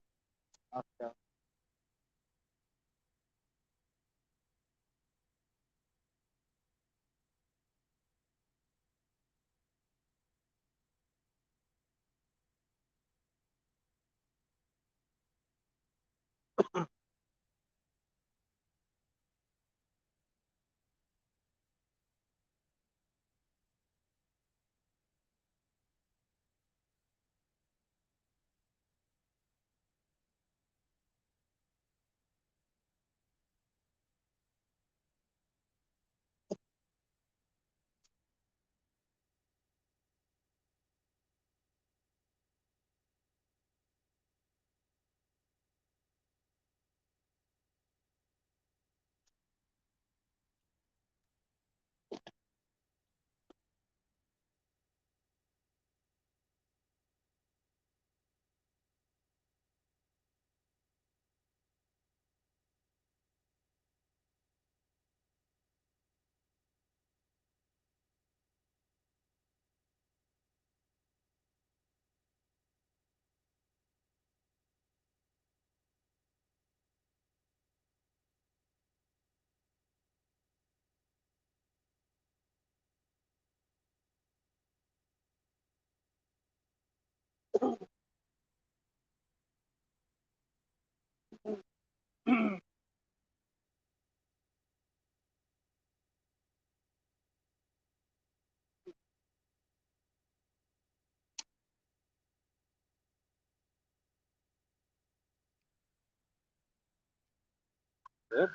S1: Yep,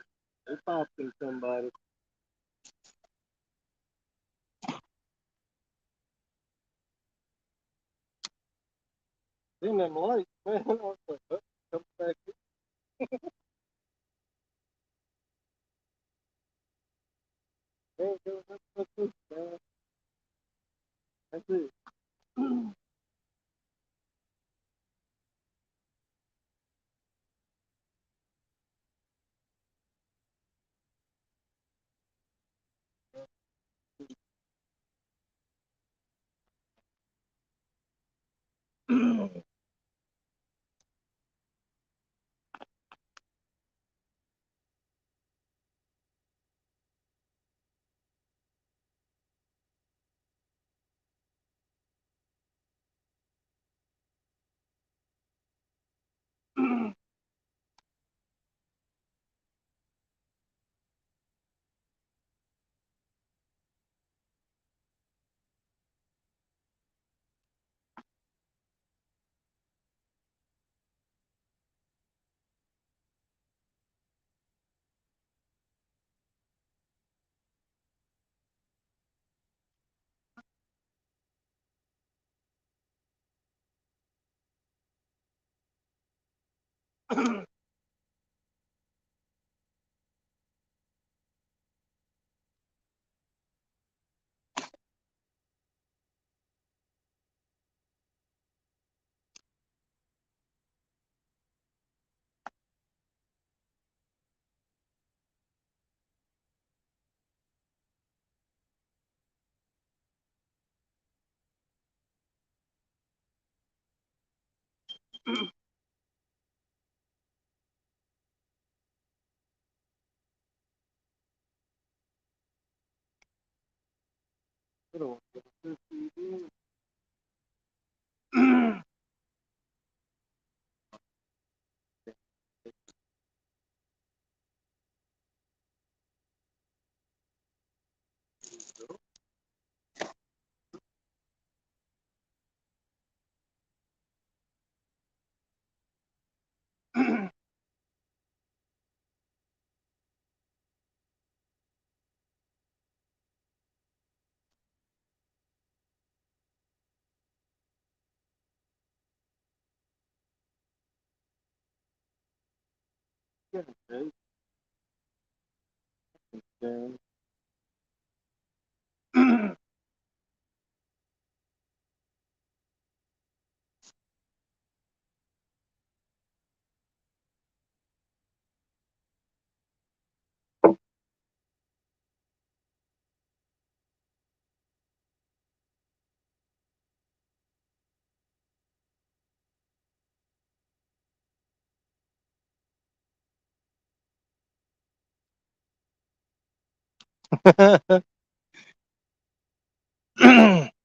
S1: they popped in somebody. Seen them lights, man. I was like, oh, come back. Hey, what's this, man? That's it.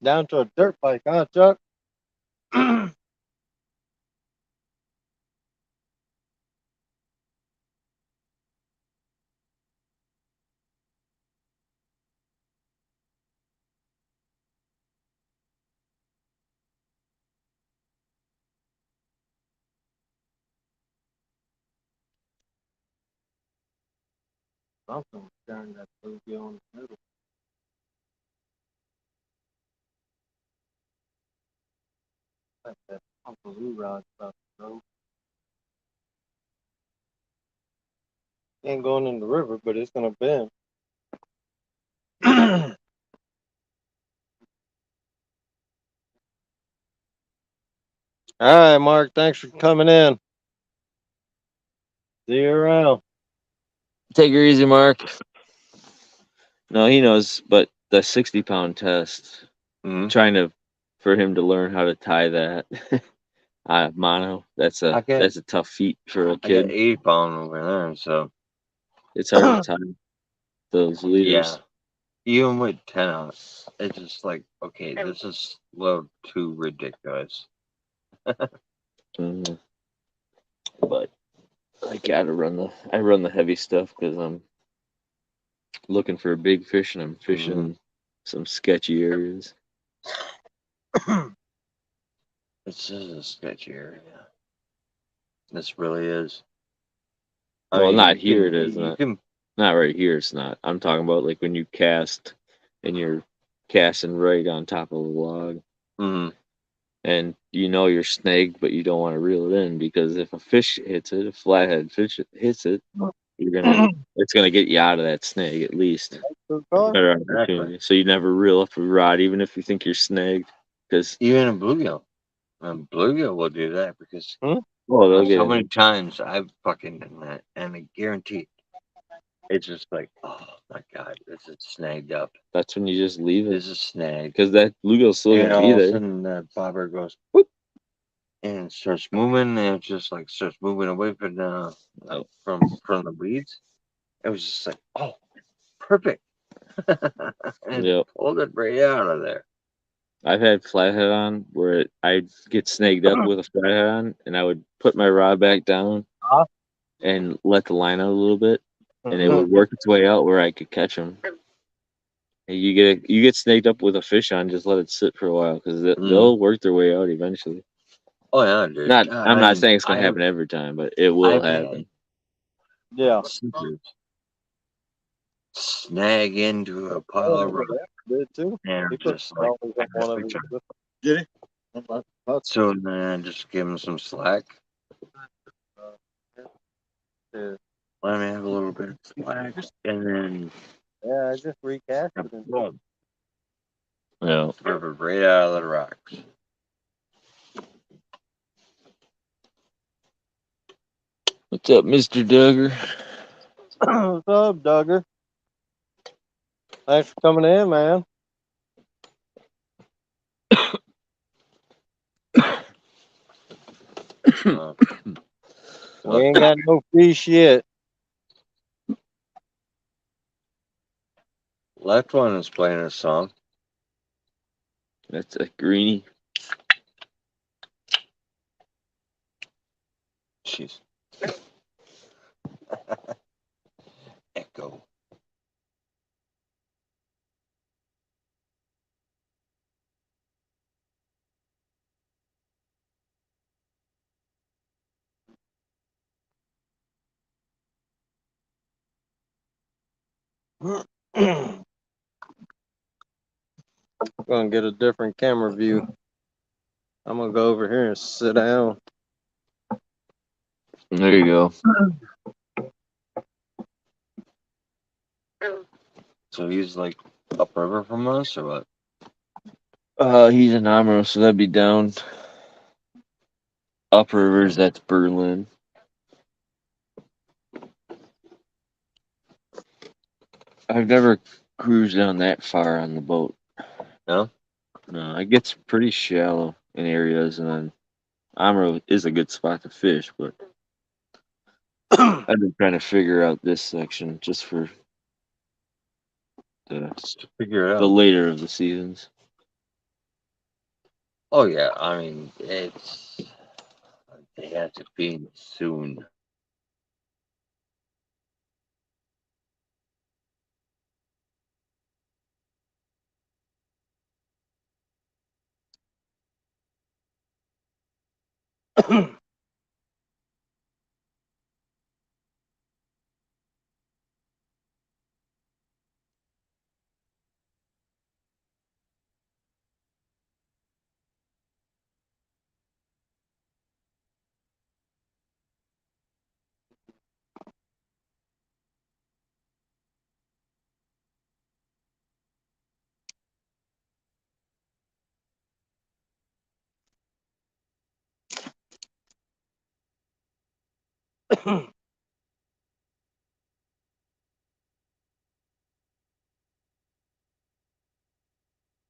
S1: Down to a dirt bike, huh, Chuck? Something turned that boogie on the middle. Like that Uncle Lou rod stuff, bro. Ain't going in the river, but it's gonna bend. All right, Mark. Thanks for coming in. See you around.
S2: Take her easy, Mark. No, he knows, but the 60-pound test,
S3: Mhm.
S2: trying to for him to learn how to tie that mono, that's
S3: I got-
S2: a tough feat for a
S3: I got
S2: kid.
S3: 80 pound over there, so
S2: It's hard to tie those leaders.
S3: yeah. Even with 10 on it, it's just like, okay, this is a little too ridiculous.
S2: Mhm. But I run the heavy stuff because I'm looking for a big fish and I'm fishing in some sketchy areas.
S3: This is a sketchy area. This really is.
S2: Well, not
S3: you
S2: here
S3: can-
S2: it is,
S3: You
S2: not.
S3: can,
S2: Not right here. It's not. I'm talking about like when you cast and you're casting right on top of a log,
S3: mm,
S2: and you know you're snagged, but you don't want to reel it in because if a fish hits it, a flathead fish hits it, it's gonna get you out of that snag at least. Better opportunity. So you never reel up a rod, even if you think you're snagged, because
S3: even a bluegill. Bluegill will do that because
S2: well they'll
S3: so
S2: get
S3: many times I've fucking done that, and I guarantee it's just like, oh my god, this is snagged up.
S2: that's when you just leave it
S3: This is snagged.
S2: because that bluegill's still
S3: And
S2: gonna be
S3: all of a
S2: there.
S3: sudden, that bobber goes whoop, and it starts moving, and it just like starts moving away from the weeds. It was just like, oh, perfect. And
S2: Yep.
S3: pulled it right out of there.
S2: I've had flathead on where I'd get snagged up with a flathead on, and I would put my rod back down and let the line out a little bit, and it would work its way out where I could catch them. And you get snagged up with a fish on, just let it sit for a while because they'll work their way out eventually.
S3: Oh yeah, dude.
S2: Not,
S3: God,
S2: I'm not saying it's gonna happen every time, but it will
S3: I've
S2: happen.
S1: Yeah.
S3: Snickers snag into a pile of rocks,
S1: Did too.
S3: and
S1: He put
S3: just like,
S1: always on one of his.
S6: Did he?
S3: so then I just give him some slack.
S1: Yeah,
S3: Let me have a little bit of slack, and then
S1: I just recast it.
S3: boom,
S2: Yeah.
S3: rip it right out of the rocks.
S2: What's up, Mr. Duggar?
S1: What's up, Duggar? Thanks for coming in, man.
S3: Uh,
S1: We ain't got no fish yet.
S3: left one is playing a song.
S2: That's a greenie.
S3: Jeez. Echo.
S1: Gonna get a different camera view. I'm gonna go over here and sit down.
S2: There you go.
S3: So he's like upriver from us, or what?
S2: He's in Amro, so that'd be down. Up rivers, that's Berlin. I've never cruised down that far on the boat.
S3: No.
S2: No, it gets pretty shallow in areas, and then Amro is a good spot to fish, but I've been trying to figure out this section just for
S3: Just to figure it
S2: the
S3: out.
S2: later of the seasons.
S3: Oh yeah, I mean they have to be soon.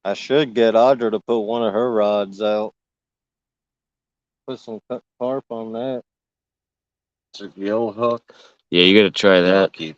S1: I should get Audra to put one of her rods out. Put some carp on that.
S3: It's a gill hook.
S2: Yeah, you gotta try
S3: I'll
S2: that.
S3: keep.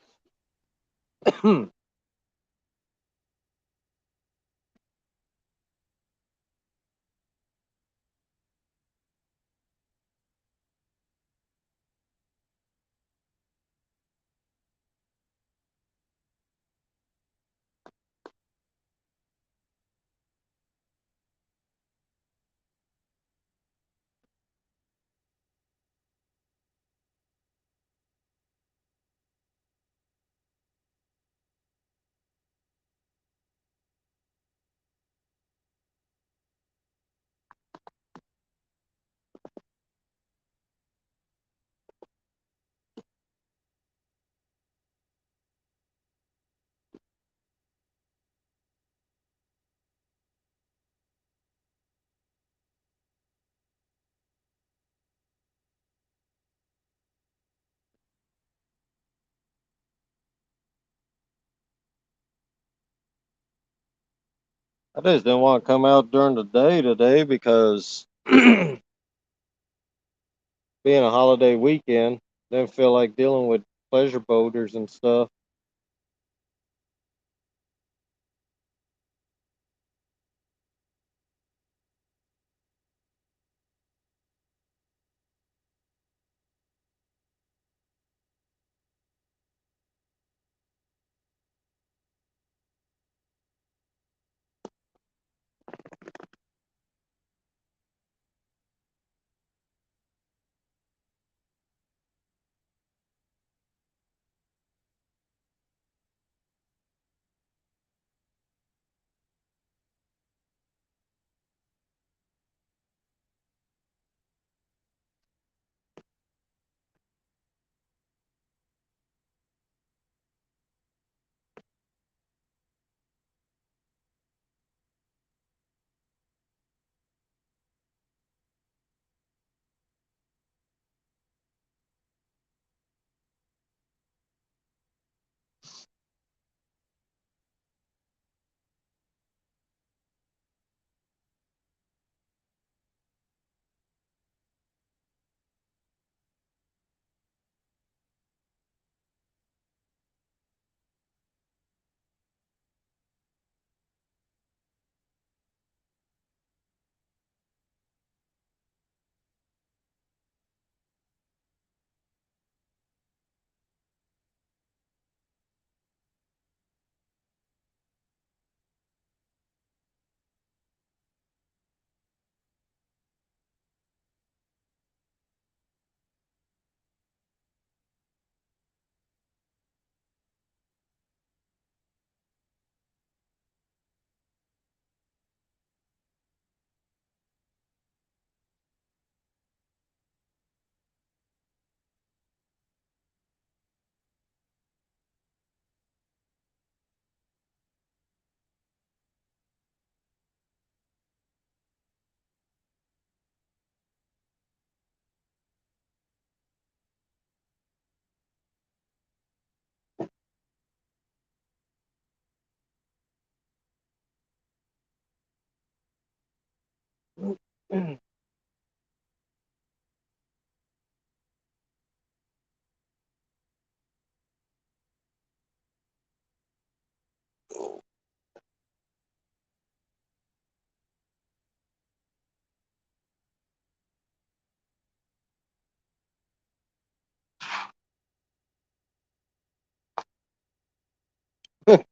S1: I just didn't want to come out during the day today because being a holiday weekend, didn't feel like dealing with pleasure boaters and stuff.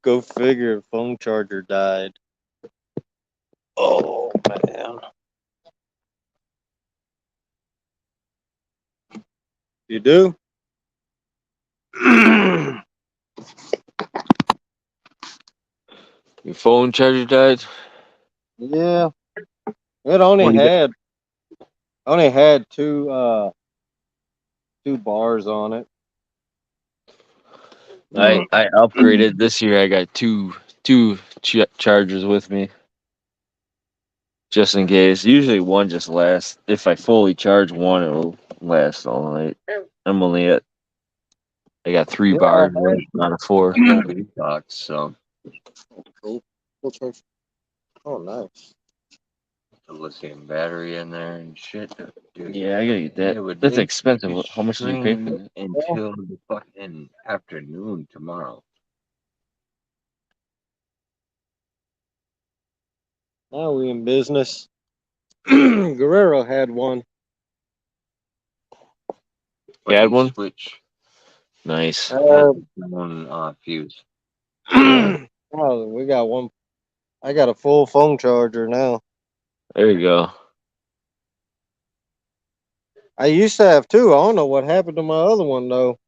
S1: Go figure, phone charger died. Oh man. You do?
S2: Your phone charger died.
S1: Yeah. It
S2: What do you got?
S1: only had two bars on it.
S2: I upgraded this year. I got two chargers with me, just in case. Usually one just lasts. If I fully charge one, it'll last all night. I'm only at. I got three
S1: Yeah,
S2: bars with it, not a four.
S3: Box, so
S1: cool. Full charge. Oh, nice.
S3: a lithium battery in there and shit. Dude,
S2: Yeah, I gotta get that.
S3: it would
S2: That's
S3: make
S2: expensive.
S3: this
S2: How much did you pay for
S3: thing
S2: that?
S3: until the fucking afternoon tomorrow.
S1: Now we in business. Guerrero had one.
S3: But
S2: Had
S3: you
S2: one?
S3: switch
S2: Nice.
S3: one fuse.
S1: Oh, we got one. I got a full phone charger now.
S2: There you go.
S1: I used to have two. I don't know what happened to my other one though.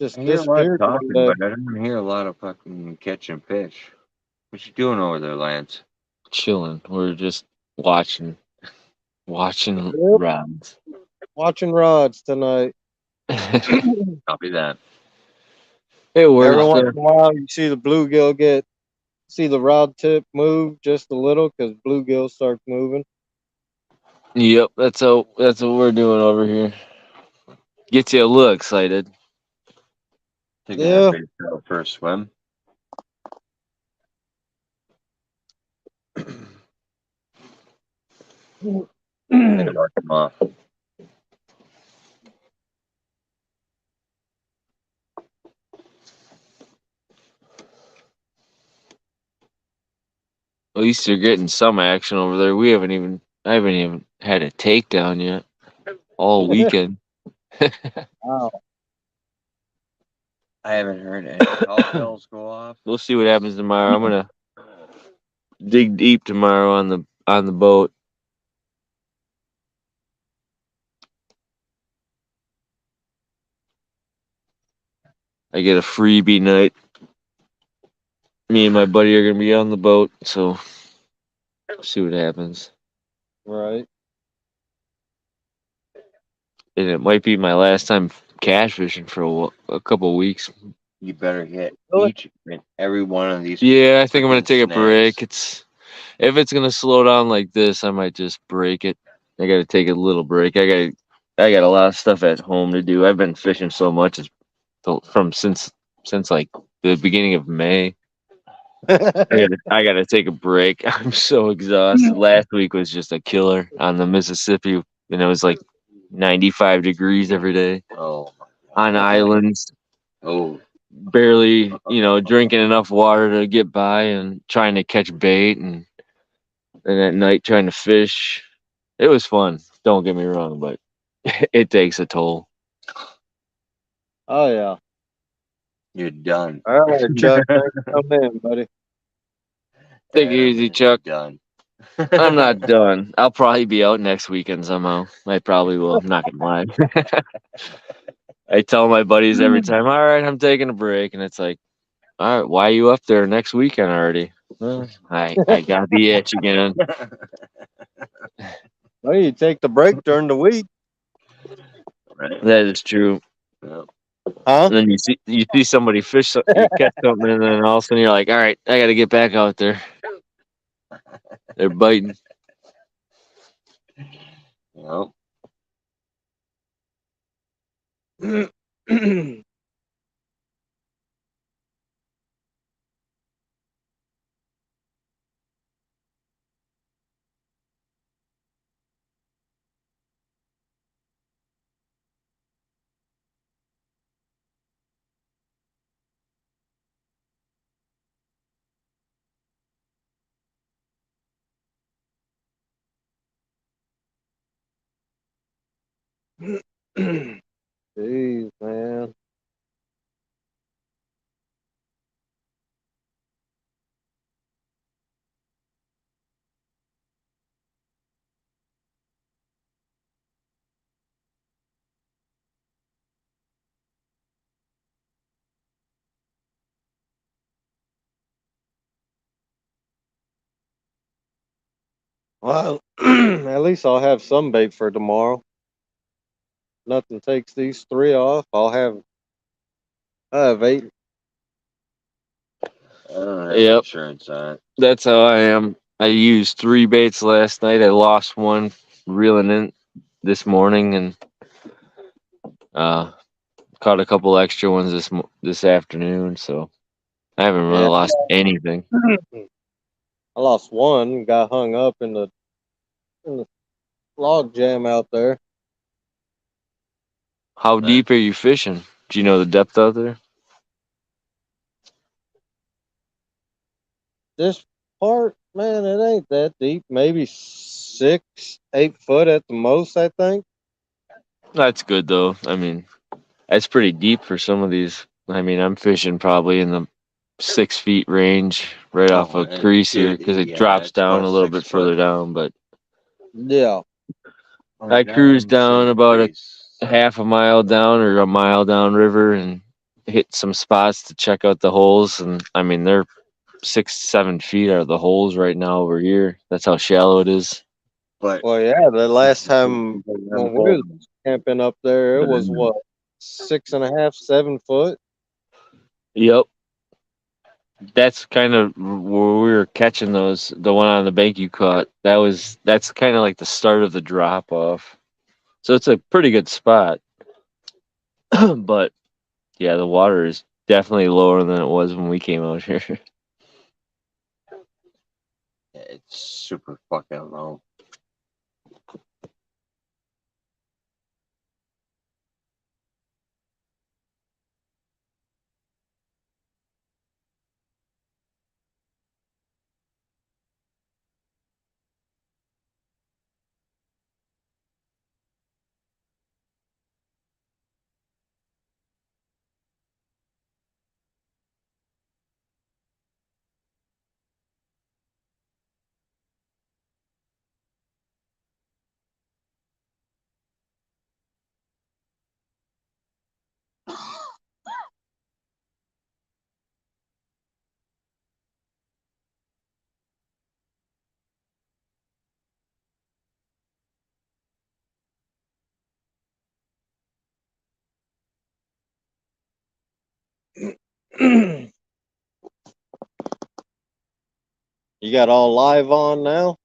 S1: Just
S3: I hear a lot of
S1: disappeared one
S3: talking,
S1: day.
S3: but I don't hear a lot of fucking catching fish. What you doing over there, Lance?
S2: Chilling. We're just watching
S1: Yep.
S2: rounds.
S1: Watching rods tonight.
S2: It
S3: Copy that.
S1: Every
S2: works.
S1: once in a while, you see the bluegill see the rod tip move just a little because bluegill starts moving.
S2: Yep, that's what we're doing over here. Gets you a little excited.
S3: Taking
S1: Yeah.
S3: that bait out for a swim. Gotta mark them off.
S2: At least they're getting some action over there. I haven't even had a takedown yet all weekend.
S1: Wow.
S3: I haven't heard any call bells go off.
S2: We'll see what happens tomorrow. I'm gonna dig deep tomorrow on the boat. I get a freebie night. Me and my buddy are gonna be on the boat, so see what happens.
S1: Right.
S2: And it might be my last time cash fishing for a couple weeks.
S3: You better hit
S1: Really?
S3: each and every one of these.
S2: Yeah, I think I'm gonna
S3: freaking
S2: take a
S3: snags.
S2: break. If it's gonna slow down like this, I might just break it. I gotta take a little break. I got a lot of stuff at home to do. I've been fishing so much since like the beginning of May. I gotta take a break. I'm so exhausted. Last week was just a killer on the Mississippi, and it was like 95 degrees every day
S3: Oh,
S2: on islands.
S3: oh,
S2: Barely, drinking enough water to get by and trying to catch bait and at night trying to fish. It was fun. Don't get me wrong, but it takes a toll.
S1: Oh yeah.
S3: you're done.
S1: All right, Chuck. Thanks for coming in, buddy.
S2: Take it easy, Chuck.
S3: Done.
S2: I'm not done. I'll probably be out next weekend somehow. I probably will. I'm not gonna lie. I tell my buddies every time, all right, I'm taking a break. And it's like, all right, why are you up there next weekend already? Well, I got the itch again.
S1: Well, you take the break during the week,
S3: Right.
S2: That is true.
S3: Yeah.
S1: huh?
S2: And then you see somebody fish, you catch something, and then all of a sudden you're like, all right, I got to get back out there. They're biting.
S3: Well,
S1: Jeez, man. Well, at least I'll have some bait for tomorrow. Nothing takes these three off. I have 8.
S3: I don't have
S2: Yep.
S3: insurance on it.
S2: That's how I am. I used 3 baits last night. I lost one reeling in this morning, and caught a couple extra ones this afternoon. So I haven't really
S1: Yeah.
S2: lost anything.
S1: I lost one, got hung up in the log jam out there.
S2: How deep are you fishing? Do you know the depth out there?
S1: This part, man, it ain't that deep. Maybe 6, 8 foot at the most, I think.
S2: That's good though. I mean, that's pretty deep for some of these. I mean, I'm fishing probably in the 6 feet range right off
S3: Oh,
S2: of crease here because it
S3: yeah,
S2: drops
S3: it's
S2: down
S3: about
S2: a little
S3: 6
S2: bit further
S3: foot.
S2: down. But
S1: Yeah.
S2: I cruised down about half a mile down or a mile down river and hit some spots to check out the holes. And I mean, they're 6, 7 feet are the holes right now over here. That's how shallow it is.
S3: But
S1: Well, yeah, the last time when we was camping up there, it was what, 6.5, 7 foot.
S2: Yep. That's kind of where we were catching those. The one on the bank you caught. That's kind of like the start of the drop off. So it's a pretty good spot. But yeah, the water is definitely lower than it was when we came out here.
S3: it's super fucking low.
S1: You got all live on now?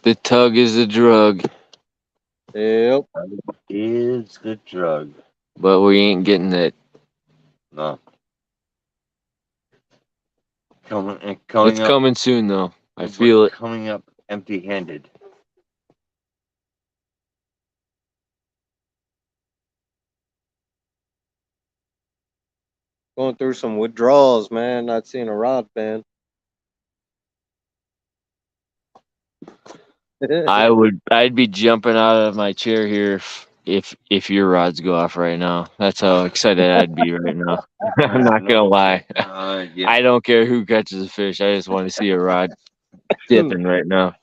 S2: The tug is a drug,
S1: Yep.
S3: Is the drug.
S2: but we ain't getting it.
S3: No. Coming
S2: It's
S3: up.
S2: coming soon, though. I
S3: but
S2: feel it.
S3: coming up empty-handed.
S1: Going through some withdrawals, man. Not seeing a rod band.
S2: I'd be jumping out of my chair here if your rods go off right now. That's how excited I'd be right now. I'm not gonna lie.
S3: Yeah.
S2: I don't care who catches a fish. I just want to see a rod dipping right now.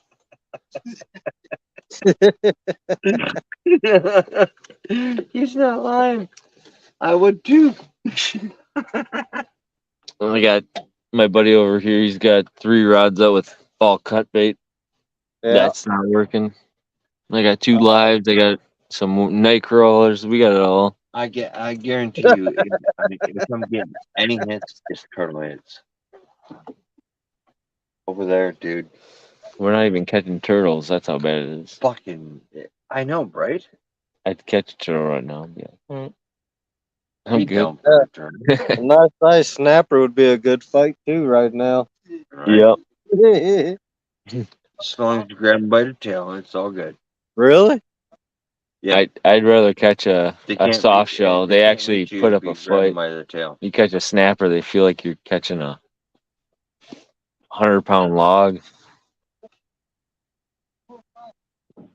S3: He's not lying. I would too.
S2: I got my buddy over here. He's got 3 rods out with all cut bait.
S1: Yeah.
S2: That's not working. I got 2 lives. I got some night crawlers. We got it all.
S3: I guarantee you, if I'm getting any hits, it's turtle hits. Over there, dude.
S2: We're not even catching turtles. That's how bad it is.
S3: Fucking, I know, right?
S2: I'd catch a turtle right now. Yeah.
S1: Mm.
S2: I'm
S3: Be
S2: good.
S3: down for a turtle,
S1: A nice size snapper would be a good fight too right now.
S3: right?
S2: Yep.
S3: As long as you grab them by the tail, it's all good.
S1: Really?
S3: Yeah.
S2: I'd rather catch a
S3: They can't
S2: soft
S3: reach-
S2: shell.
S3: they
S2: They
S3: can't
S2: actually
S3: reach you
S2: put
S3: if
S2: up
S3: you
S2: a
S3: grab 'em
S2: fight.
S3: by the tail.
S2: You catch a snapper, they feel like you're catching a 100-pound log.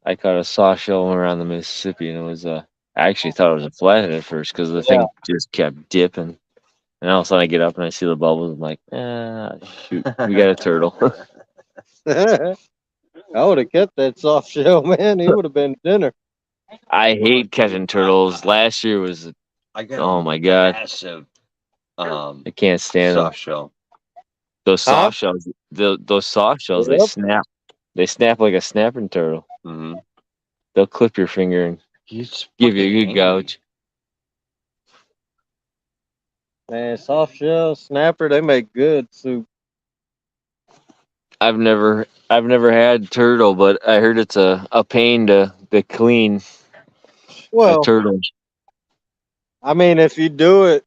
S2: I caught a soft shell when we were on the Mississippi, and it was I actually thought it was a flathead at first because the thing just kept dipping. And all of a sudden, I get up and I see the bubbles. I'm like, shoot, we got a turtle.
S1: I would have kept that soft shell, man. He would have been dinner.
S2: I hate catching turtles. Last year was,
S3: I got
S2: oh my god,
S3: massive
S2: I can't stand them.
S3: soft shell.
S2: Those
S1: Huh?
S2: soft shells, those soft shells, they
S1: Yep.
S2: snap. They snap like a snapping turtle.
S3: Mm-hmm.
S2: They'll clip your finger and
S3: He's
S2: give you a
S3: fucking
S2: good gouge.
S1: Man, soft shell, snapper, they make good soup.
S2: I've never had turtle, but I heard it's a pain to clean a
S1: Well,
S2: turtle.
S1: I mean, if you do it,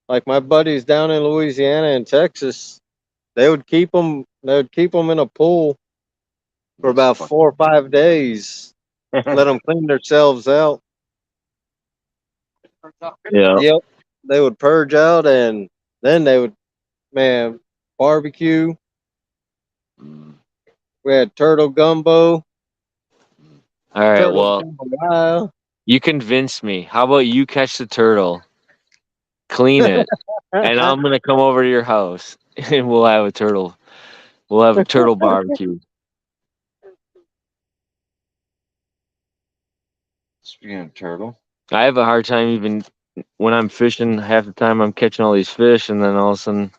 S1: like my buddies down in Louisiana and Texas, they would keep them. They would keep them in a pool for about 4 or 5 days. Let them clean themselves out.
S2: Yeah.
S1: Yep. They would purge out, and then they would, man, barbecue. We had turtle gumbo.
S2: All right.
S1: Turtle
S2: Well,
S1: jambalaya.
S2: you convinced me. How about you catch the turtle, clean it, and I'm gonna come over to your house and we'll have a turtle. We'll have a turtle barbecue.
S3: Speaking of turtle,
S2: I have a hard time even when I'm fishing. Half the time I'm catching all these fish, and then all of a sudden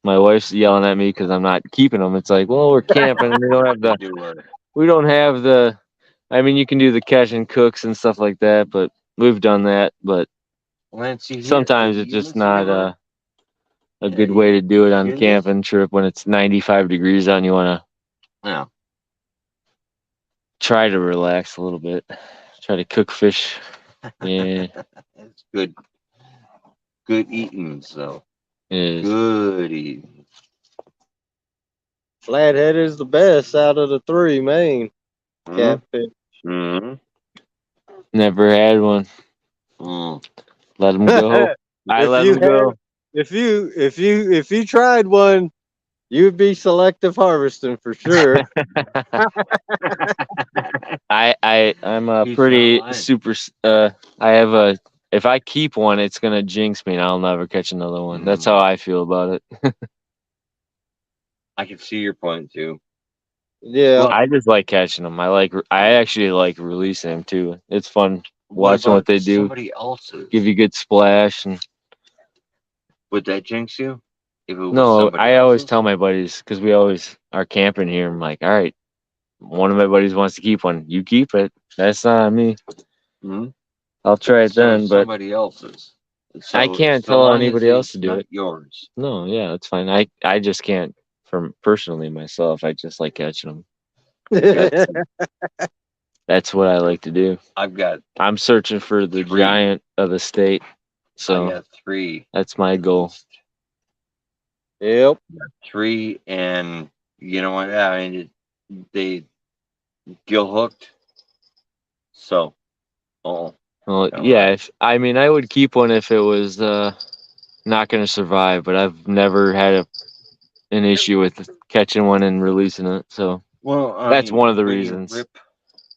S2: my wife's yelling at me because I'm not keeping them. It's like, well, we're camping, and we don't have the. I mean, you can do the catch and cooks and stuff like that, but we've done that. But sometimes it's just not a good way to do it on a camping trip when it's 95 degrees out and you want to
S3: Yeah.
S2: try to relax a little bit. Try to cook fish. Yeah,
S3: It's good. Good eating, so
S2: it is.
S3: good eating.
S1: Flathead is the best out of the 3 main catfish.
S3: Mm-hmm.
S2: Never had one.
S3: Mm.
S2: Let them go. I
S1: If
S2: let
S1: you
S2: them go.
S1: If you tried one, you'd be selective harvesting for sure.
S2: I'm a
S3: He's
S2: pretty
S3: not lying.
S2: super. I have a. If I keep one, it's gonna jinx me, and I'll never catch another one. That's how I feel about it.
S3: I can see your point too.
S1: Yeah.
S2: I just like catching them. I actually like releasing them too. It's fun watching what they do.
S3: Somebody else's.
S2: Give you a good splash and.
S3: Would that jinx you? If it was
S2: No,
S3: somebody
S2: I always
S3: else's?
S2: tell my buddies because we always are camping here. I'm like, all right, one of my buddies wants to keep one. You keep it. That's not on me.
S3: Hmm?
S2: I'll try it then, but
S3: somebody else's.
S2: I can't
S3: so
S2: tell
S3: long as
S2: anybody else
S3: it's
S2: to do
S3: not
S2: it.
S3: yours.
S2: No, yeah, it's fine. I just can't. From personally myself, I just like catching them.
S3: Got-
S2: That's what I like to do.
S3: I've got
S2: I'm searching for the
S3: Three.
S2: giant of the state,
S3: I
S2: so
S3: got three.
S2: that's my goal.
S1: Yep.
S3: Three, and you know what? I mean, they gill hooked. So,
S2: Well,
S3: All
S2: yeah.
S3: right.
S2: If I mean, I would keep one if it was not going to survive, but I've never had an issue with catching one and releasing it. So
S3: well,
S2: that's one of the
S3: when you
S2: reasons.
S3: rip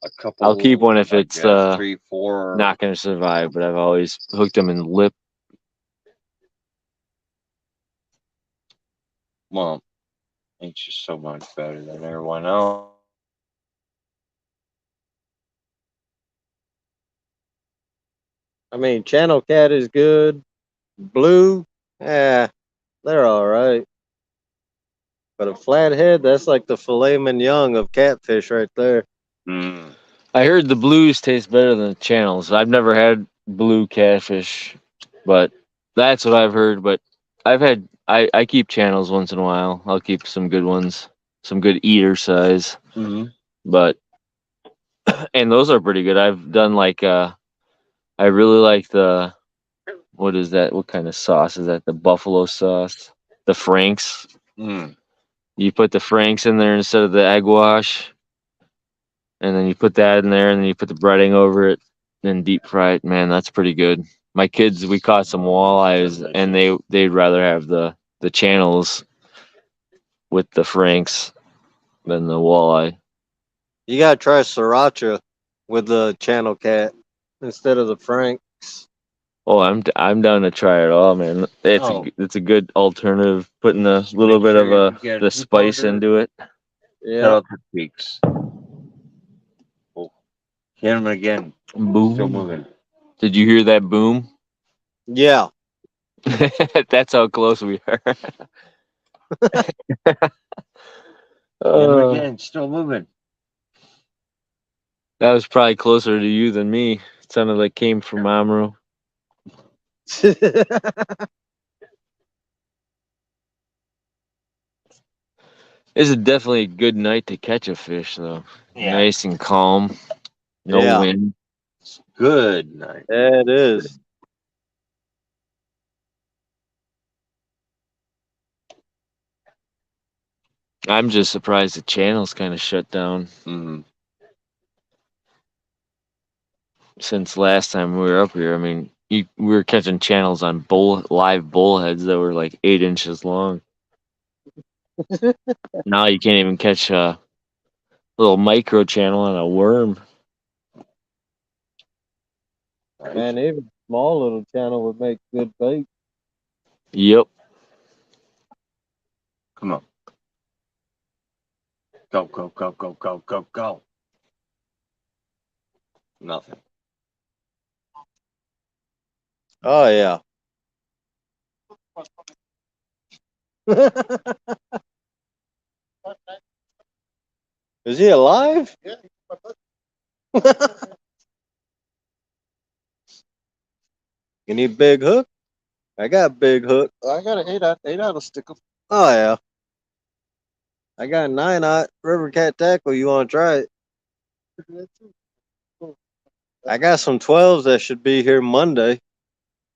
S3: a couple.
S2: I'll keep one if
S3: I
S2: it's
S3: guess, 3, 4.
S2: not going to survive, but I've always hooked them in lip.
S3: Well, it's just so much better than everyone else.
S1: I mean, channel cat is good. Blue, yeah, they're all right. But a flathead, that's like the filet mignon of catfish right there.
S3: Mm.
S2: I heard the blues taste better than the channels. I've never had blue catfish, but that's what I've heard. But I keep channels once in a while. I'll keep some good ones, some good eater size.
S3: Mm-hmm.
S2: But and those are pretty good. I've done like I really like the, what is that? What kind of sauce is that? The buffalo sauce, the Franks.
S3: Mm.
S2: You put the Franks in there instead of the egg wash, and then you put that in there, and then you put the breading over it, then deep fry it. Man, that's pretty good. My kids, we caught some walleyes, and they'd rather have the channels with the Franks than the walleye.
S1: You gotta try sriracha with the channel cat instead of the Franks.
S2: Oh, I'm down to try it all, man. It's a good alternative. Putting a little bit of
S3: sure you get
S2: the spice
S3: powder.
S2: into it.
S3: Cut
S1: Yeah.
S3: out the peaks. Oh, hit him again.
S2: Boom.
S3: Still moving.
S2: Did you hear that boom?
S1: Yeah.
S2: That's how close we are.
S3: Hit him again. Still moving.
S2: That was probably closer to you than me. It sounded like came from Amro. This is definitely a good night to catch a fish, though.
S3: Yeah.
S2: Nice and calm. No
S1: Yeah.
S2: wind.
S3: Good night.
S1: Yeah, it is.
S2: I'm just surprised the channel's kind of shut down
S3: Mm-hmm.
S2: since last time we were up here. I mean, we were catching channels on live bullheads that were like 8 inches long. Now you can't even catch a little micro channel on a worm.
S1: Man, even small little channel would make good bait.
S2: Yep.
S3: Come on. Go, go, go, go, go, go, go. Nothing.
S1: Oh yeah. Is he alive?
S6: Yeah,
S1: You need big hook? I got big hook.
S6: I got an 8 out of stick 'em.
S1: Oh yeah. I got 9-aught river cat tackle. You want to try it? I got some 12s that should be here Monday.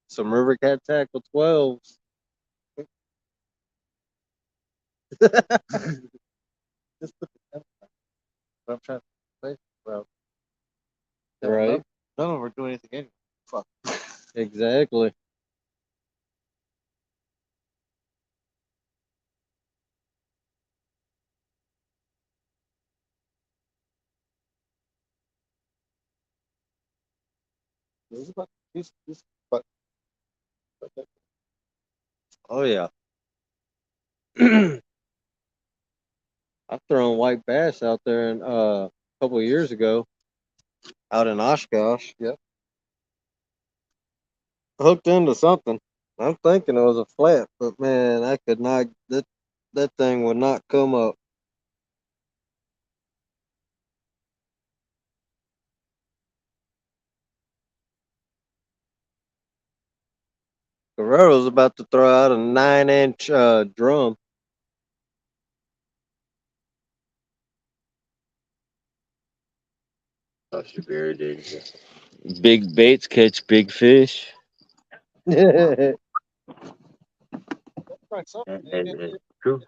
S1: Some river cat tackle 12s.
S6: Just put the temp on. But I'm trying to play well.
S1: Right.
S6: None of them are doing anything anyway. Fuck.
S1: Exactly.
S6: This is about this but
S1: Oh yeah. I've thrown white bass out there a couple of years ago out in Oshkosh.
S6: Yep.
S1: Hooked into something. I'm thinking it was a flat, but man, I could not that thing would not come up. Guerrero's about to throw out a 9-inch drum.
S3: That's your very danger.
S2: Big baits catch big fish.
S1: Yeah,
S6: Try something.
S3: And true.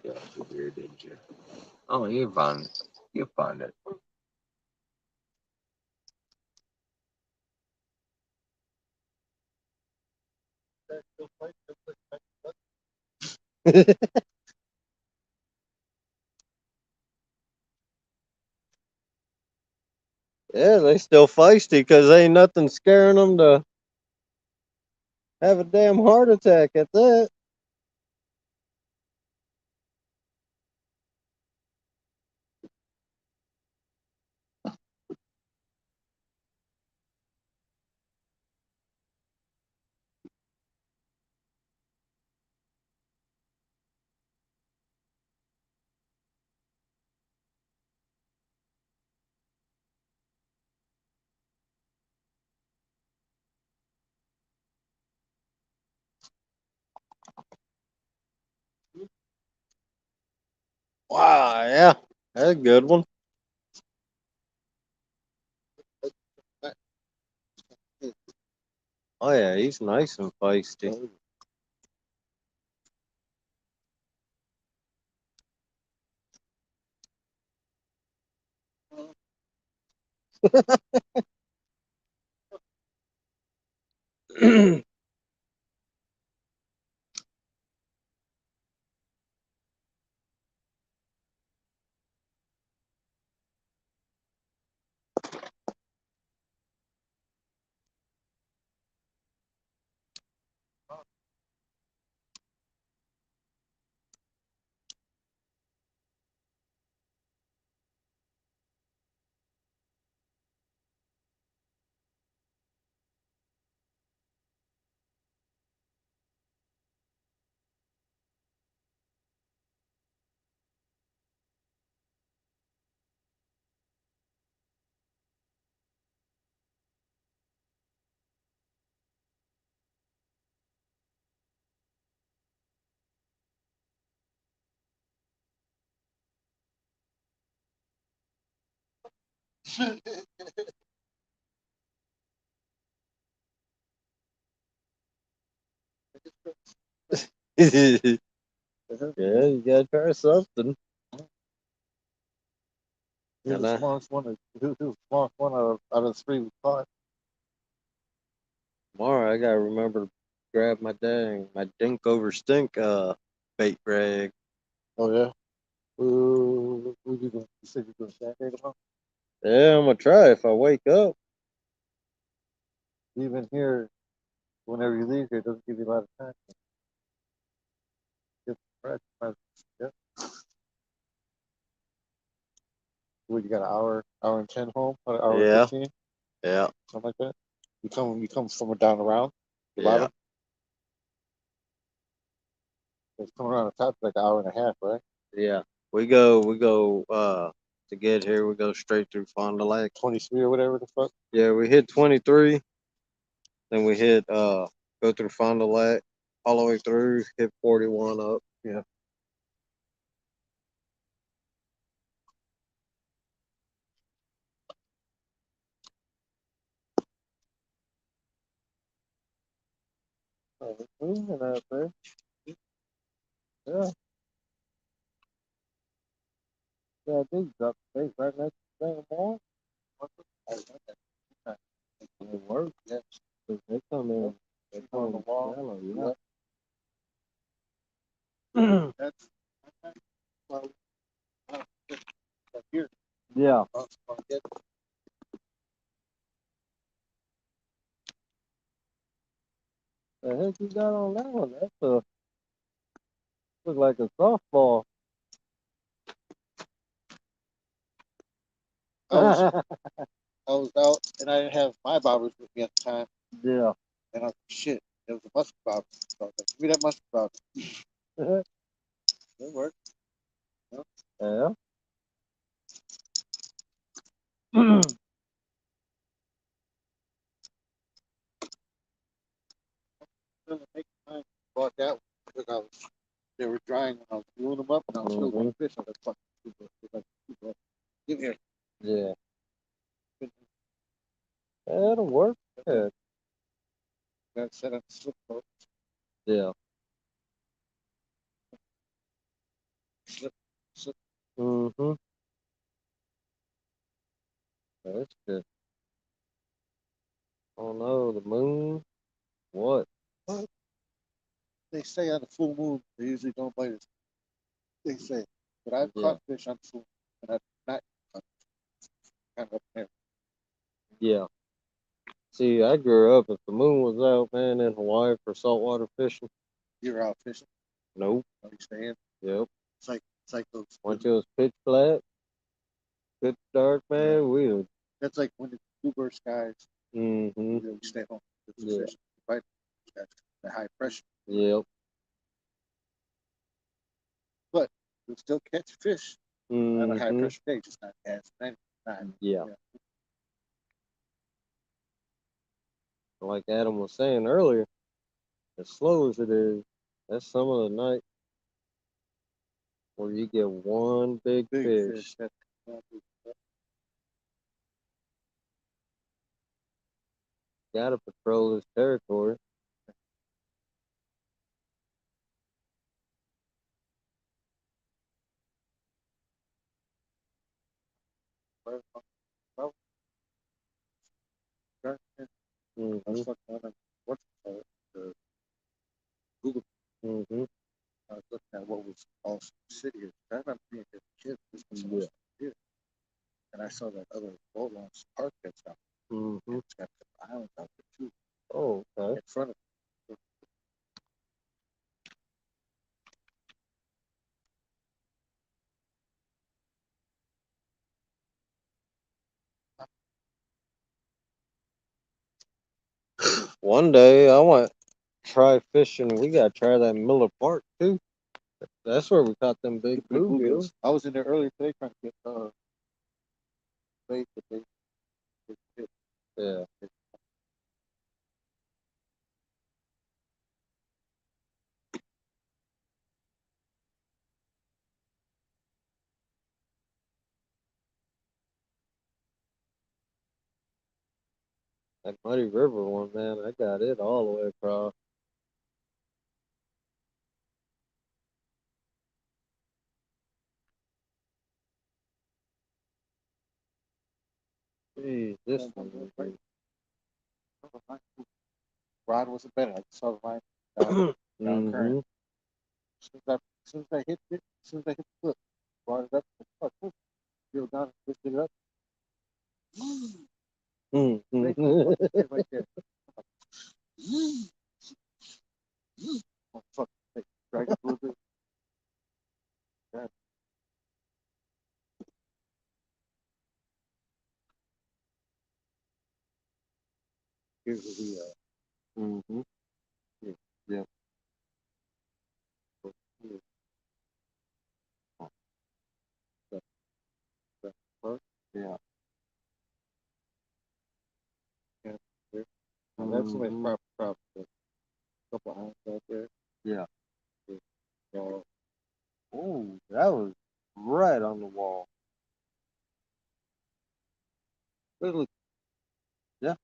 S3: Yeah, that's your very danger. Oh, you found it. You found it.
S1: they still feisty because ain't nothing scaring them to have a damn heart attack at that. Wow, yeah, that's a good one. Oh yeah, he's nice and feisty. Yeah, you gotta try something.
S6: You're the smallest one. Who's the smallest one out of the three we caught?
S1: Tomorrow I gotta remember to grab my dink over stink bait rag.
S6: Oh yeah. Who you going? You said you're going Saturday tomorrow.
S1: Yeah, I'm gonna try if I wake up.
S6: Even here, whenever you leave here, it doesn't give you a lot of time. Get fresh. Yeah. What, you got an hour and 10 home, an hour
S1: Yeah.
S6: and 15,
S1: Yeah,
S6: something like that. You come somewhere down around the
S1: yeah,
S6: bottom. It's coming around the top like an hour and a half, right?
S1: yeah. We go to get here, we go straight through Fond du Lac.
S6: 23 or whatever the fuck.
S1: Yeah, we hit 23, then we hit go through Fond du Lac all the way through, hit 41 up.
S6: Yeah. Oh, it's moving out there. Yeah. Yeah, they drop the base right next to the thing wall.
S1: It works.
S6: Yes.
S1: They come in. They come
S6: On the wall.
S1: shallow,
S6: Yeah. That's well, here.
S1: yeah. The heck you got on that one? That's a look like a softball.
S6: I was out and I didn't have my bobbers with me at the time.
S1: Yeah.
S6: And I was like, shit, it was a musket bobber. So I was like, give me that musket bobber. It worked.
S1: Yeah.
S6: feeling making mine. Bought that one because they were drying when I was gluing them up, and I was still going fish. I was like, fuck, give here.
S1: Yeah. That'll work. Yeah.
S6: That set up the slip boat.
S1: Yeah.
S6: Slip.
S1: Mm-hmm. That's good. Oh no, the moon. What?
S6: They say on the full moon, they usually don't bite us. They say, but I've
S1: Yeah.
S6: caught fish on the full moon, and I've not caught kind of up there.
S1: Yeah. See, I grew up, if the moon was out, man, in Hawaii for saltwater fishing.
S6: You're out fishing.
S1: Nope.
S6: Understand?
S1: Yep.
S6: It's like those.
S1: Once it was pitch black, pitch dark, man, we would.
S6: That's like when the bluebird skies.
S1: Mm-hmm.
S6: You know, you stay home.
S1: Yeah.
S6: Fish. Right. The high pressure,
S1: Yep.
S6: but you'll still catch fish on a high
S1: Mm-hmm.
S6: pressure day, just not as many.
S1: Yeah. Like Adam was saying earlier, as slow as it is, that's some of the night where you get one big fish.
S6: That's
S1: Gotta patrol his territory.
S6: I was
S1: Mm-hmm.
S6: looking on what's it called? The Google.
S1: Mm-hmm.
S6: I was looking at what was also city is. I remember being a kid. This was
S1: Yeah.
S6: here, and I saw that other boat launch park that's out.
S1: Mm-hmm.
S6: It's got the islands out there too,
S1: Oh, okay.
S6: in front of it.
S1: One day I want to try fishing. We gotta try that Miller Park too. That's where we caught them big bluegills.
S6: I was in there earlier today trying to get bait, but they
S1: Yeah. That Muddy River one, man, I got it all the way across. Jeez, this one was big.
S6: rod wasn't better. I saw the line down current.
S1: Mm-hmm.
S6: As soon as I hit it, as soon as I hit the foot, brought it up, feel down and lifted it up. Right
S1: Mm-hmm.
S6: right there. Oh, fuck. Drag it a little bit. Yeah. Here's the
S1: Mm-hmm.
S6: yeah. Yeah. Yeah. There. Now, that's my
S1: Mhm.
S6: proper. A couple hours out there.
S1: Yeah.
S6: So,
S1: Oh, that was right on the wall. Really? Yeah.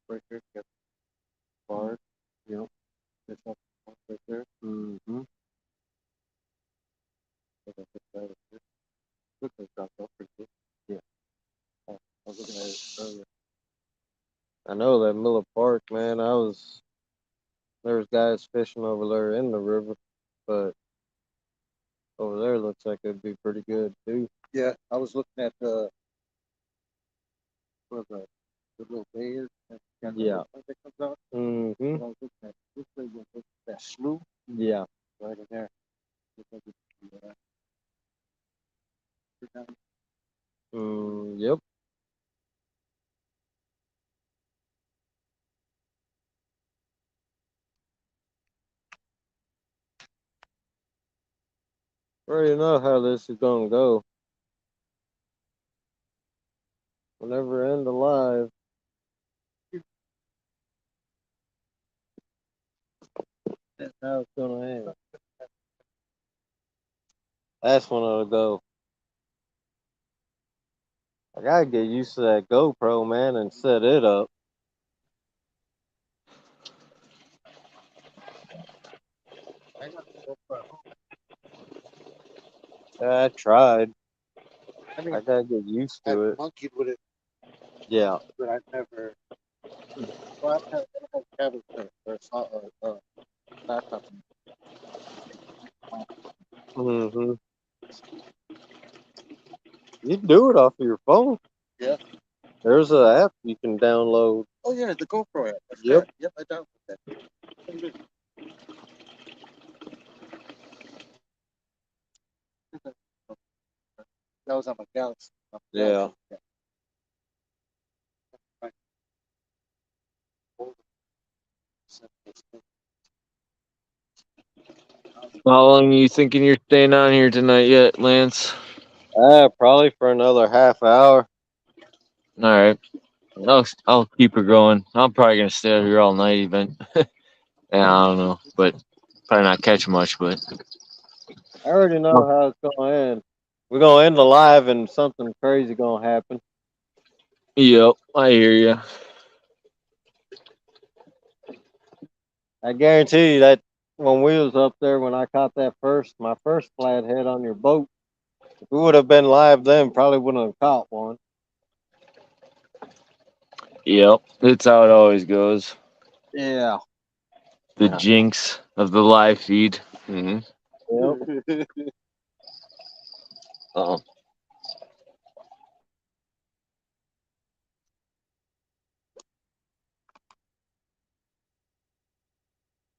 S6: right there, got the bar. You know, there's something right there.
S1: Mm-hmm.
S6: Looks like it dropped off pretty good.
S1: Yeah.
S6: I was looking at it earlier.
S1: I know that Miller Park, man. There's guys fishing over there in the river, but over there looks like it'd be pretty good too.
S6: Yeah, I was looking at where the little bay is. And got the
S1: Yeah.
S6: little point that comes out.
S1: Mm-hmm.
S6: And I was looking at this way with that slough
S1: Yeah.
S6: right in there. Looks like it's,
S1: Yep. Already know how this is gonna go. We'll never end alive. how it's gonna end. That's when it'll go. I gotta get used to that GoPro, man, and set it up.
S6: I got the GoPro at home.
S1: I tried.
S6: I mean,
S1: I gotta get used
S6: I've
S1: to it.
S6: monkeyed with it,
S1: Yeah.
S6: but I've never. Well, I've had cameras or laptop.
S1: Mm-hmm. You can do it off of your phone.
S6: Yeah.
S1: There's an app you can download.
S6: Oh yeah, the GoPro app. That's
S1: Yep.
S6: right. Yep, I downloaded that. Pretty good. That was on my Galaxy.
S1: Yeah.
S2: How long are you thinking you're staying on here tonight yet, Lance?
S1: Probably for another half hour.
S2: All right. I'll keep it going. I'm probably gonna stay out here all night even. Yeah, I don't know, but probably not catch much. But
S1: I already know how it's gonna end. We're gonna end the live and something crazy gonna happen.
S2: yep, I hear you.
S1: I guarantee you that when we was up there, when I caught my first flathead on your boat, if we would have been live then, probably wouldn't have caught one.
S2: Yep, it's how it always goes.
S1: Yeah.
S2: The jinx of the live feed.
S1: Yep.
S2: Oh,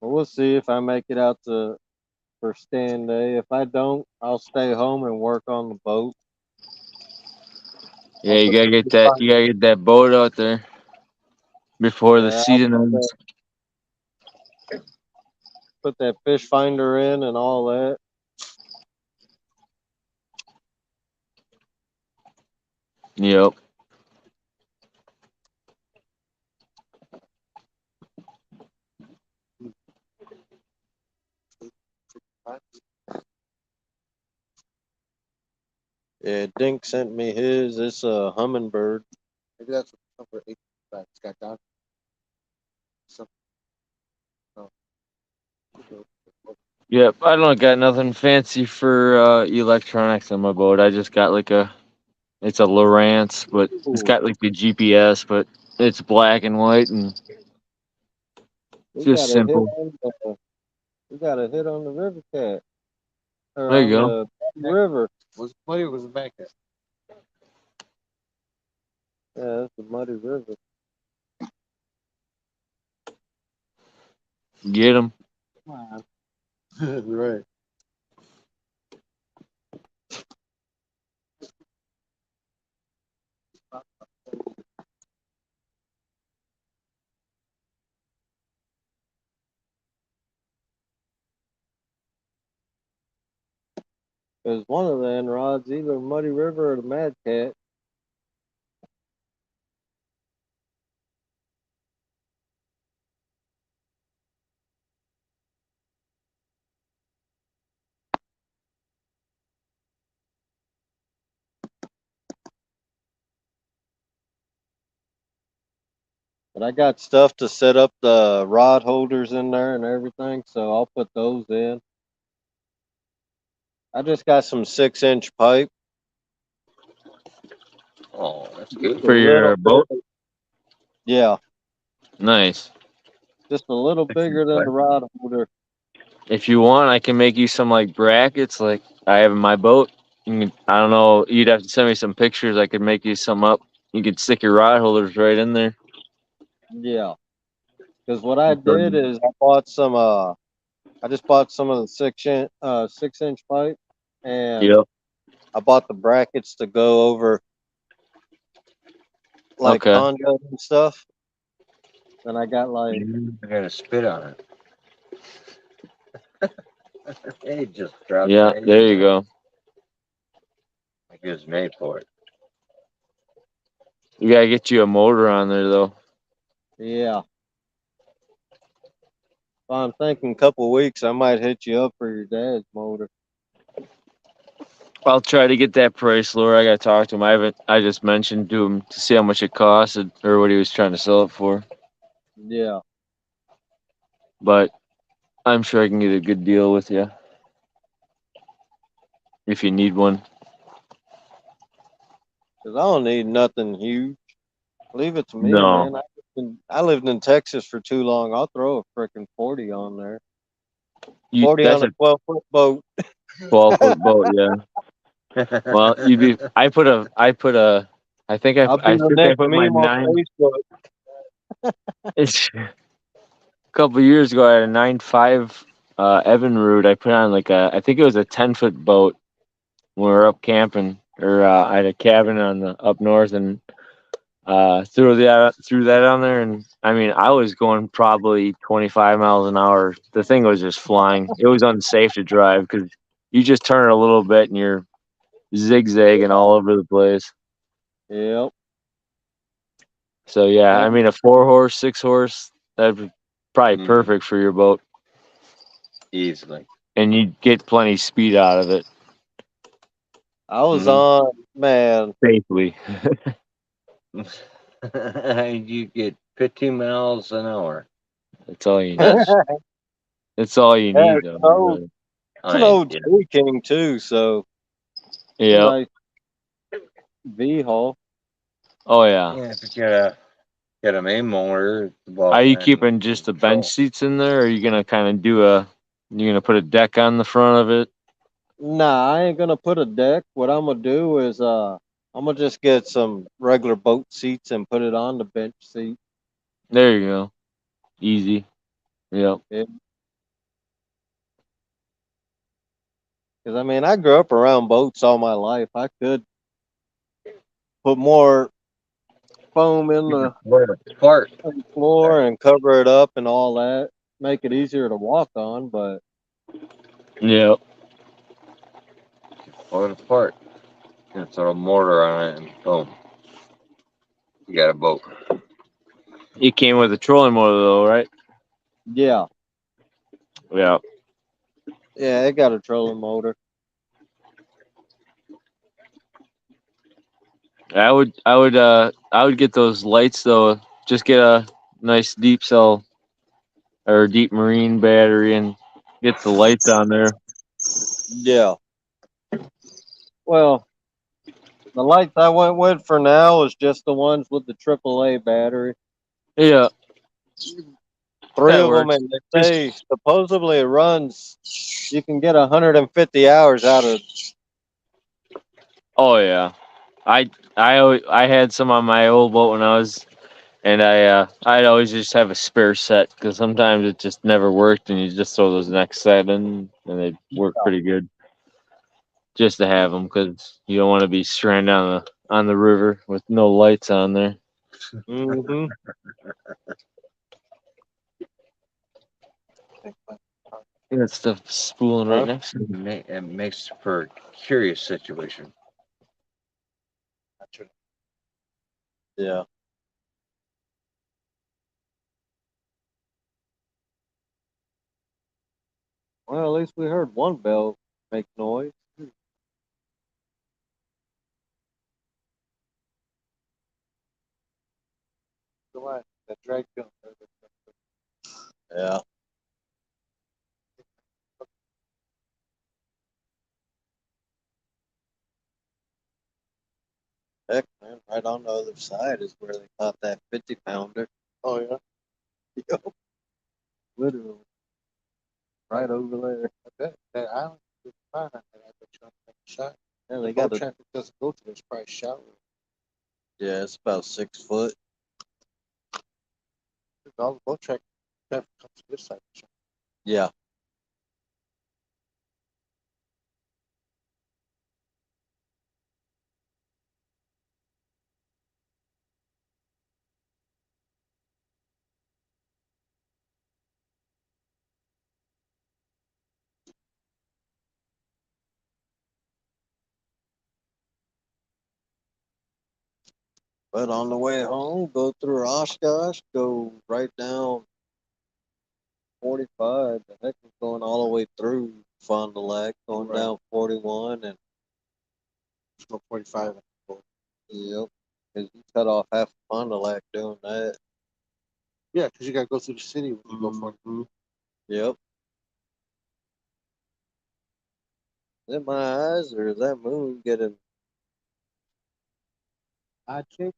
S1: Well, we'll see if I make it out for stand day. If I don't, I'll stay home and work on the boat.
S2: yeah, you gotta get that. You gotta get that boat out there before the
S1: Yeah,
S2: season ends.
S1: put that fish finder in and all that.
S2: Yep.
S1: Yeah, Dink sent me his. It's a hummingbird.
S6: Maybe that's what number 8 it's got down. Some, no.
S2: Yep. I don't got nothing fancy for electronics on my boat. I just got like it's a Lowrance, but it's got like the GPS, but it's black and white and
S1: We
S2: just
S1: got a hit
S2: simple.
S1: on the we got a hit on the river cat or
S2: There you
S1: on
S2: go.
S1: the river.
S6: Was money was back there.
S1: Yeah, that's the muddy river.
S2: Get them.
S6: Right.
S1: Because one of the end rods, either Muddy River or the Mad Cat. But I got stuff to set up the rod holders in there and everything, so I'll put those in. I just got some 6-inch pipe.
S3: Oh, that's good.
S2: For your boat?
S1: Yeah,
S2: Nice.
S1: just a little bigger than the rod holder.
S2: If you want, I can make you some like brackets like I have in my boat. I don't know. You'd have to send me some pictures. I could make you some up. You could stick your rod holders right in there.
S1: Yeah, because what I did is I bought some. I just bought some of the 6-inch pipe, and
S2: Yep.
S1: I bought the brackets to go over like
S2: Okay.
S1: conduit and stuff. And I got like
S3: I gotta spit on it. It just dropped.
S2: Yeah.
S3: the egg
S2: There you
S3: down.
S2: go.
S3: Like it was made for it.
S2: You gotta get you a motor on there though.
S1: yeah. I'm thinking a couple weeks I might hit you up for your dad's motor.
S2: I'll try to get that price lower. I gotta talk to him. I just mentioned to him to see how much it costed or what he was trying to sell it for.
S1: Yeah.
S2: But I'm sure I can get a good deal with you if you need one.
S1: Because I don't need nothing huge. Leave it to me,
S2: No.
S1: man. I lived in Texas for too long. I'll throw a frickin' 40 on there. 40
S2: That's
S1: on a
S2: a
S1: 12-foot boat.
S2: 12-foot boat, yeah. Well, I put a I think
S1: I'll be the
S2: I
S1: next
S2: put my
S1: meme on
S2: 9
S1: Facebook.
S2: it's a couple of years ago I had a 9.5 Evinrude. I put on I think it was a 10-foot boat when we were up camping or I had a cabin on the up north and threw that on there, and I mean, I was going probably 25 miles an hour. The thing was just flying. It was unsafe to drive because you just turn it a little bit and you're zigzagging all over the place.
S1: Yep.
S2: So yeah,
S1: Yeah.
S2: I mean, a 4-horse, 6-horse, that'd be probably
S3: Mhm.
S2: perfect for your boat,
S3: Easily.
S2: and you'd get plenty speed out of it
S1: I was
S3: Mhm.
S1: on, man.
S2: safely.
S3: You get 15 miles an hour.
S2: That's all you need.
S3: That's
S2: That's all you
S1: Yeah,
S2: need, though.
S1: so
S2: Really.
S1: it's an
S3: I
S1: old
S3: yeah.
S1: Tree King too, so it's a
S2: Yeah.
S1: nice V hull.
S2: Oh yeah.
S3: Yeah, if you got a main motor, it's
S2: Are
S3: about
S2: you
S3: 9
S2: keeping just the bench
S3: control.
S2: seats in there, or are you gonna kind of you gonna put a deck on the front of it?
S1: Nah, I ain't gonna put a deck. What I'm gonna do is I'm gonna just get some regular boat seats and put it on the bench seat.
S2: There you go. Easy. Yep.
S1: Because I mean, I grew up around boats all my life. I could put more foam in the
S3: Spark.
S1: floor and cover it up and all that, make it easier to walk on. But
S2: Yep.
S3: Pull it apart. And throw a mortar on it and boom. You got a boat.
S2: It came with a trolling motor though, right?
S1: yeah,
S2: Yeah.
S1: yeah, it got a trolling motor.
S2: I would get those lights though. Just get a nice deep cell or deep marine battery and get the lights on there.
S1: Yeah. Well, the lights I went with for now is just the ones with the AAA battery.
S2: Yeah.
S1: Three
S2: That
S1: of them,
S2: works.
S1: and they say supposedly it runs. You can get 150 hours out of.
S2: Oh yeah. I had some on my old boat when I'd always just have a spare set because sometimes it just never worked and you just throw those next set in and they work pretty good just to have them because you don't want to be stranded on the river with no lights on there.
S1: Mm-hmm.
S2: That stuff spooling right
S1: Huh?
S2: next to me.
S3: It makes for a curious situation.
S1: Yeah. Well, at least we heard one bell make noise.
S6: That drag gun.
S1: Yeah. Heck, man, right on the other side is where they caught that 50-pounder.
S6: Oh yeah,
S1: Yep. Literally, right over there.
S6: I bet that island is fine. I bet you don't take a shot.
S1: Yeah, they
S6: Boat
S1: got a.
S6: traffic doesn't go to this price shallow.
S1: Yeah, it's about 6 foot.
S6: All the boat traffic comes to this side.
S1: Yeah. But on the way home, go through Oshkosh, go right down 45. The heck was going all the way through Fond du Lac, going
S6: Right.
S1: down 41, and
S6: Let's go 45.
S1: yep, because you cut off half of Fond du Lac doing that.
S6: Yeah, because you got to go through the city when you go 40.
S1: Mhm. Yep. Is it my eyes or is that moon getting?
S6: I check.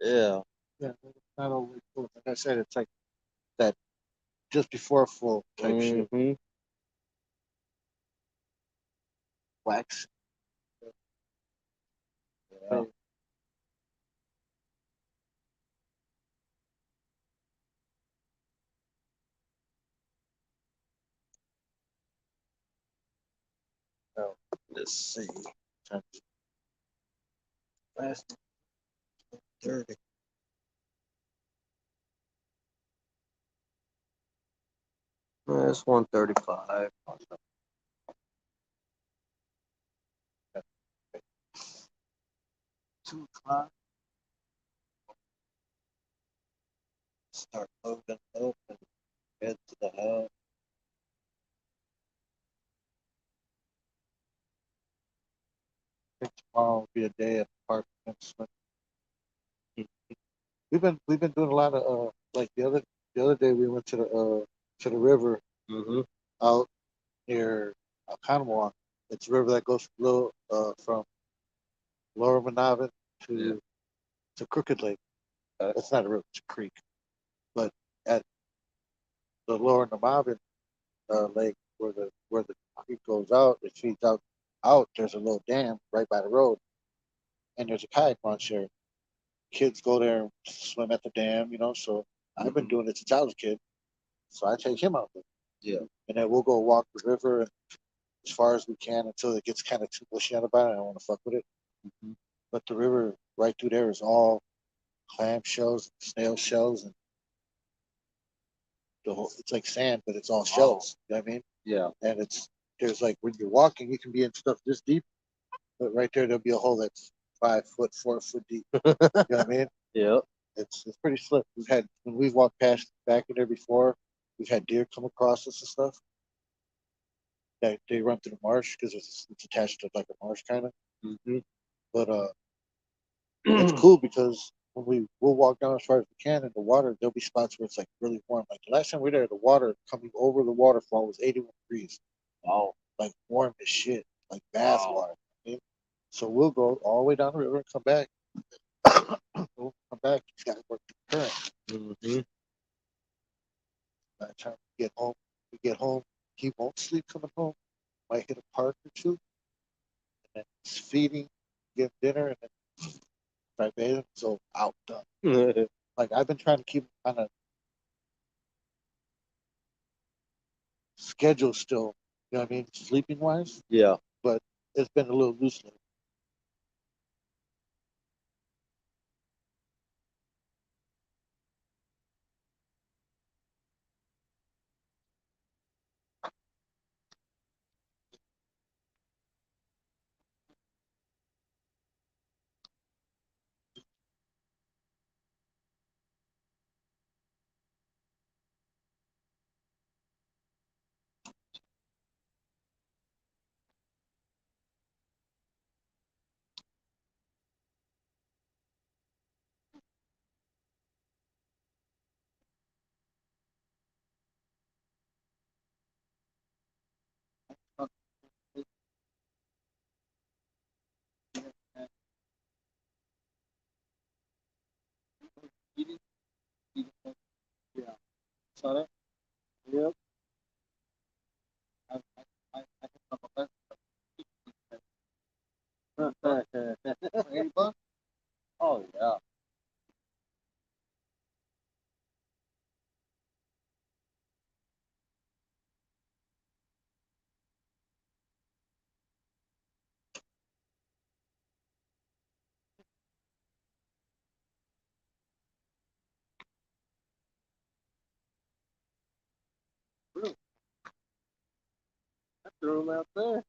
S1: Yeah.
S6: Yeah, it's not all the way full. Like I said, it's like that just before full type shit.
S1: Mm-hmm.
S6: Wax.
S1: Yeah. Oh, let's see. Last 30. That's 135.
S6: 2 o'clock.
S1: Start loading up and head to the house.
S6: I think tomorrow will be a day at the park. We've been doing a lot of like the other day we went to the river
S1: Mm-hmm.
S6: out near Oconomowoc. It's a river that goes from Lower Monavon to Crooked Lake. It's not a river, it's a creek. But at the Lower Monavon lake where the creek goes out, it feeds out. There's a little dam right by the road, and there's a kayak launch there. Kids go there and swim at the dam, So I've been doing it since I was a kid. So I take him out there.
S1: Yeah.
S6: And then we'll go walk the river as far as we can until it gets kind of too bushy on the bottom. I don't want to fuck with it.
S1: Mhm.
S6: But the river right through there is all clam shells, snail shells, and it's like sand, but it's all shells. You know what I mean?
S1: Yeah.
S6: And there's like when you're walking, you can be in stuff this deep, but right there'll be a hole that's 5 foot, 4 foot deep. You know what I mean?
S1: Yep.
S6: It's pretty slick. When we've walked past back in there before, we've had deer come across us and stuff. They run through the marsh because it's attached to like a marsh kind of.
S1: Mm-hmm.
S6: But it's cool because when we'll walk down as far as we can in the water, there'll be spots where it's like really warm. Like the last time we were there, the water coming over the waterfall was 81 degrees.
S1: Wow.
S6: Like warm as shit, like bath water. You know? So we'll go all the way down the river and come back. We'll come back. You got to work the current.
S1: Mm-hmm.
S6: By the time we get home, he won't sleep coming home. Might hit a park or two, and then it's feeding, get dinner, and then try bathing. So out done. Like I've been trying to keep on a schedule still. You know what I mean? Sleeping wise,
S1: Yeah.
S6: but it's been a little loose lately. Yeah. Saw that? Yep. I can talk about that. $80? Oh yeah. Really? I threw them out there.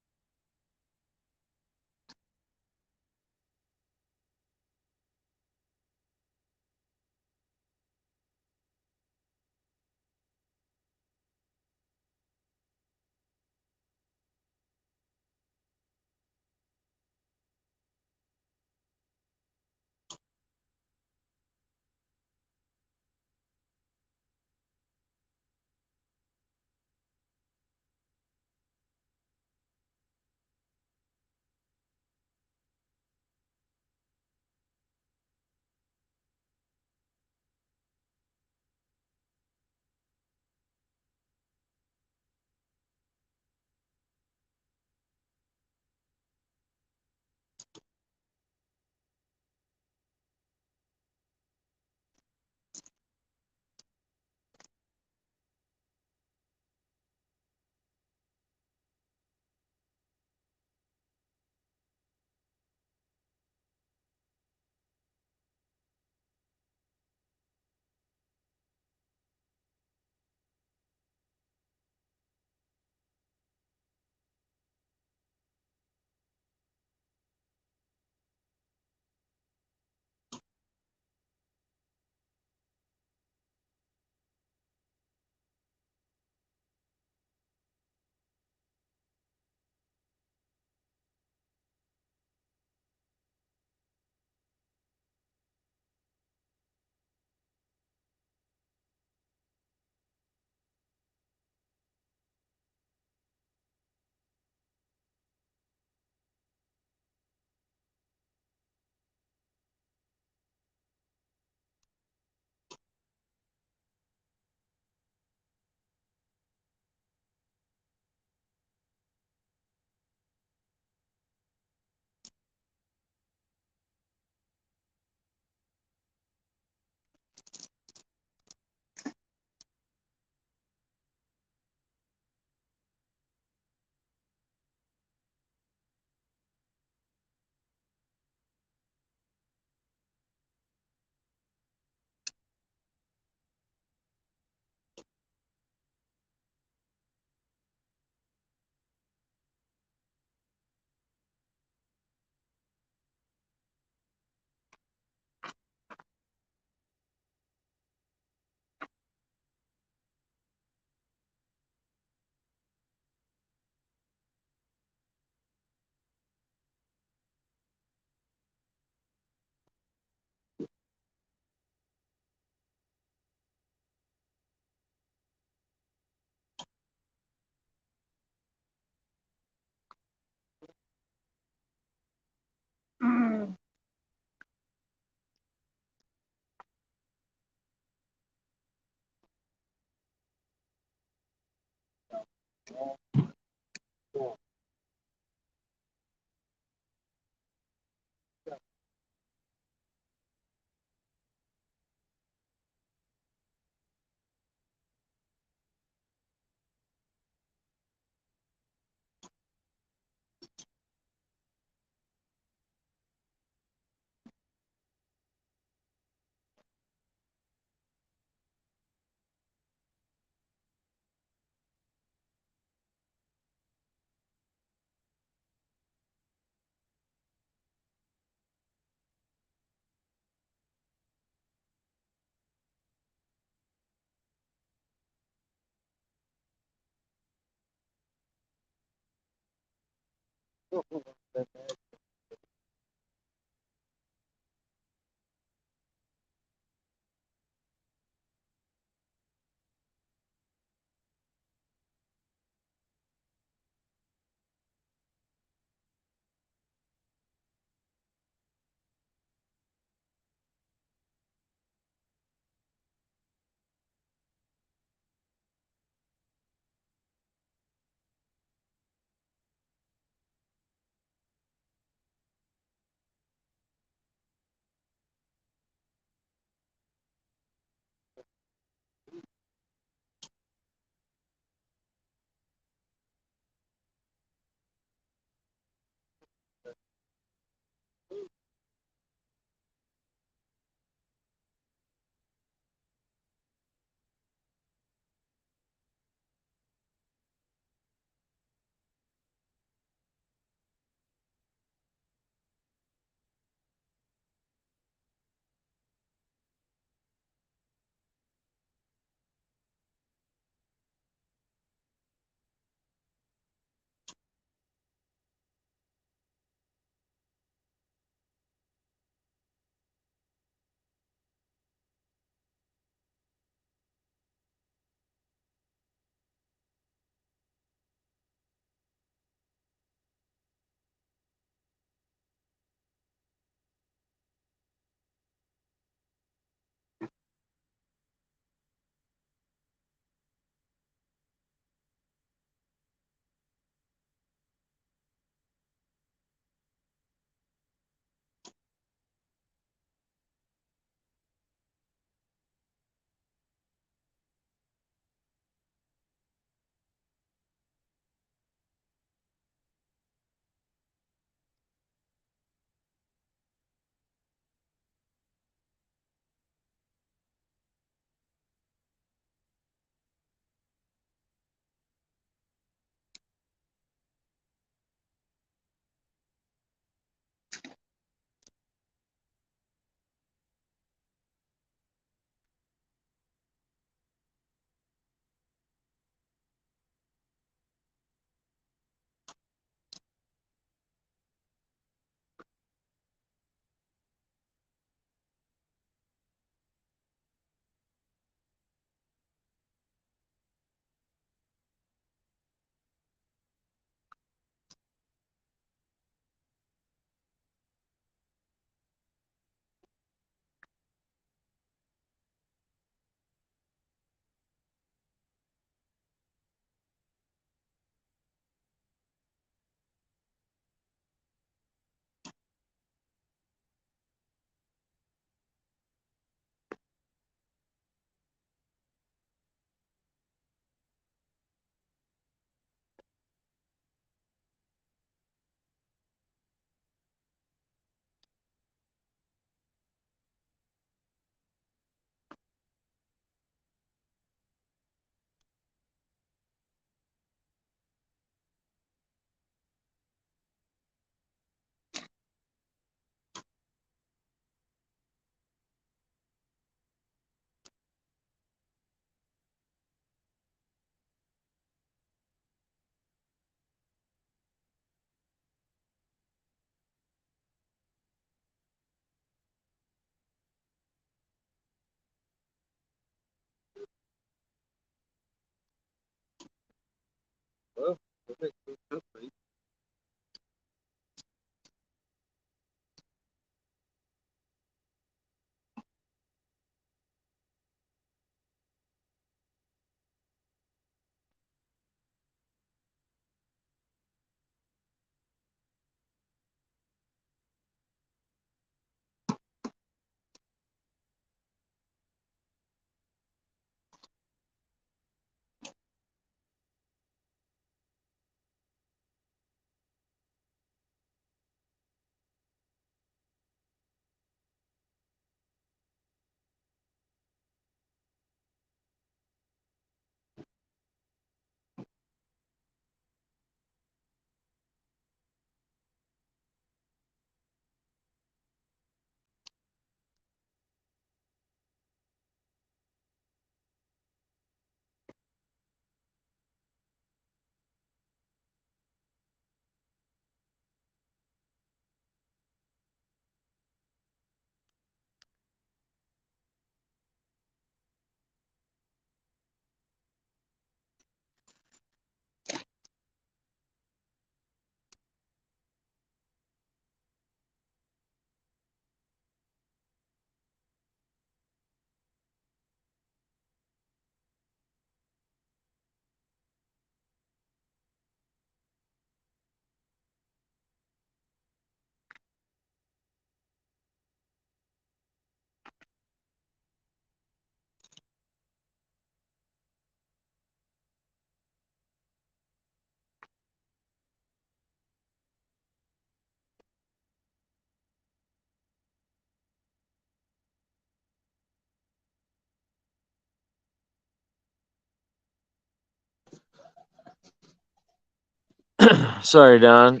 S2: Sorry, Don.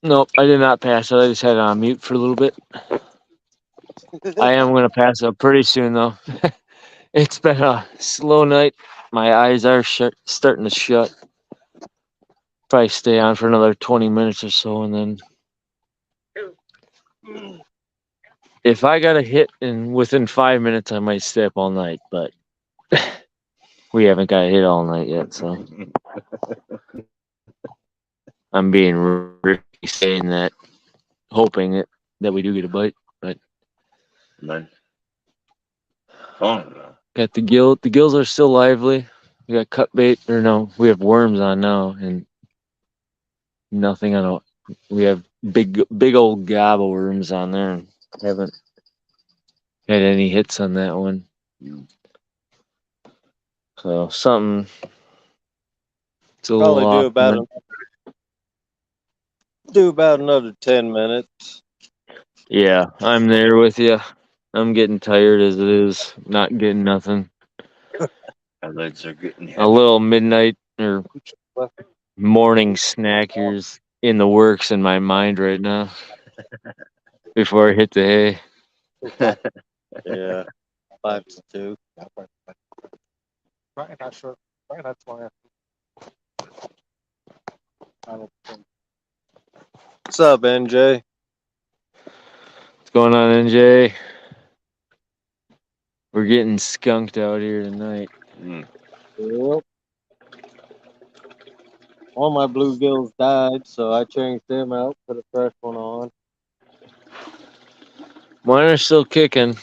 S2: Nope, I did not pass it. I just had it on mute for a little bit. I am going to pass it pretty soon, though. It's been a slow night. My eyes are starting to shut. Probably stay on for another 20 minutes or so, and then if I got a hit in within 5 minutes, I might stay up all night. But we haven't got a hit all night yet, so I'm being risky saying that, hoping that we do get a bite. But
S3: Man. Oh,
S2: got the gill. The gills are still lively. We got cut bait, or no, we have worms on now, and nothing on. We have big old gobble worms on there, and haven't had any hits on that one. So something. It's a little
S1: Probably
S2: off.
S1: do about another 10 minutes.
S2: Yeah, I'm there with you. I'm getting tired as it is, not getting nothing.
S3: my legs are getting heavy.
S2: A little midnight or morning snack here's in the works in my mind right now. Before I hit the hay.
S1: Yeah, 5 to 2.
S6: Brian, not sure. Brian, that's why I don't think.
S1: What's up, NJ?
S2: What's going on, NJ? We're getting skunked out here tonight.
S3: Mm.
S1: Yep. All my bluegills died, so I changed them out, put a fresh one on.
S2: Mine are still kicking,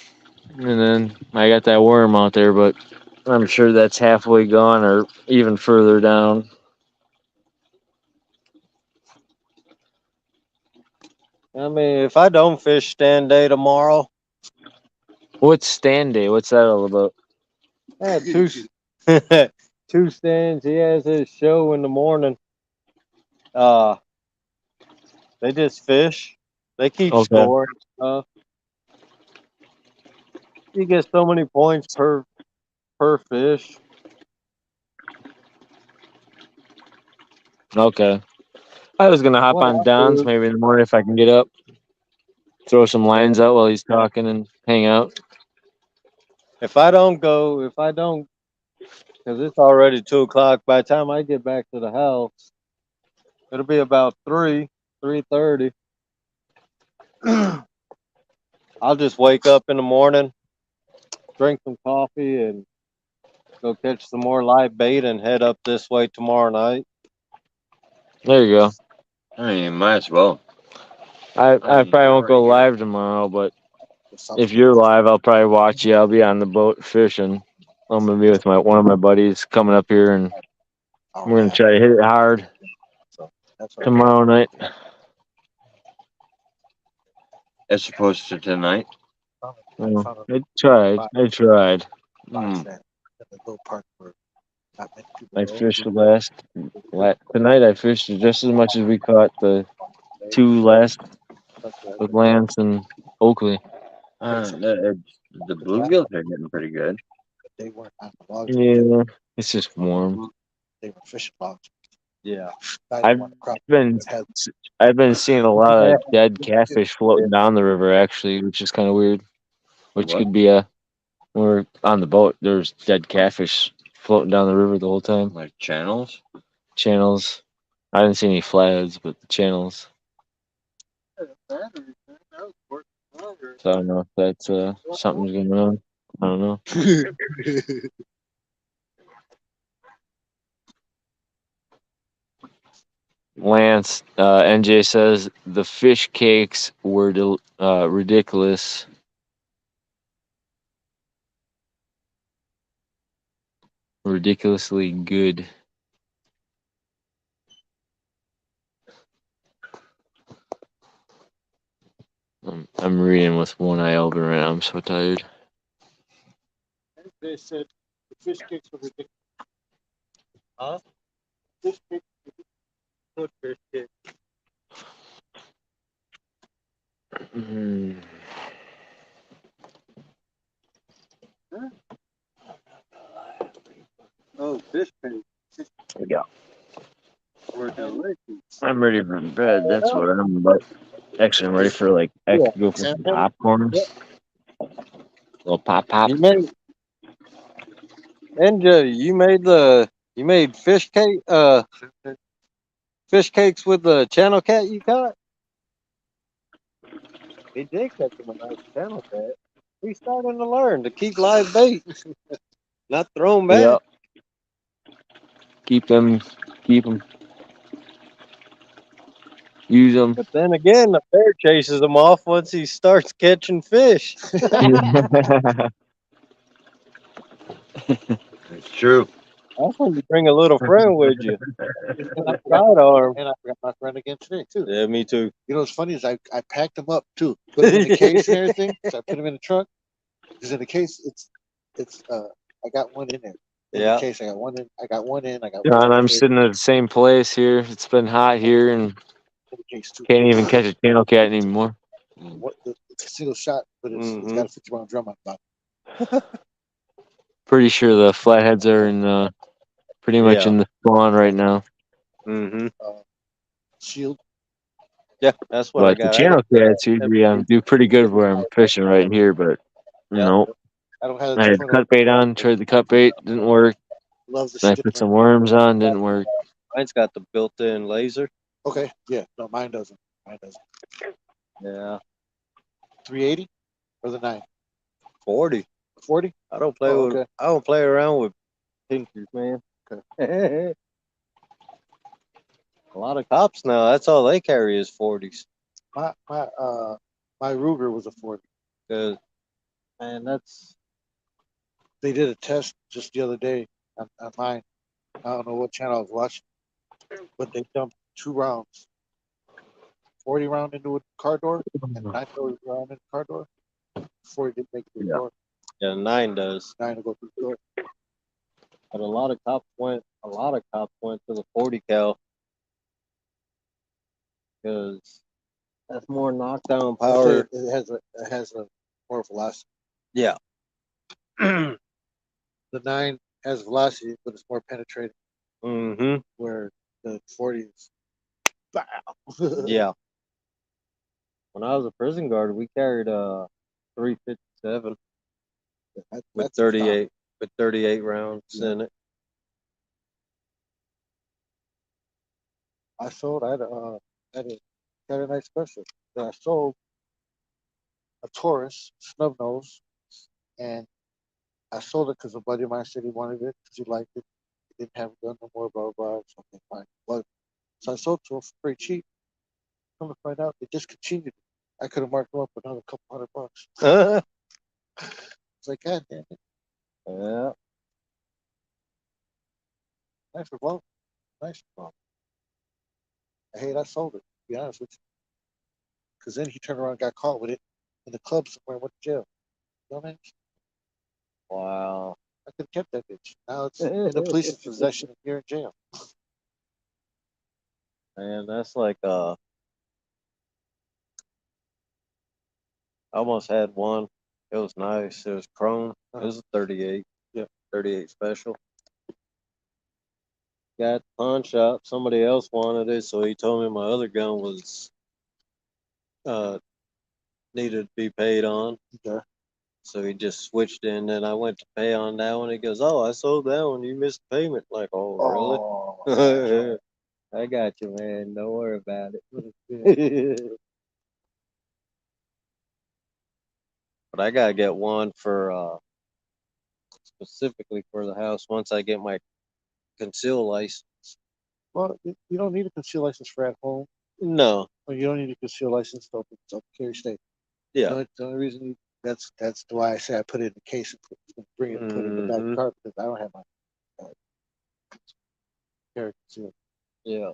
S2: and then I got that worm out there, but I'm sure that's halfway gone or even further down.
S1: I mean, if I don't fish stand day tomorrow,
S2: What's stand day? What's that all about?
S1: I had two stands. He has his show in the morning. They just fish. They keep
S2: Okay.
S1: scoring stuff. You get so many points per fish.
S2: Okay. I was gonna hop
S1: What
S2: on
S1: I
S2: Don's
S1: do,
S2: maybe in the morning if I can get up. Throw some lines out while he's talking and hang out.
S1: if I don't, because it's already 2 o'clock. By the time I get back to the house, it'll be about 3:30. I'll just wake up in the morning, drink some coffee, and go catch some more live bait and head up this way tomorrow night.
S2: There you go.
S3: I mean, you might as well.
S2: I probably won't go live tomorrow, but if you're live, I'll probably watch you. I'll be on the boat fishing. I'm gonna be with one of my buddies coming up here, and we're gonna try to hit it hard
S6: That's what
S2: tomorrow night.
S3: As opposed to tonight.
S2: I tried.
S3: Mm.
S2: I fished tonight. I fished just as much as we caught the two last with Lance and Oakley.
S3: The bluegills are getting pretty good.
S6: They weren't on the logs.
S2: Yeah, it's just warm.
S6: They were fishing logs.
S1: Yeah.
S2: I've been seeing a lot of dead catfish floating down the river actually, which is kind of weird. Which
S3: What?
S2: could be when we're on the boat. There's dead catfish floating down the river the whole time.
S3: Like channels?
S2: Channels. I didn't see any flatheads, but the channels. So I don't know if that's something's going on. I don't know. Lance, NJ says the fish cakes were ridiculous. Ridiculously good. I'm reading with one eye open right now. I'm so tired.
S6: They said the fish cakes were ridiculous. Huh? Fish cakes were good fish cakes.
S2: Mm.
S1: Oh, fish cake.
S2: Yeah. I'm ready for bed. That's what I'm about. Actually, I'm ready for like I have to go for some popcorn. Little pop.
S1: You made you made fish cakes with the channel cat you caught. He did catch him a nice channel cat. He's starting to learn to keep live bait, not throw 'em back.
S2: Yeah. Keep them. Use them.
S1: But then again, the bear chases him off once he starts catching fish.
S3: It's true.
S1: That's when you bring a little friend with you. Sidearm.
S6: And I forgot my friend again today too.
S1: Yeah, me too.
S6: You know what's funny is I packed them up too, put them in the case and everything. So I put them in the trunk because in the case it's I got one in there. In
S1: Yeah.
S6: the case I got one in. I got one in.
S2: John, I'm sitting at the same place here. It's been hot here and
S6: in the case too.
S2: can't even catch a channel cat anymore.
S6: It's a single shot, but it's got a 50-pound drum on the bottom.
S2: Pretty sure the flatheads are in pretty much in the spawn right now.
S1: Mm-hmm.
S6: Shield.
S1: Yeah, that's what I
S2: But the
S1: got.
S2: channel cats usually do pretty good where I'm fishing right here, but no.
S6: I don't have.
S2: I had cut bait on, tried the cut bait, didn't work.
S6: Love the
S2: Then I put some worms on, didn't work.
S1: Mine's got the built-in laser.
S6: Okay, yeah, no, mine doesn't.
S1: Yeah.
S6: 380 or the 9?
S1: 40.
S6: 40?
S1: I don't play with.
S6: Okay.
S1: I don't play around with pinchers, man. Okay. A lot of cops now. That's all they carry is 40s.
S6: My Ruger was a 40.
S1: Cause, man, that's
S6: They did a test just the other day on mine. I don't know what channel I was watching, but they dumped 2 rounds. 40 round into a car door and 9 round in the car door before it didn't make it through the door.
S1: yeah, 9 does.
S6: 9 to go through the door.
S1: But a lot of cops went to the 40 cal because that's more knockdown power.
S6: It has a more velocity.
S1: Yeah.
S6: The 9 has velocity, but it's more penetrating.
S1: Mm-hmm.
S6: Where the 40 is. Bow.
S1: Yeah. When I was a prison guard, we carried a 357 with 38 rounds in it.
S6: I had a nice special. Then I sold a Taurus snub nose, and I sold it because a buddy of mine said he wanted it because he liked it. He didn't have a gun no more, blah blah blah. Something fine. But so I sold to him for pretty cheap. Come to find out, they discontinued it. I could have marked them up another couple $100. It's like, God damn it.
S1: Yeah.
S6: Nice revolver. Nice revolver. I hate I sold it, to be honest with you. Because then he turned around and got caught with it in the club somewhere and went to jail. You know what I mean?
S1: Wow.
S6: I could have kept that bitch. Now it's in the police's possession and you're in jail.
S1: Man, that's like I almost had one. It was nice. It was chrome. It was a 38.
S6: Yeah.
S1: 38 special. Got pawn shop. Somebody else wanted it, so he told me my other gun was needed to be paid on.
S6: Okay.
S1: So he just switched it, and then I went to pay on that one. He goes, "Oh, I sold that one. You missed payment." Like, oh, really? I got you, man. Don't worry about it. But I gotta get one for specifically for the house once I get my conceal license.
S6: Well, you don't need a conceal license for at home.
S1: No.
S6: Well, you don't need a conceal license to open carry state.
S1: Yeah.
S6: The only reason that's why I say I put it in the case and put it in the back of the car because I don't have my carry conceal.
S1: Yeah.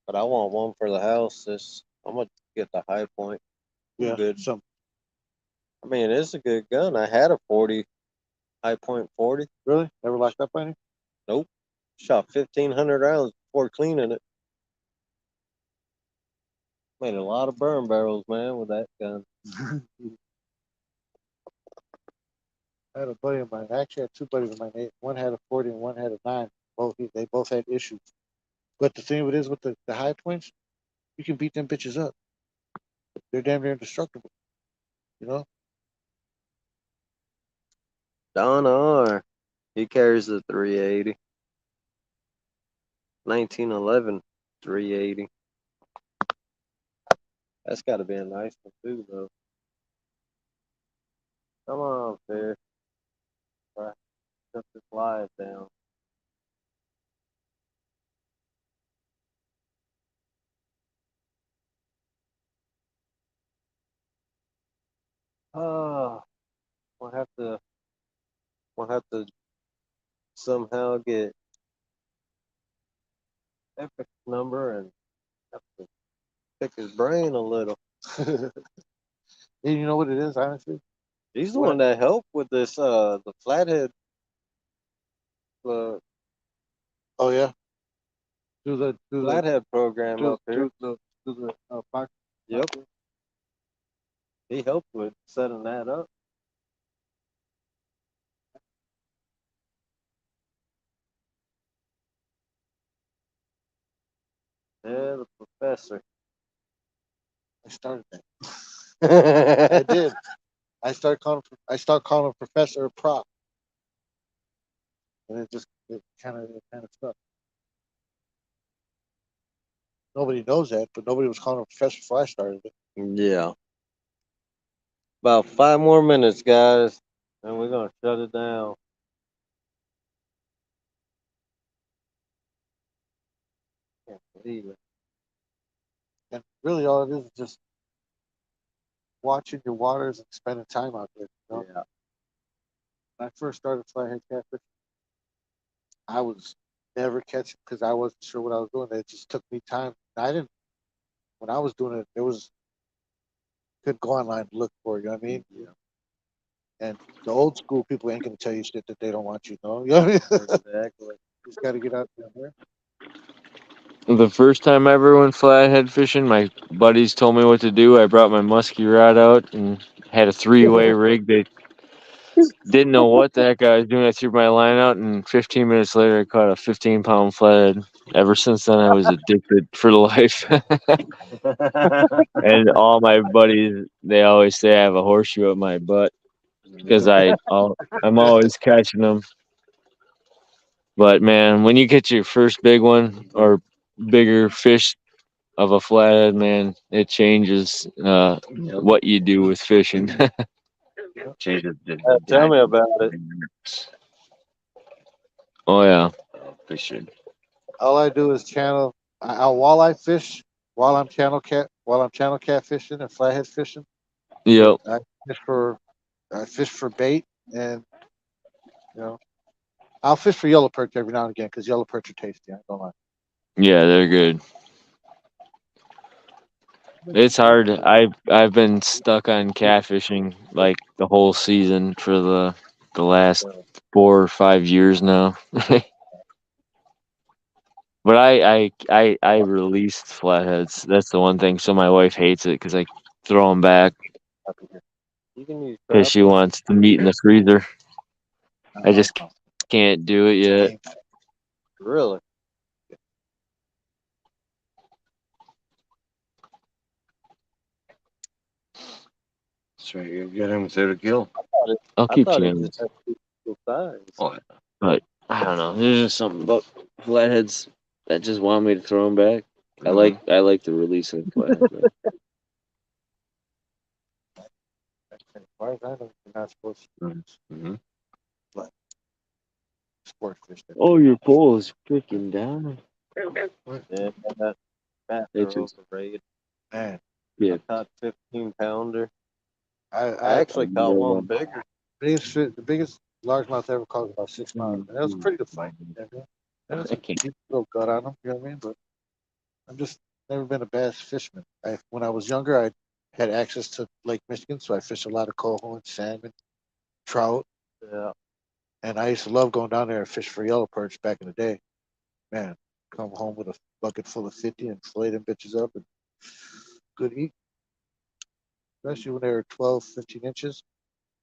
S1: But I want one for the house. I'm gonna get the High Point.
S6: Yeah.
S1: Good.
S6: I
S1: mean, it's a good gun. I had a 40, High Point 40.
S6: Really? Never locked up by any?
S1: Nope. Shot 1,500 rounds before cleaning it. Made a lot of burn barrels, man, with that gun.
S6: I had a buddy of mine. Actually, I had 2 buddies of mine. One had a 40 and one had a 9. They both had issues. But the thing of it is with the high points, you can beat them bitches up. They're damn near indestructible. You know?
S1: Don R. He carries the 380. 1911 380. That's got to be a nice one too, though. Come on, Fair. Right. Shut this live down. Oh, we'll have to somehow get Epic's number and have to pick his brain a little.
S6: And you know what it is, honestly?
S1: He's the
S6: What?
S1: one that helped with this the flathead uh,
S6: Oh yeah. Do the
S1: flathead program
S6: do,
S1: up here.
S6: do the box.
S1: Yep. He helped with setting that up. Yeah, the professor.
S6: I started that. I did. I start calling him Professor Prop. And it kind of stuck. Nobody knows that, but nobody was calling him Professor before I started it.
S1: Yeah. About 5 more minutes, guys, and we're gonna shut it down. Can't believe it.
S6: And really all it is just watching your waters and spending time out there. You know?
S1: Yeah.
S6: When I first started flathead catfish, I was never catching because I wasn't sure what I was doing. It just took me time. When I was doing it, could go online and look for it, you know what I mean?
S1: Yeah.
S6: And the old school people ain't gonna tell you shit that they don't want you to know. You know what I mean?
S1: Exactly.
S6: You just gotta get out there.
S2: The first time I ever went flathead fishing, my buddies told me what to do. I brought my musky rod out and had a 3-way rig. They didn't know what the heck I was doing. I threw my line out, and 15 minutes later, I caught a 15-pound flathead. Ever since then, I was addicted for life. And all my buddies, they always say I have a horseshoe up my butt because I'm always catching them. But man, when you get your first big one or bigger fish of a flathead, man, it changes what you do with fishing.
S3: Changes the
S1: Tell me about it.
S2: Oh yeah,
S3: fishing.
S6: All I do is channel. I'll walleye fish while I'm channel cat fishing and flathead fishing.
S2: yep,
S6: I fish for bait, and you know I'll fish for yellow perch every now and again because yellow perch are tasty. I don't lie.
S2: yeah, they're good. It's hard. I've been stuck on catfishing like the whole season for the last 4 or 5 years now. But I released flatheads. That's the one thing. So my wife hates it because I throw them back
S1: You can use
S2: because she
S1: trap.
S2: wants the meat in the freezer. I just can't do it yet.
S1: Really?
S3: That's right. You get him without a gill.
S2: I'll
S1: I
S2: keep
S1: thought it
S2: channels.
S1: just had two equal sides.
S3: Oh,
S2: But I don't know. There's just something about flatheads that just want me to throw them back. I like the release of flatheads.
S6: As far as I know, you're not supposed to
S3: Mm-hmm.
S6: sport fish. That
S2: Oh, your pole is freaking down.
S1: Yeah, that fat
S2: It's
S1: are
S2: just
S1: overrated.
S6: man,
S2: yeah.
S1: I caught 15-pounder. I
S6: I
S1: actually caught one bigger.
S6: the biggest largemouth I ever caught was about 6 pounds. And that was a pretty good fight. You know what I mean? There was a deep little gut on him. You know what I mean? But I'm just never been a bass fisherman. When I was younger, I had access to Lake Michigan, so I fished a lot of coho and salmon, trout,
S1: Yeah.
S6: and I used to love going down there and fish for yellow perch back in the day. Man, come home with a bucket full of 50 and fillet them bitches up and good eat. Especially when they were 12, 15 inches.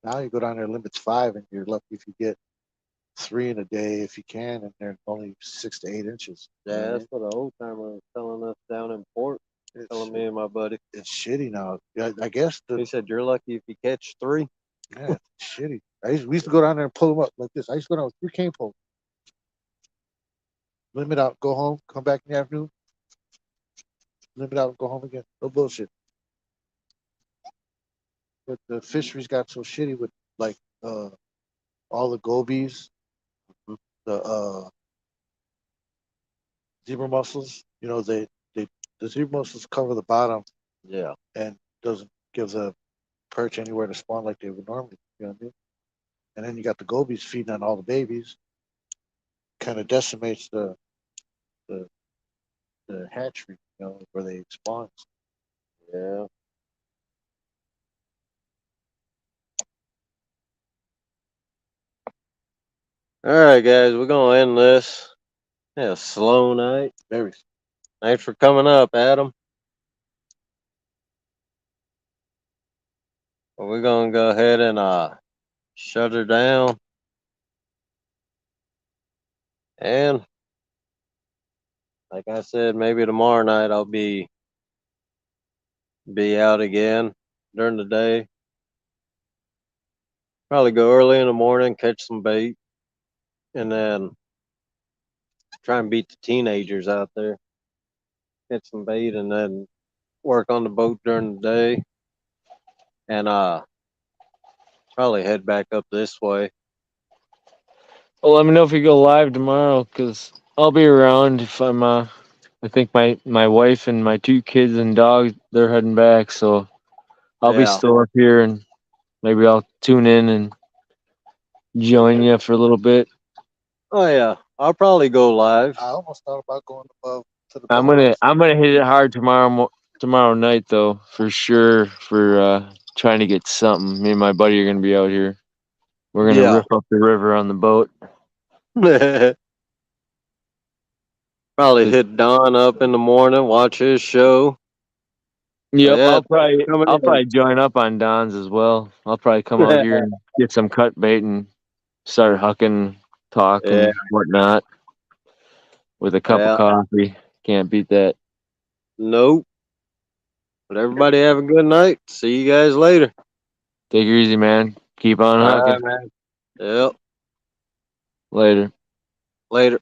S6: Now you go down there, limits 5, and you're lucky if you get 3 in a day if you can, and they're only 6 to 8 inches.
S1: Yeah, that's what the old timer was telling us down in port.
S6: It's,
S1: Telling me and my buddy.
S6: it's shitty now. Yeah, I guess
S1: He said you're lucky if you catch 3.
S6: yeah, it's shitty. We used to go down there and pull them up like this. I used to go down with 3 cane poles. Limit out, go home, come back in the afternoon. Limit out, go home again. No bullshit. But the fisheries got so shitty with like all the gobies, the zebra mussels. You know, the zebra mussels cover the bottom
S1: Yeah.
S6: and doesn't give the perch anywhere to spawn like they would normally. You know what I mean? And then you got the gobies feeding on all the babies. Kind of decimates the hatchery, you know, where they spawn.
S1: Yeah. All right, guys, we're gonna end this. Yeah, slow night.
S6: Very.
S1: Thanks for coming up, Adam. Well, we're gonna go ahead and shut her down. And like I said, maybe tomorrow night I'll be out again during the day. Probably go early in the morning, catch some bait, and then try and beat the teenagers out there. Catch some bait and then work on the boat during the day. And probably head back up this way.
S2: Well, let me know if you go live tomorrow, cause I'll be around. If I'm, I think my wife and my 2 kids and dog, they're heading back, so I'll be
S1: Yeah.
S2: still up here, and maybe I'll tune in and join you for a little bit.
S1: Oh yeah, I'll probably go live.
S6: I almost thought about going above to the.
S2: I'm gonna hit it hard tomorrow night though, for sure. For trying to get something. Me and my buddy are gonna be out here. We're gonna
S1: Yeah.
S2: riff up the river on the boat.
S1: Probably hit Don up in the morning, watch his show.
S2: Yep,
S1: Yeah,
S2: I'll
S1: coming in.
S2: probably join up on Don's as well. I'll probably come out here and get some cut bait and start hucking, talk
S1: Yeah.
S2: and whatnot with a cup
S1: Yeah.
S2: of coffee. Can't beat that.
S1: Nope. But everybody have a good night. See you guys later.
S2: Take it easy, man. Keep on
S1: All
S2: hucking.
S1: right, man. Yep.
S2: Later.
S1: Later.